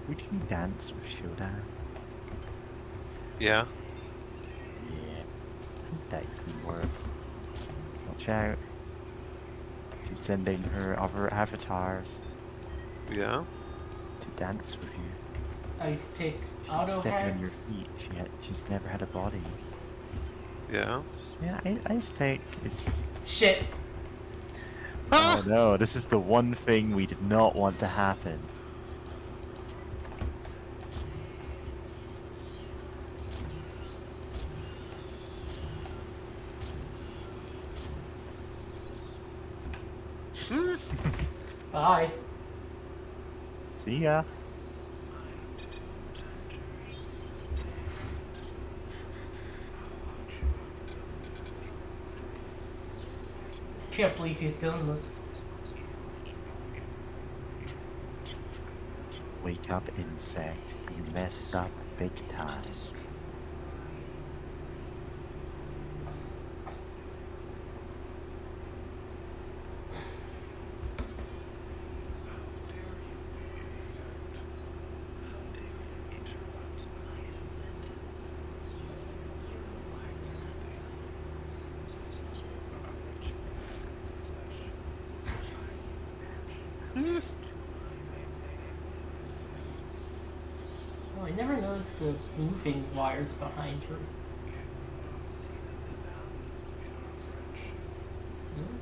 would you dance with Shodan? Yeah. Yeah, I think that could work. Watch out. She's sending her other avatars Yeah. to dance with you. Ice picks, She's auto stepping on your hacks. feet. She's never had a body. Yeah. Yeah, Ice Pick is just. Shit. Oh no, this is the one thing we did not want to happen. Bye. See ya. Can't believe you've done this. Wake up, insect. You messed up big time. Oh, I never noticed the moving wires behind her. Hmm?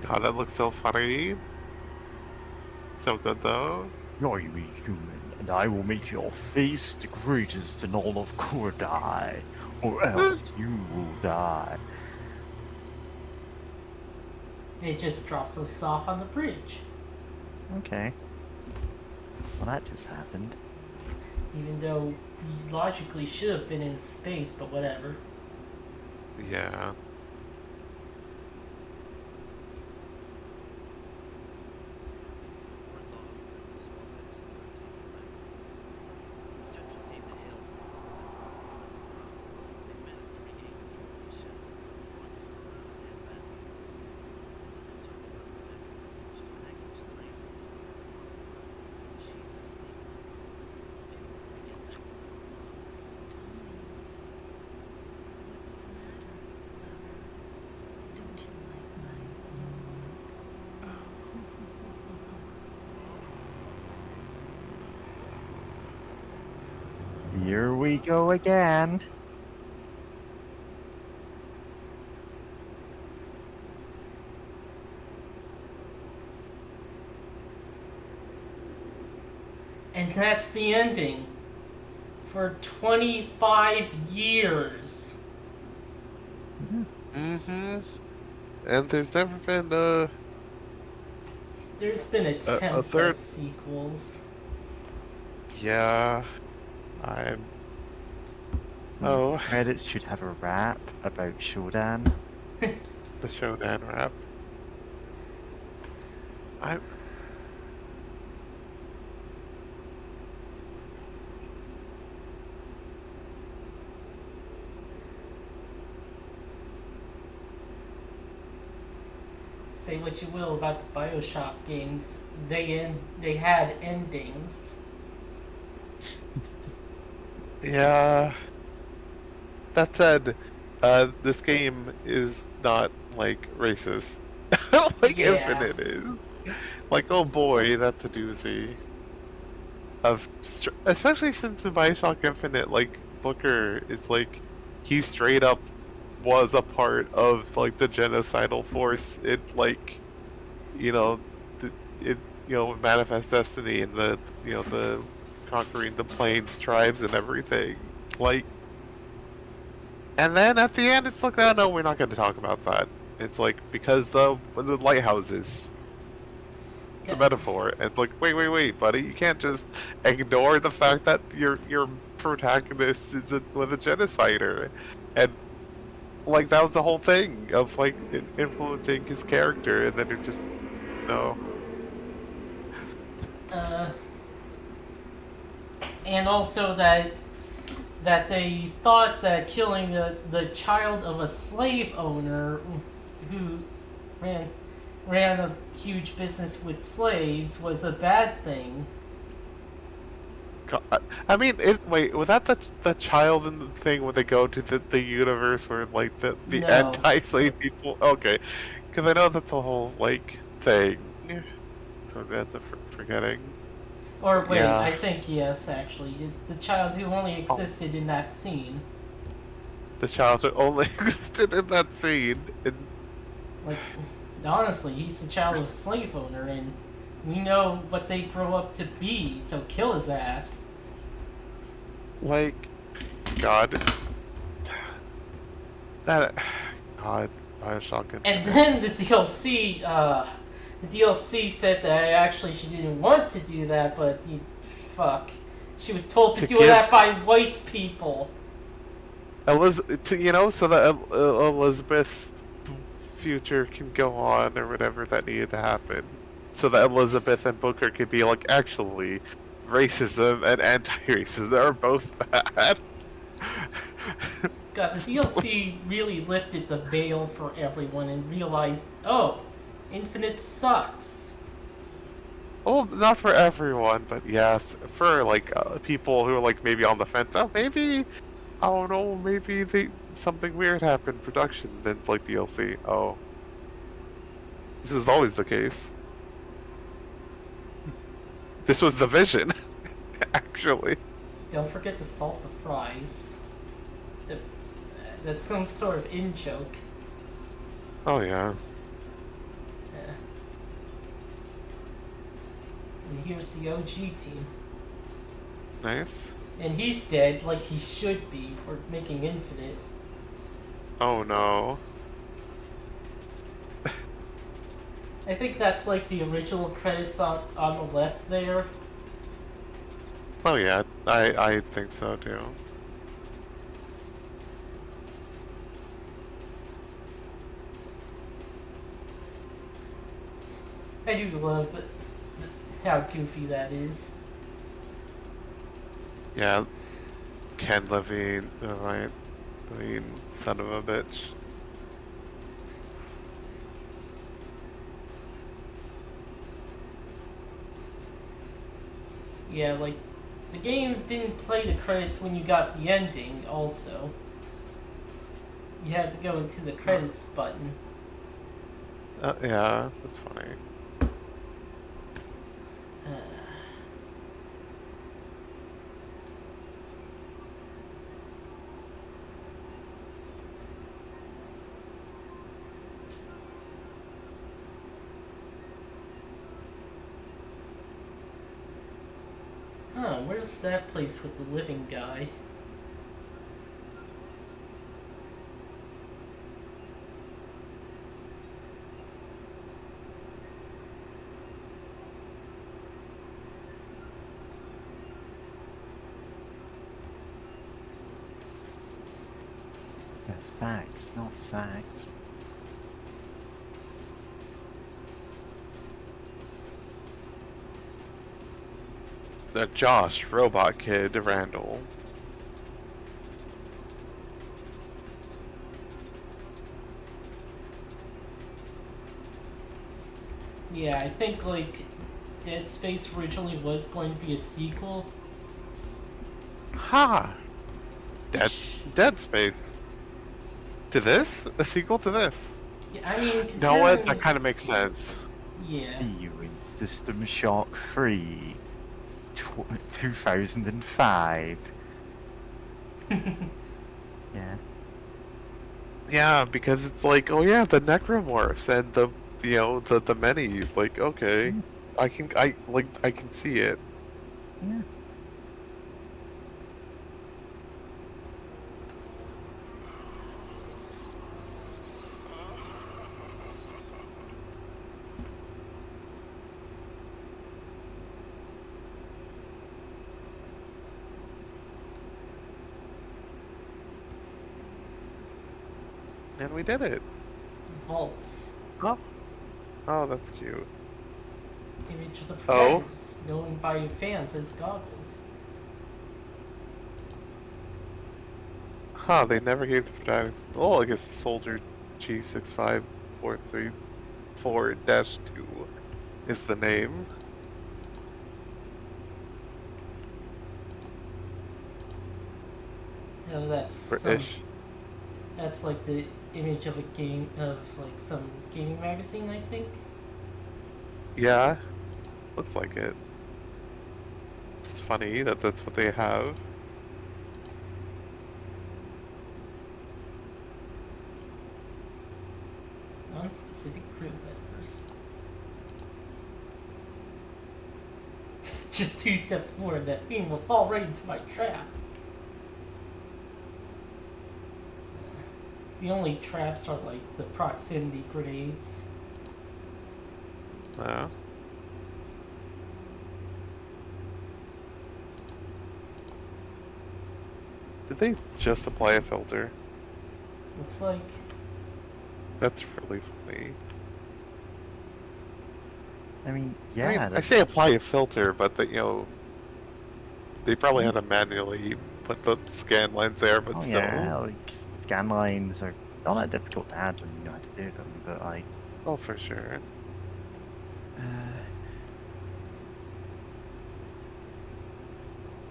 God, that looks so funny. So good though. Join me, human, and I will make your face the greatest in all of Kordai, or else you will die. It just drops us off on the bridge. Okay. Well, that just happened. Even though we logically should have been in space, but whatever. Yeah. What's the matter, lover? Don't you like my new look? Here we go again. And that's the ending. For 25 years. Mm-hmm. And there's never been There's been attempts third- at sequels. yeah. I'm So Oh. credits should have a rap about Shodan. the Shodan rap. I'm Say what you will about the BioShock games, they had endings. Yeah. That said, this game is not like racist, like Yeah. Infinite is. Like, oh boy, that's a doozy. Especially since in Bioshock Infinite, like Booker is like, he straight up was a part of like the genocidal force. It like, you know, Manifest Destiny and the conquering the plains tribes and everything. Like, and then at the end, it's like, oh, no, we're not going to talk about that. It's like because the lighthouses. It's a Yeah. metaphor. And it's like, wait, buddy, you can't just ignore the fact that your protagonist is was a genocider, and like that was the whole thing of like influencing his character, and then it just no. And also that they thought that killing the child of a slave owner who ran a huge business with slaves was a bad thing. I mean, wait, was that the child in the thing when they go to the universe where like the No. anti-slave people? Okay, because I know that's a whole like thing. So that's forgetting. Or wait, Yeah. I think yes, actually, the child who only existed in that scene. The child who only existed in that scene. And Like, honestly, he's the child of a slave owner, and we know what they grow up to be. So kill his ass. like, God, God, Bioshock. And then the DLC said that actually she didn't want to do that, but fuck, she was told to To do give- that by white people. So that Elizabeth's future can go on or whatever that needed to happen, so that Elizabeth and Booker could be like, actually, racism and anti-racism are both bad. God, the DLC really lifted the veil for everyone and realized, oh, Infinite sucks. Well, not for everyone, but yes, for like people who are like maybe on the fence. Oh, maybe I don't know. Maybe something weird happened in production. Then it's like DLC. Oh, this is always the case. This was the vision, actually. Don't forget to salt the fries. That's some sort of in joke. Oh yeah. here's the OG team. Nice. And he's dead, like he should be, for making Infinite. Oh no. I think that's like the original credits on the left there. Oh yeah, I think so too. I do love how goofy that is. Yeah, Ken Levine, Levine, son of a bitch. Yeah, like, the game didn't play the credits when you got the ending, also. You had to go into the credits button. Yeah, that's funny. Huh, where's that place with the living guy? That's facts, not sacks. The Josh, Robot Kid, Randall. Yeah, I think, like, Dead Space originally was going to be a sequel. Ha! Dead Space. To this? A sequel to this? Yeah, I mean, You know what? That considering- kind of makes sense. Yeah. You in System Shock 3, 2005. Yeah. Yeah, because it's like, oh yeah, the necromorphs and the the many. Like, okay, I can see it. Yeah. And we did it. Vaults. Oh, that's cute. Image of the Oh. protagonist, known by fans as Goggles. Huh? They never gave the protagonist. Oh, I guess the Soldier G65434-2 is the name. No, that's British. that's like the image of a game of like some gaming magazine, I think. Yeah, looks like it. It's funny that that's what they have. Non-specific crew members. Just 2 steps more and that fiend will fall right into my trap. The only traps are like the proximity grenades. Yeah. Did they just apply a filter? Looks like. That's really funny. I mean, yeah. I mean, I that's- say apply a filter, but they probably had to manually put the scan lines there, but Oh still. yeah, like scan lines are not that difficult to add when you know how to do them, but like, Oh, for sure.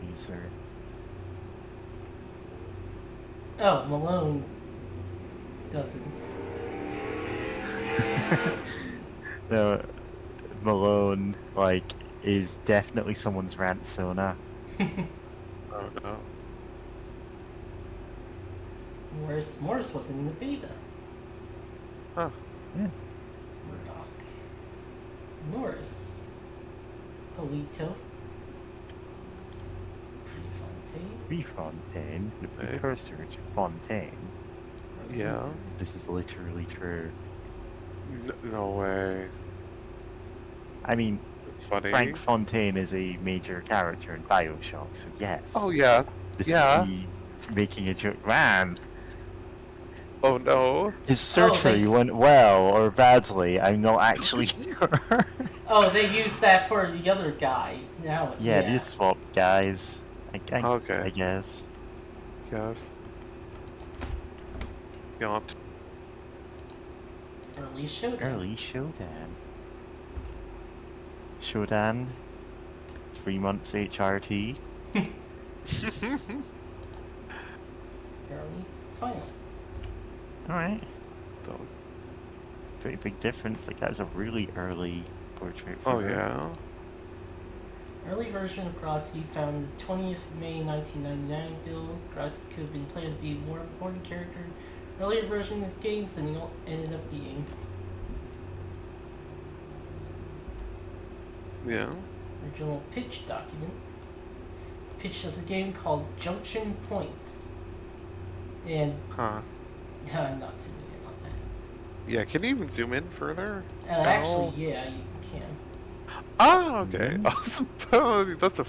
these are Oh, Malone doesn't. the Malone like is definitely someone's ransona. Oh no. Morris wasn't in the beta. Huh. Yeah. Murdoch. Morris. Polito. Prefontaine. Prefontaine, the Right. precursor to Fontaine. Yeah. This is literally true. No way. I mean, It's funny. Frank Fontaine is a major character in Bioshock, so yes. Oh yeah. This yeah. is me making a joke. Man, Oh no. his surgery went well or badly. I'm not actually sure. Oh, they used that for the other guy. Now, Yeah, these swapped guys. Okay. I guess. Yes. Yawned. Early showdown. Early Shodan. Shodan. 3 months HRT. Early final. Alright. So- Pretty big difference. Like, that's a really early portrait for Oh her. yeah. Early version of Grassi found in the 20th of May 1999 build. Grassi could have been planned to be a more important character in earlier versions games than he ended up being. Yeah. Original pitch document. Pitched as a game called Junction Point. And Huh. I'm not zooming in on that. Yeah. Can you even zoom in further? Actually, yeah, you can. Oh, okay. Mhm. Awesome. That's a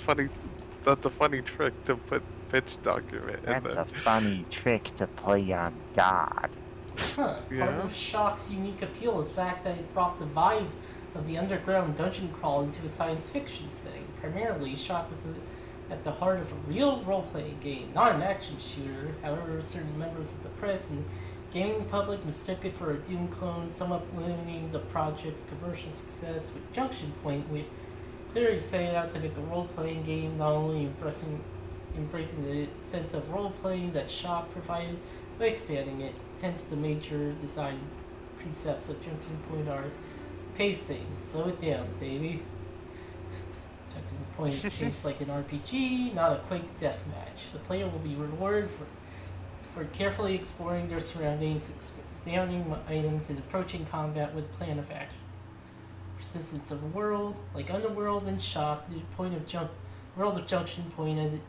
funny trick to put pitch document in That's there. a funny trick to play on God. Huh. Part Yeah. of Shock's unique appeal is the fact that it brought the vibe of the underground dungeon crawl into a science fiction setting. Primarily, Shock was at the heart of a real role-playing game, not an action shooter. However, certain members of the press and gaming public mistook it for a Doom clone, somewhat limiting the project's commercial success. With Junction Point, we clearly set out to make a role-playing game, not only embracing the sense of role-playing that Shock provided, by expanding it. Hence, the major design precepts of Junction Point are pacing. Slow it down, baby. Junction Point is paced like an RPG, not a quick deathmatch. The player will be rewarded for carefully exploring their surroundings, examining items, and approaching combat with a plan of action. Persistence of the world, like Underworld and Shock, the world of Junction Point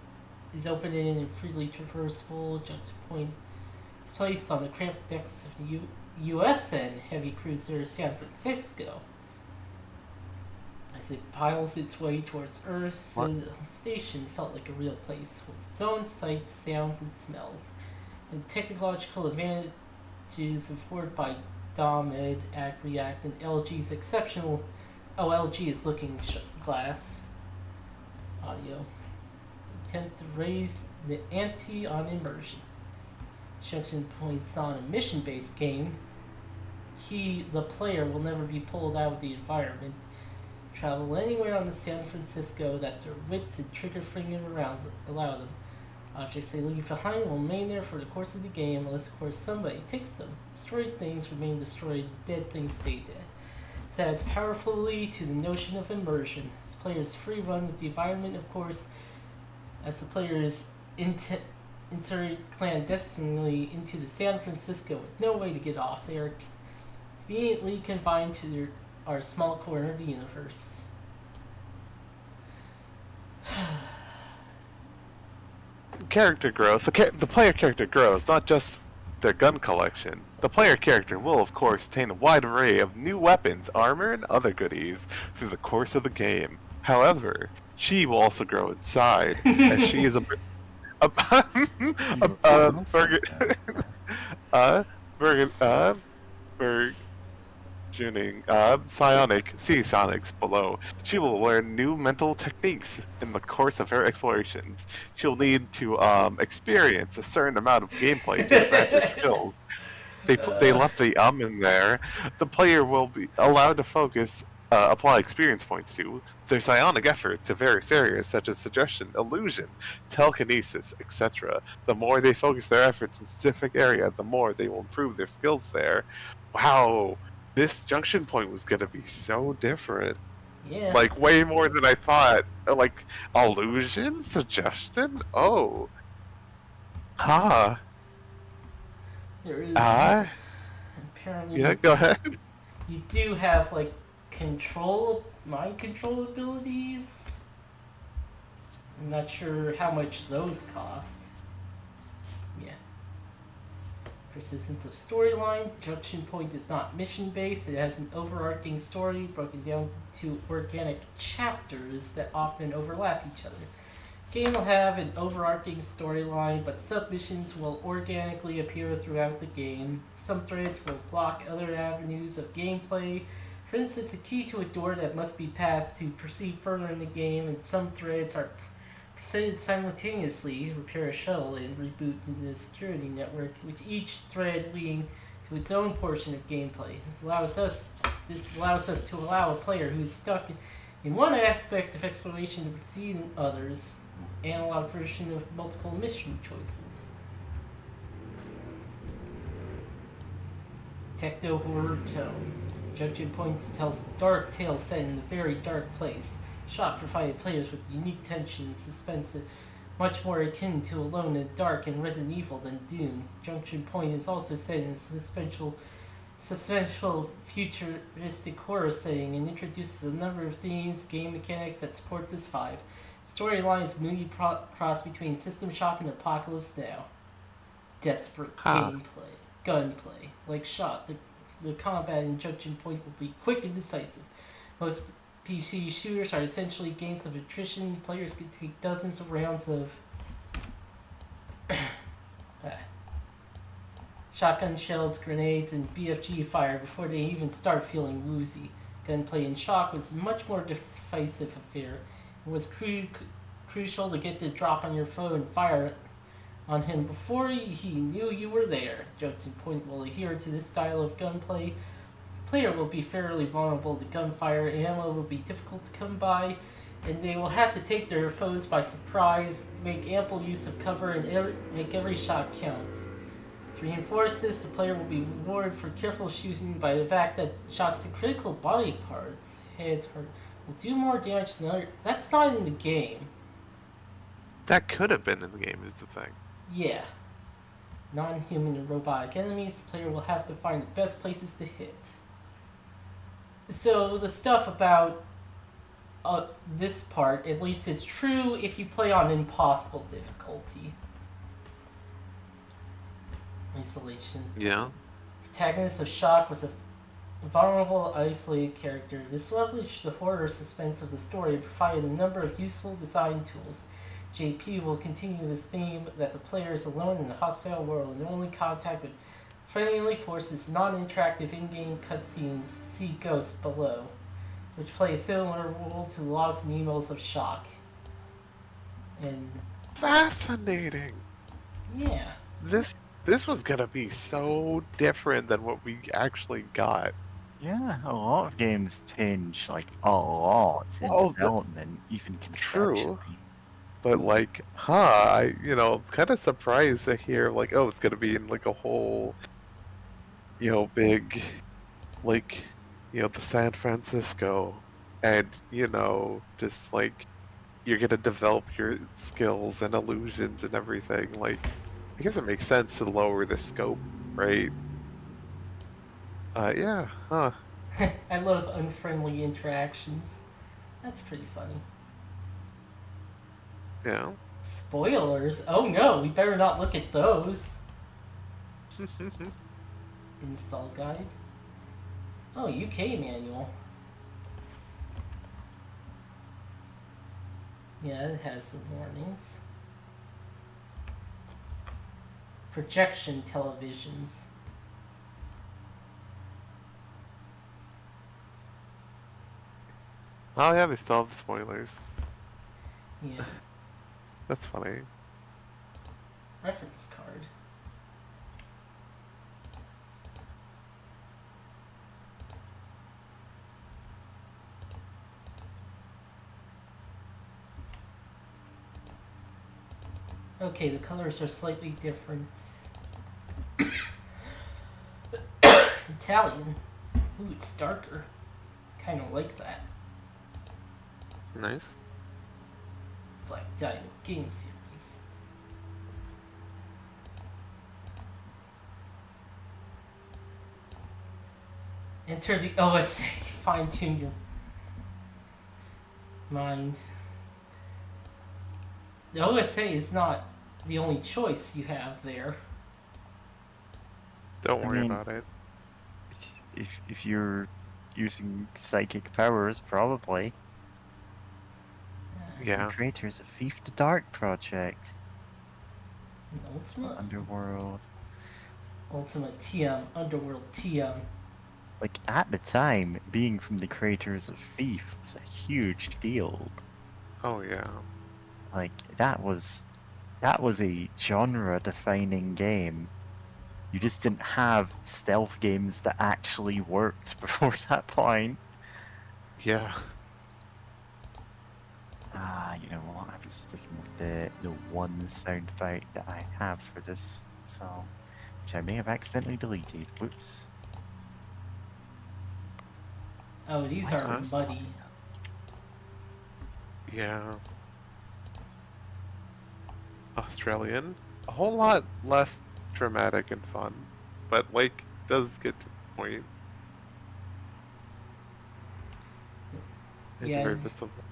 is open-ended and freely traversable. Junction Point is placed on the cramped decks of the USN heavy cruiser San Francisco. As it piles its way towards Earth, the station felt like a real place, with its own sights, sounds, and smells, and technological advantages afforded by DOMED, AgReact, and LG's exceptional LG is looking glass audio. Attempt to raise the ante on immersion. Junction Point's on a mission-based game. The player, will never be pulled out of the environment. Travel anywhere on the San Francisco that their wits and trigger finger around allow them. Objects they leave behind will remain there for the course of the game, unless of course somebody takes them. Destroyed things remain destroyed, dead things stay dead. This adds powerfully to the notion of immersion. As the player's free run with the environment, of course, as the players inserted clandestinely into the San Francisco with no way to get off. They are conveniently confined to our small corner of the universe. Character growth. The player character grows, not just their gun collection. The player character will, of course, attain a wide array of new weapons, armor, and other goodies through the course of the game. However, she will also grow inside, as she is psionic below. She will learn new mental techniques in the course of her explorations. She'll need to experience a certain amount of gameplay to advance her skills. They left the in there. The player will be allowed to apply experience points to their psionic efforts to various areas such as suggestion, illusion, telekinesis, etc. The more they focus their efforts in a specific area, the more they will improve their skills there. Wow, this Junction Point was gonna be so different. Yeah. Like, way more than I thought. Like, illusion? Suggestion? Oh. Huh. There is Ah. apparently Yeah, go ahead. you do have like control mind control abilities. I'm not sure how much those cost. Yeah. Persistence of storyline. Junction Point is not mission based. It has an overarching story broken down to organic chapters that often overlap each other. Game will have an overarching storyline, but submissions will organically appear throughout the game. Some threads will block other avenues of gameplay. For instance, a key to a door that must be passed to proceed further in the game, and some threads are presented simultaneously. Repair a shuttle and reboot into the security network, with each thread leading to its own portion of gameplay. This allows us to allow a player who is stuck in one aspect of exploration to proceed in others. Analog version of multiple mission choices. Techno horror tone. Junction Point tells a dark tale set in a very dark place. Shock provided players with unique tension and suspense that much more akin to Alone in the Dark and Resident Evil than Doom. Junction Point is also set in a suspenseful futuristic horror setting and introduces a number of themes, game mechanics that support this vibe. Storyline moody cross between System Shock and Apocalypse Now. Desperate gameplay, gunplay. Like Shock, the combat in Junction Point will be quick and decisive. Most PC shooters are essentially games of attrition. Players can take dozens of rounds of shotgun shells, grenades, and BFG fire before they even start feeling woozy. Gunplay in Shock was a much more decisive affair. It was crucial to get the drop on your foe and fire on him before he knew you were there. Junction Point will adhere to this style of gunplay. Player will be fairly vulnerable to gunfire, ammo will be difficult to come by, and they will have to take their foes by surprise, make ample use of cover, and make every shot count. To reinforce this, the player will be rewarded for careful shooting by the fact that shots to critical body parts, head, heart, will do more damage than other. That's not in the game. That could have been in the game, is the thing. Yeah. Non-human and robotic enemies, the player will have to find the best places to hit. So the stuff about this part, at least, is true if you play on impossible difficulty. Isolation. Yeah. Protagonist of Shock was a vulnerable, isolated character. This leveraged the horror suspense of the story and provided a number of useful design tools. JP will continue this theme that the player is alone in a hostile world and only contact with friendly forces, non-interactive in-game cutscenes, see Ghosts below, which play a similar role to the logs and emails of Shock. And Fascinating. yeah. This was gonna be so different than what we actually got. Yeah, a lot of games change like a lot in Oh, but- development, even True. conceptually. But like, kind of surprised to hear like, oh, it's gonna be in like a whole, big, like, the San Francisco, and just like, you're gonna develop your skills and illusions and everything. Like, I guess it makes sense to lower the scope, right? Yeah, huh? I love unfriendly interactions. That's pretty funny. Yeah. Spoilers? Oh no, we better not look at those. Install guide. Oh, UK manual. Yeah, it has some warnings. Projection televisions. Oh yeah, they still have the spoilers. Yeah. That's funny. Reference card. Okay, the colors are slightly different. Italian. Ooh, it's darker. Kind of like that. Nice. Black Diamond game series. Enter the OSA. Fine tune your mind. The OSA is not the only choice you have there. Don't I worry mean- about it. If you're using psychic powers, probably. Yeah. The creators of Thief the Dark Project, Ultima? Underworld. Ultima TM, Underworld TM. Like at the time, being from the creators of Thief was a huge deal. Oh yeah. Like that was a genre-defining game. You just didn't have stealth games that actually worked before that point. Yeah. You know what? I was sticking with the one soundbite that I have for this song, which I may have accidentally deleted. Whoops. Oh, these Why are does it muddy. sound- Yeah. Australian. A whole lot less dramatic and fun, but like does get to the point. It's Yeah. very bit simple.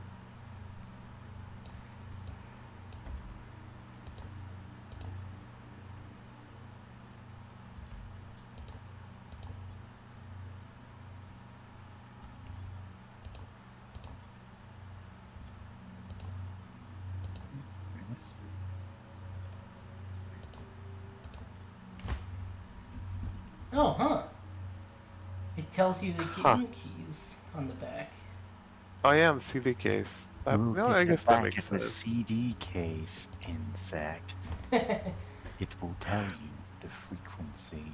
Goodness. Oh, huh. It tells you the Huh. game keys on the back. Oh yeah, the CD case. Look No, at I the guess that back makes of the sense. CD case, insect. It will tell you the frequency.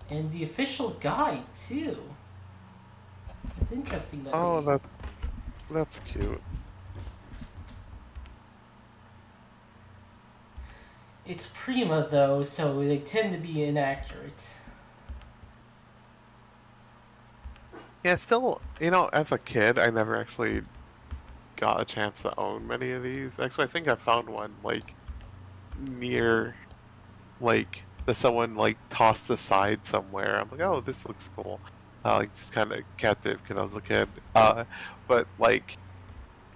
And the official guide, too. It's interesting that Oh, they... that's cute. It's Prima, though, so they tend to be inaccurate. Yeah, still, as a kid, I never actually got a chance to own many of these. Actually, I think I found one like near, like that someone like tossed aside somewhere. I'm like, oh, this looks cool. Like just kind of kept it because I was a kid. But like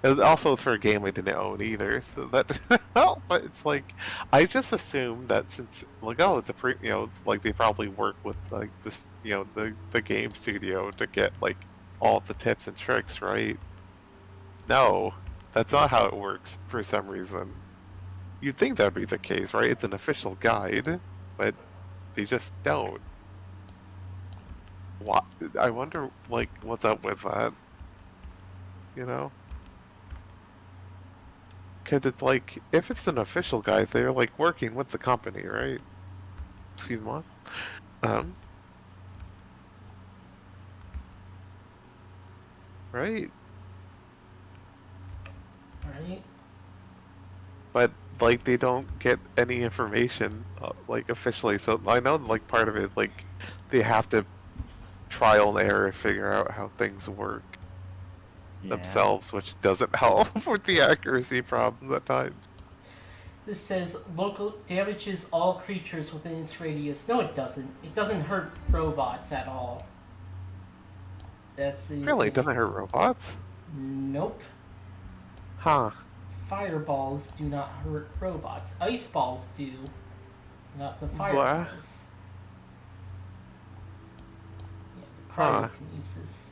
it was also for a game I didn't own either, so that didn't help. But it's like I just assumed that since like it's a like they probably work with like this the game studio to get like all the tips and tricks, right? No, that's not how it works for some reason. You'd think that'd be the case, right? It's an official guide, but they just don't. What? I wonder, like, what's up with that? You know? Because it's like, if it's an official guide, they're like working with the company, right? Excuse me. Right? Right? But like they don't get any information like officially. So I know like part of it like they have to trial and error figure out how things work Yeah. themselves, which doesn't help with the accuracy problems at times. This says local damages all creatures within its radius. No, it doesn't. It doesn't hurt robots at all. That's the Really, it thing. doesn't hurt robots? Nope. Huh. Fireballs do not hurt robots. Ice balls do. Not the What? fireballs. Yeah, the Huh. cryokinesis.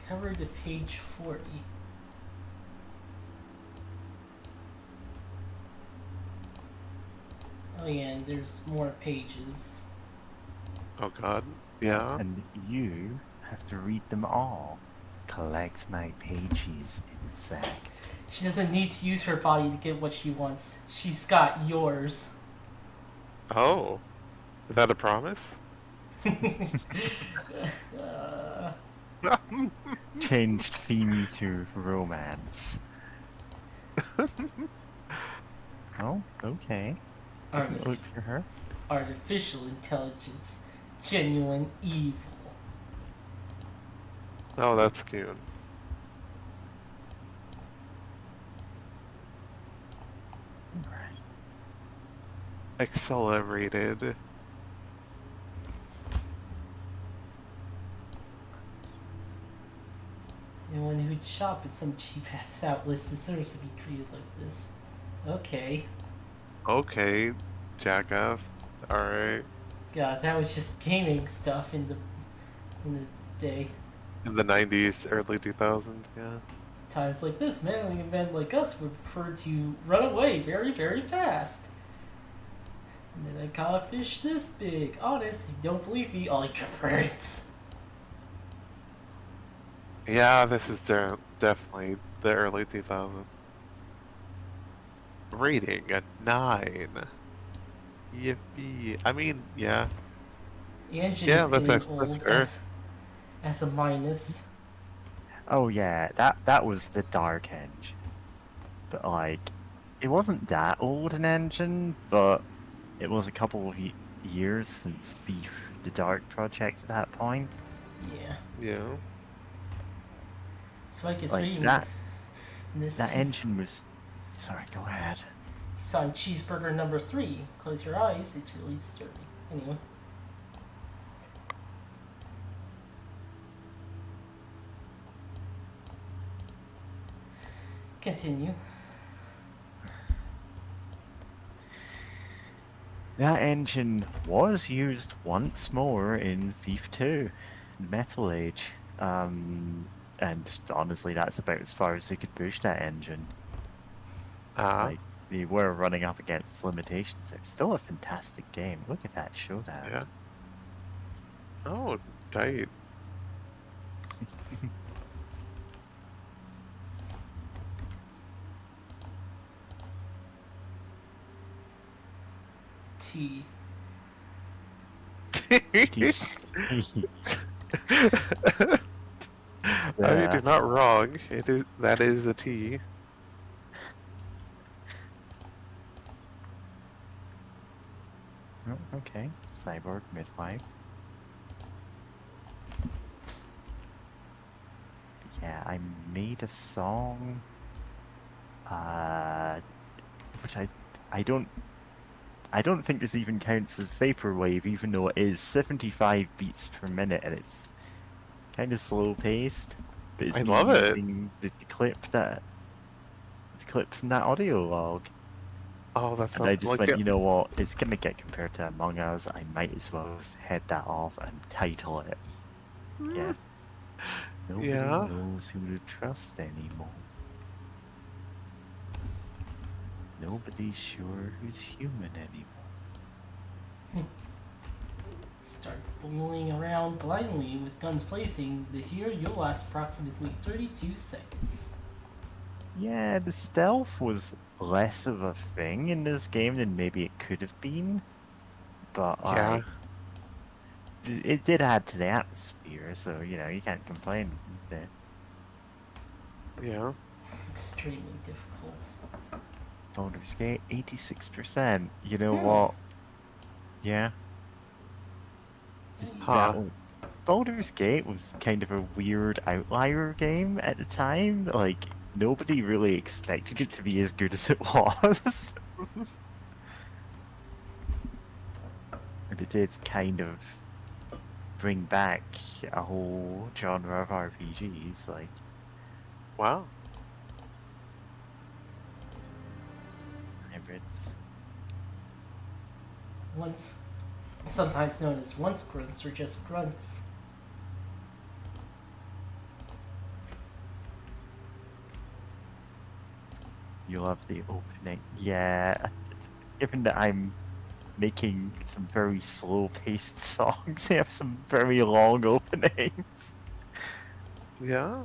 Cover to page 40. Oh yeah, and there's more pages. Oh god. Yeah. And you have to read them all. Collect my pages, insect. She doesn't need to use her body to get what she wants. She's got yours. Oh. Is that a promise? uh, Changed theme to romance. Oh, okay. Different artif- look for her. artificial intelligence, genuine evil. Oh, that's cute. Right. Accelerated. Anyone who'd shop at some cheap-ass outlets deserves to be treated like this. Okay. Okay, jackass. Alright. God, that was just gaming stuff in the day. In the 90s, early 2000s, yeah. Times like this, manly men like us would prefer to run away very, very fast. And then I caught a fish this big. Honest, you don't believe me? I'll eat your brains. Yeah, this is definitely the early 2000s. Rating a 9. Yippee. I mean, yeah. The engine Yeah, is that's getting fair. That's old fair. as a minus. Oh yeah, that was the Dark Engine. But like, it wasn't that old an engine, but it was a couple of years since Thief the Dark Project at that point. Yeah. Yeah. Spike is Like reading that this. that engine was. Sorry, go ahead. He's on cheeseburger number 3. Close your eyes, it's really disturbing. Anyway. Continue. That engine was used once more in Thief 2, Metal Age. And honestly, that's about as far as they could push that engine. Like, they were running up against its limitations. It's still a fantastic game. Look at that showdown. Yeah. Oh, tight. T. Jeez. I did not wrong. That is a T. Oh, okay. Cyborg midwife. Yeah, I made a song. Which I don't think this even counts as vaporwave, even though it is 75 beats per minute and it's kind of slow paced. But it's I me love it. using the clip from that audio log. Oh, that's And I just like went, you know what? It's gonna get compared to Among Us. I might as well just head that off and title it. Yeah. Nobody Yeah. knows who to trust anymore. Nobody's sure who's human anymore. Start fooling around blindly with guns blazing. The here you'll last approximately 32 seconds. Yeah, the stealth was less of a thing in this game than maybe it could have been. But Yeah. it did add to the atmosphere, so you know you can't complain there. Yeah. Extremely difficult. Baldur's Gate 86%. You know Hmm. what? Yeah. Huh. That one- Baldur's Gate was kind of a weird outlier game at the time. Like nobody really expected it to be as good as it was. And it did kind of bring back a whole genre of RPGs, like Wow. hybrids. Sometimes known as once grunts or just grunts. You love the opening. Yeah. Given that I'm making some very slow paced songs, they have some very long openings. Yeah.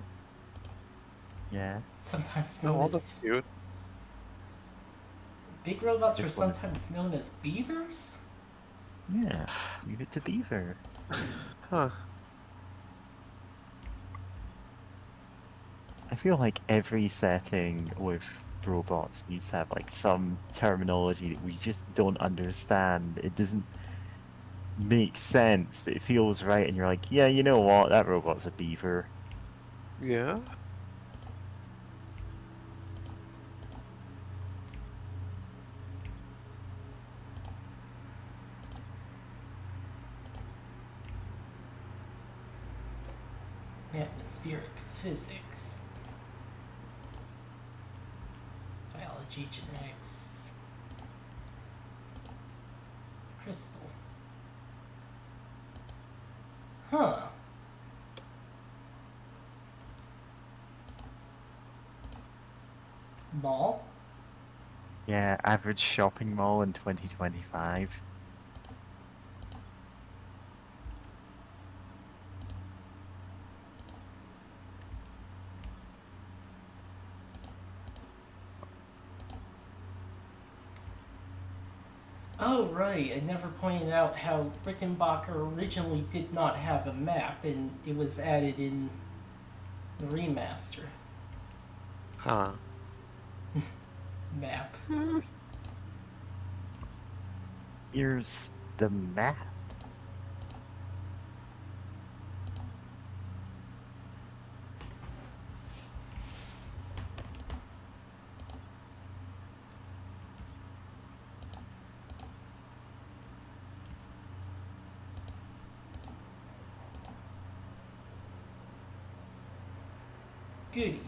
Yeah. Sometimes No, known all as that's cute. big robots are This one- sometimes known as beavers. Yeah, leave it to Beaver. Huh. I feel like every setting with robots needs to have like some terminology that we just don't understand. It doesn't make sense, but it feels right, and you're like, yeah, you know what? That robot's a beaver. Yeah. Atmospheric physics. Biology, genetics. Crystal. Huh. Mall? Yeah, average shopping mall in 2025. Oh, right. I never pointed out how Rickenbacker originally did not have a map, and it was added in the remaster. Huh. Map. Here's the map. Goody.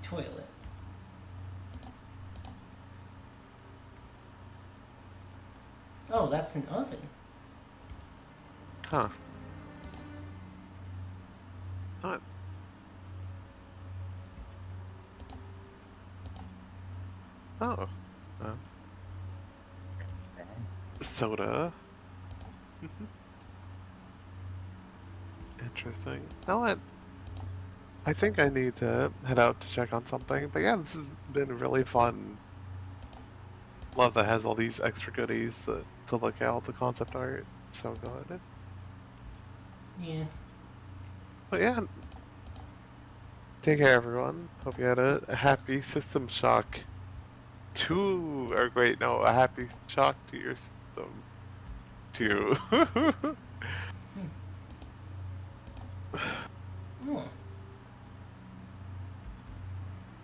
Toilet. Oh, that's an oven. Huh. Not. Oh. Soda. Interesting. Now what? I think I need to head out to check on something. But yeah, this has been really fun. Love that has all these extra goodies to look at, all the concept art. So good. Yeah. But yeah, take care, everyone. Hope you had a happy System Shock to, or great, no, a happy shock to your system. To. Hmm.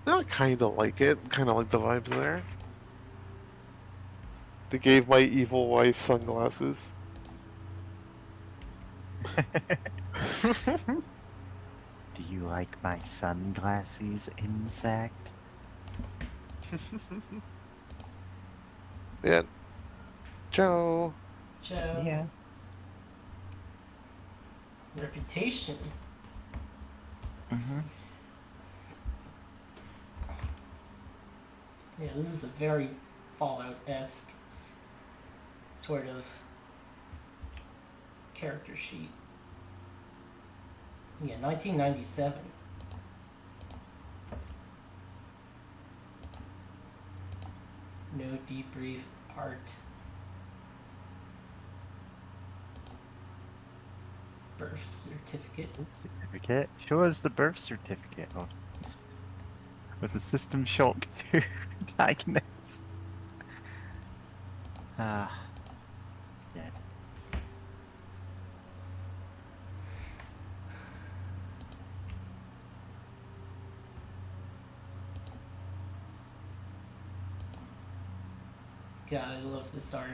I kind of like it. Kind of like the vibes there. They gave my evil wife sunglasses. Do you like my sunglasses, insect? Yeah. Joe. Joe. Yeah. Reputation. Mm-hmm. Yeah, this is a very Fallout-esque sort of character sheet. Yeah, 1997. No debrief art. Birth certificate. Certificate. Show us the birth certificate with the System Shock 2 diagnosed. Ah, dead. God, I love this art.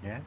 Yeah.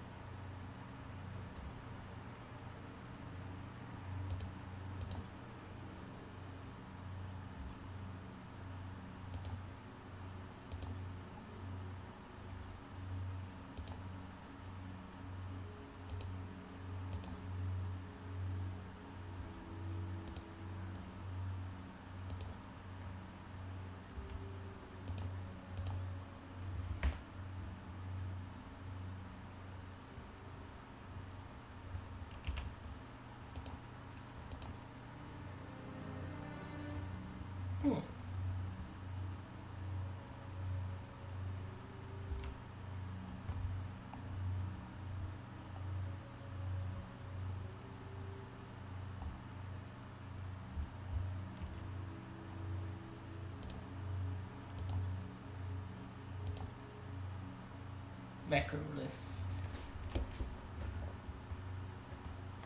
macro list.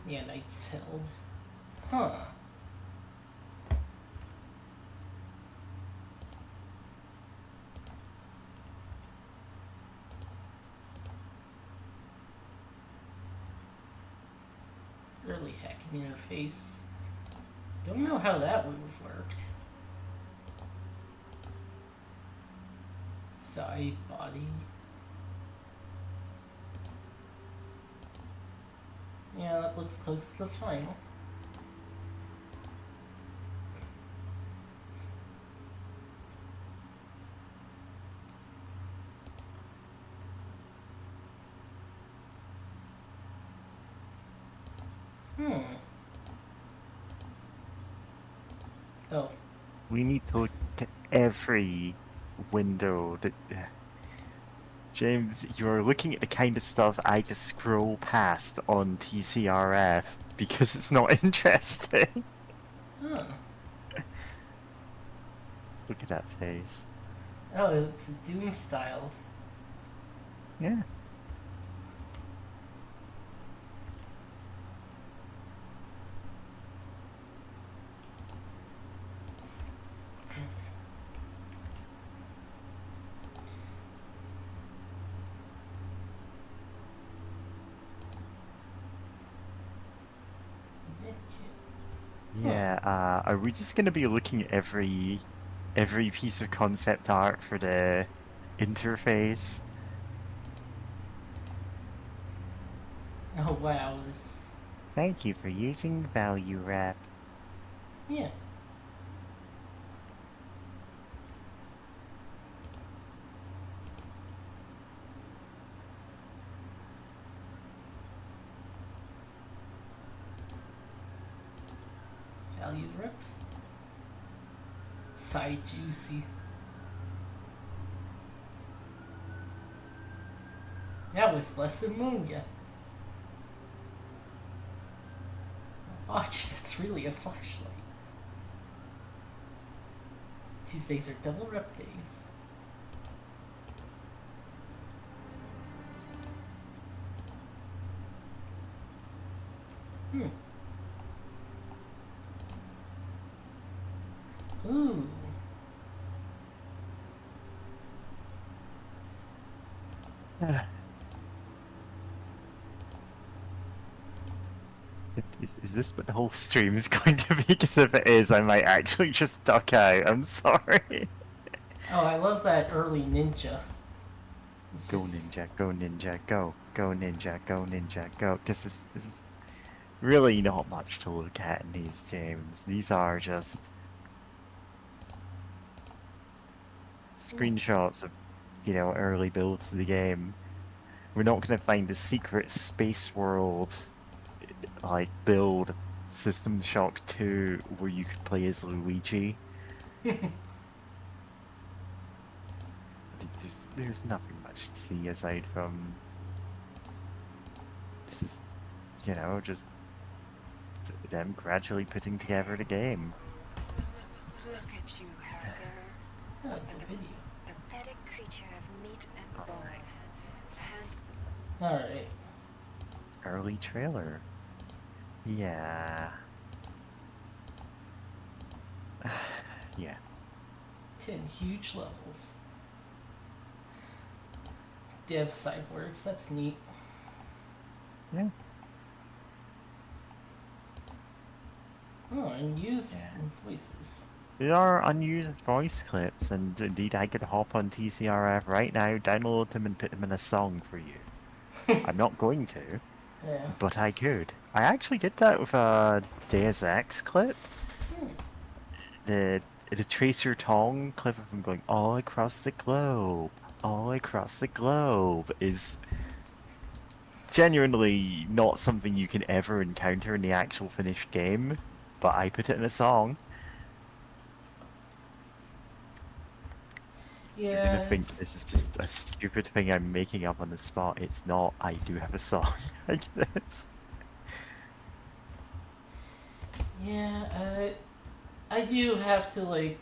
Yeah, Knights held. Huh. Early hacking interface. Don't know how that would have worked. Side body. Yeah, that looks close to the final. Oh, We need to look at every window that. James, you're looking at the kind of stuff I just scroll past on TCRF because it's not interesting. huh. Look at that face. Oh, it's a Doom style. Yeah. Yeah, are we just gonna be looking at every piece of concept art for the interface? Oh wow, this. Thank you for using value wrap. Yeah. Value rip. Side juicy. Yeah, with less ammonia. Watch, that's really a flashlight. Tuesdays are double rep days. Ooh. Is this what the whole stream is going to be? Because if it is, I might actually just duck out. I'm sorry. Oh, I love that early ninja. It's Go just- ninja, go ninja, go. Go ninja, go ninja, go. Because there's really not much to look at in these games. These are just screenshots of, early builds of the game. We're not going to find the secret space world, like, build System Shock 2 where you could play as Luigi. There's nothing much to see aside from this is, just them gradually putting together the game. Look at you, Hacker. Oh, it's a video. Pathetic creature of meat and bone. Alright. Early trailer. Yeah. Yeah. 10 huge levels. Dev cyborgs, that's neat. Yeah. Oh, and use Yeah. voices. There are unused voice clips, and indeed I could hop on TCRF right now, download them, and put them in a song for you. I'm not going to, Yeah. but I could. I actually did that with a Deus Ex clip. The Tracer Tong clip of him going all across the globe, is genuinely not something you can ever encounter in the actual finished game, but I put it in a song. You're gonna Yeah. think this is just a stupid thing I'm making up on the spot. It's not. I do have a song like this. Yeah, I do have to, like...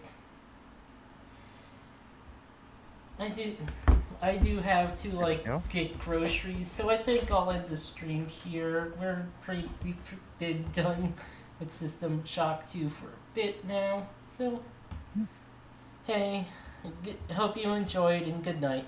I do have to like go. get groceries, so I think I'll end the stream here. We've been done with System Shock 2 for a bit now, so hey, hope you enjoyed and good night.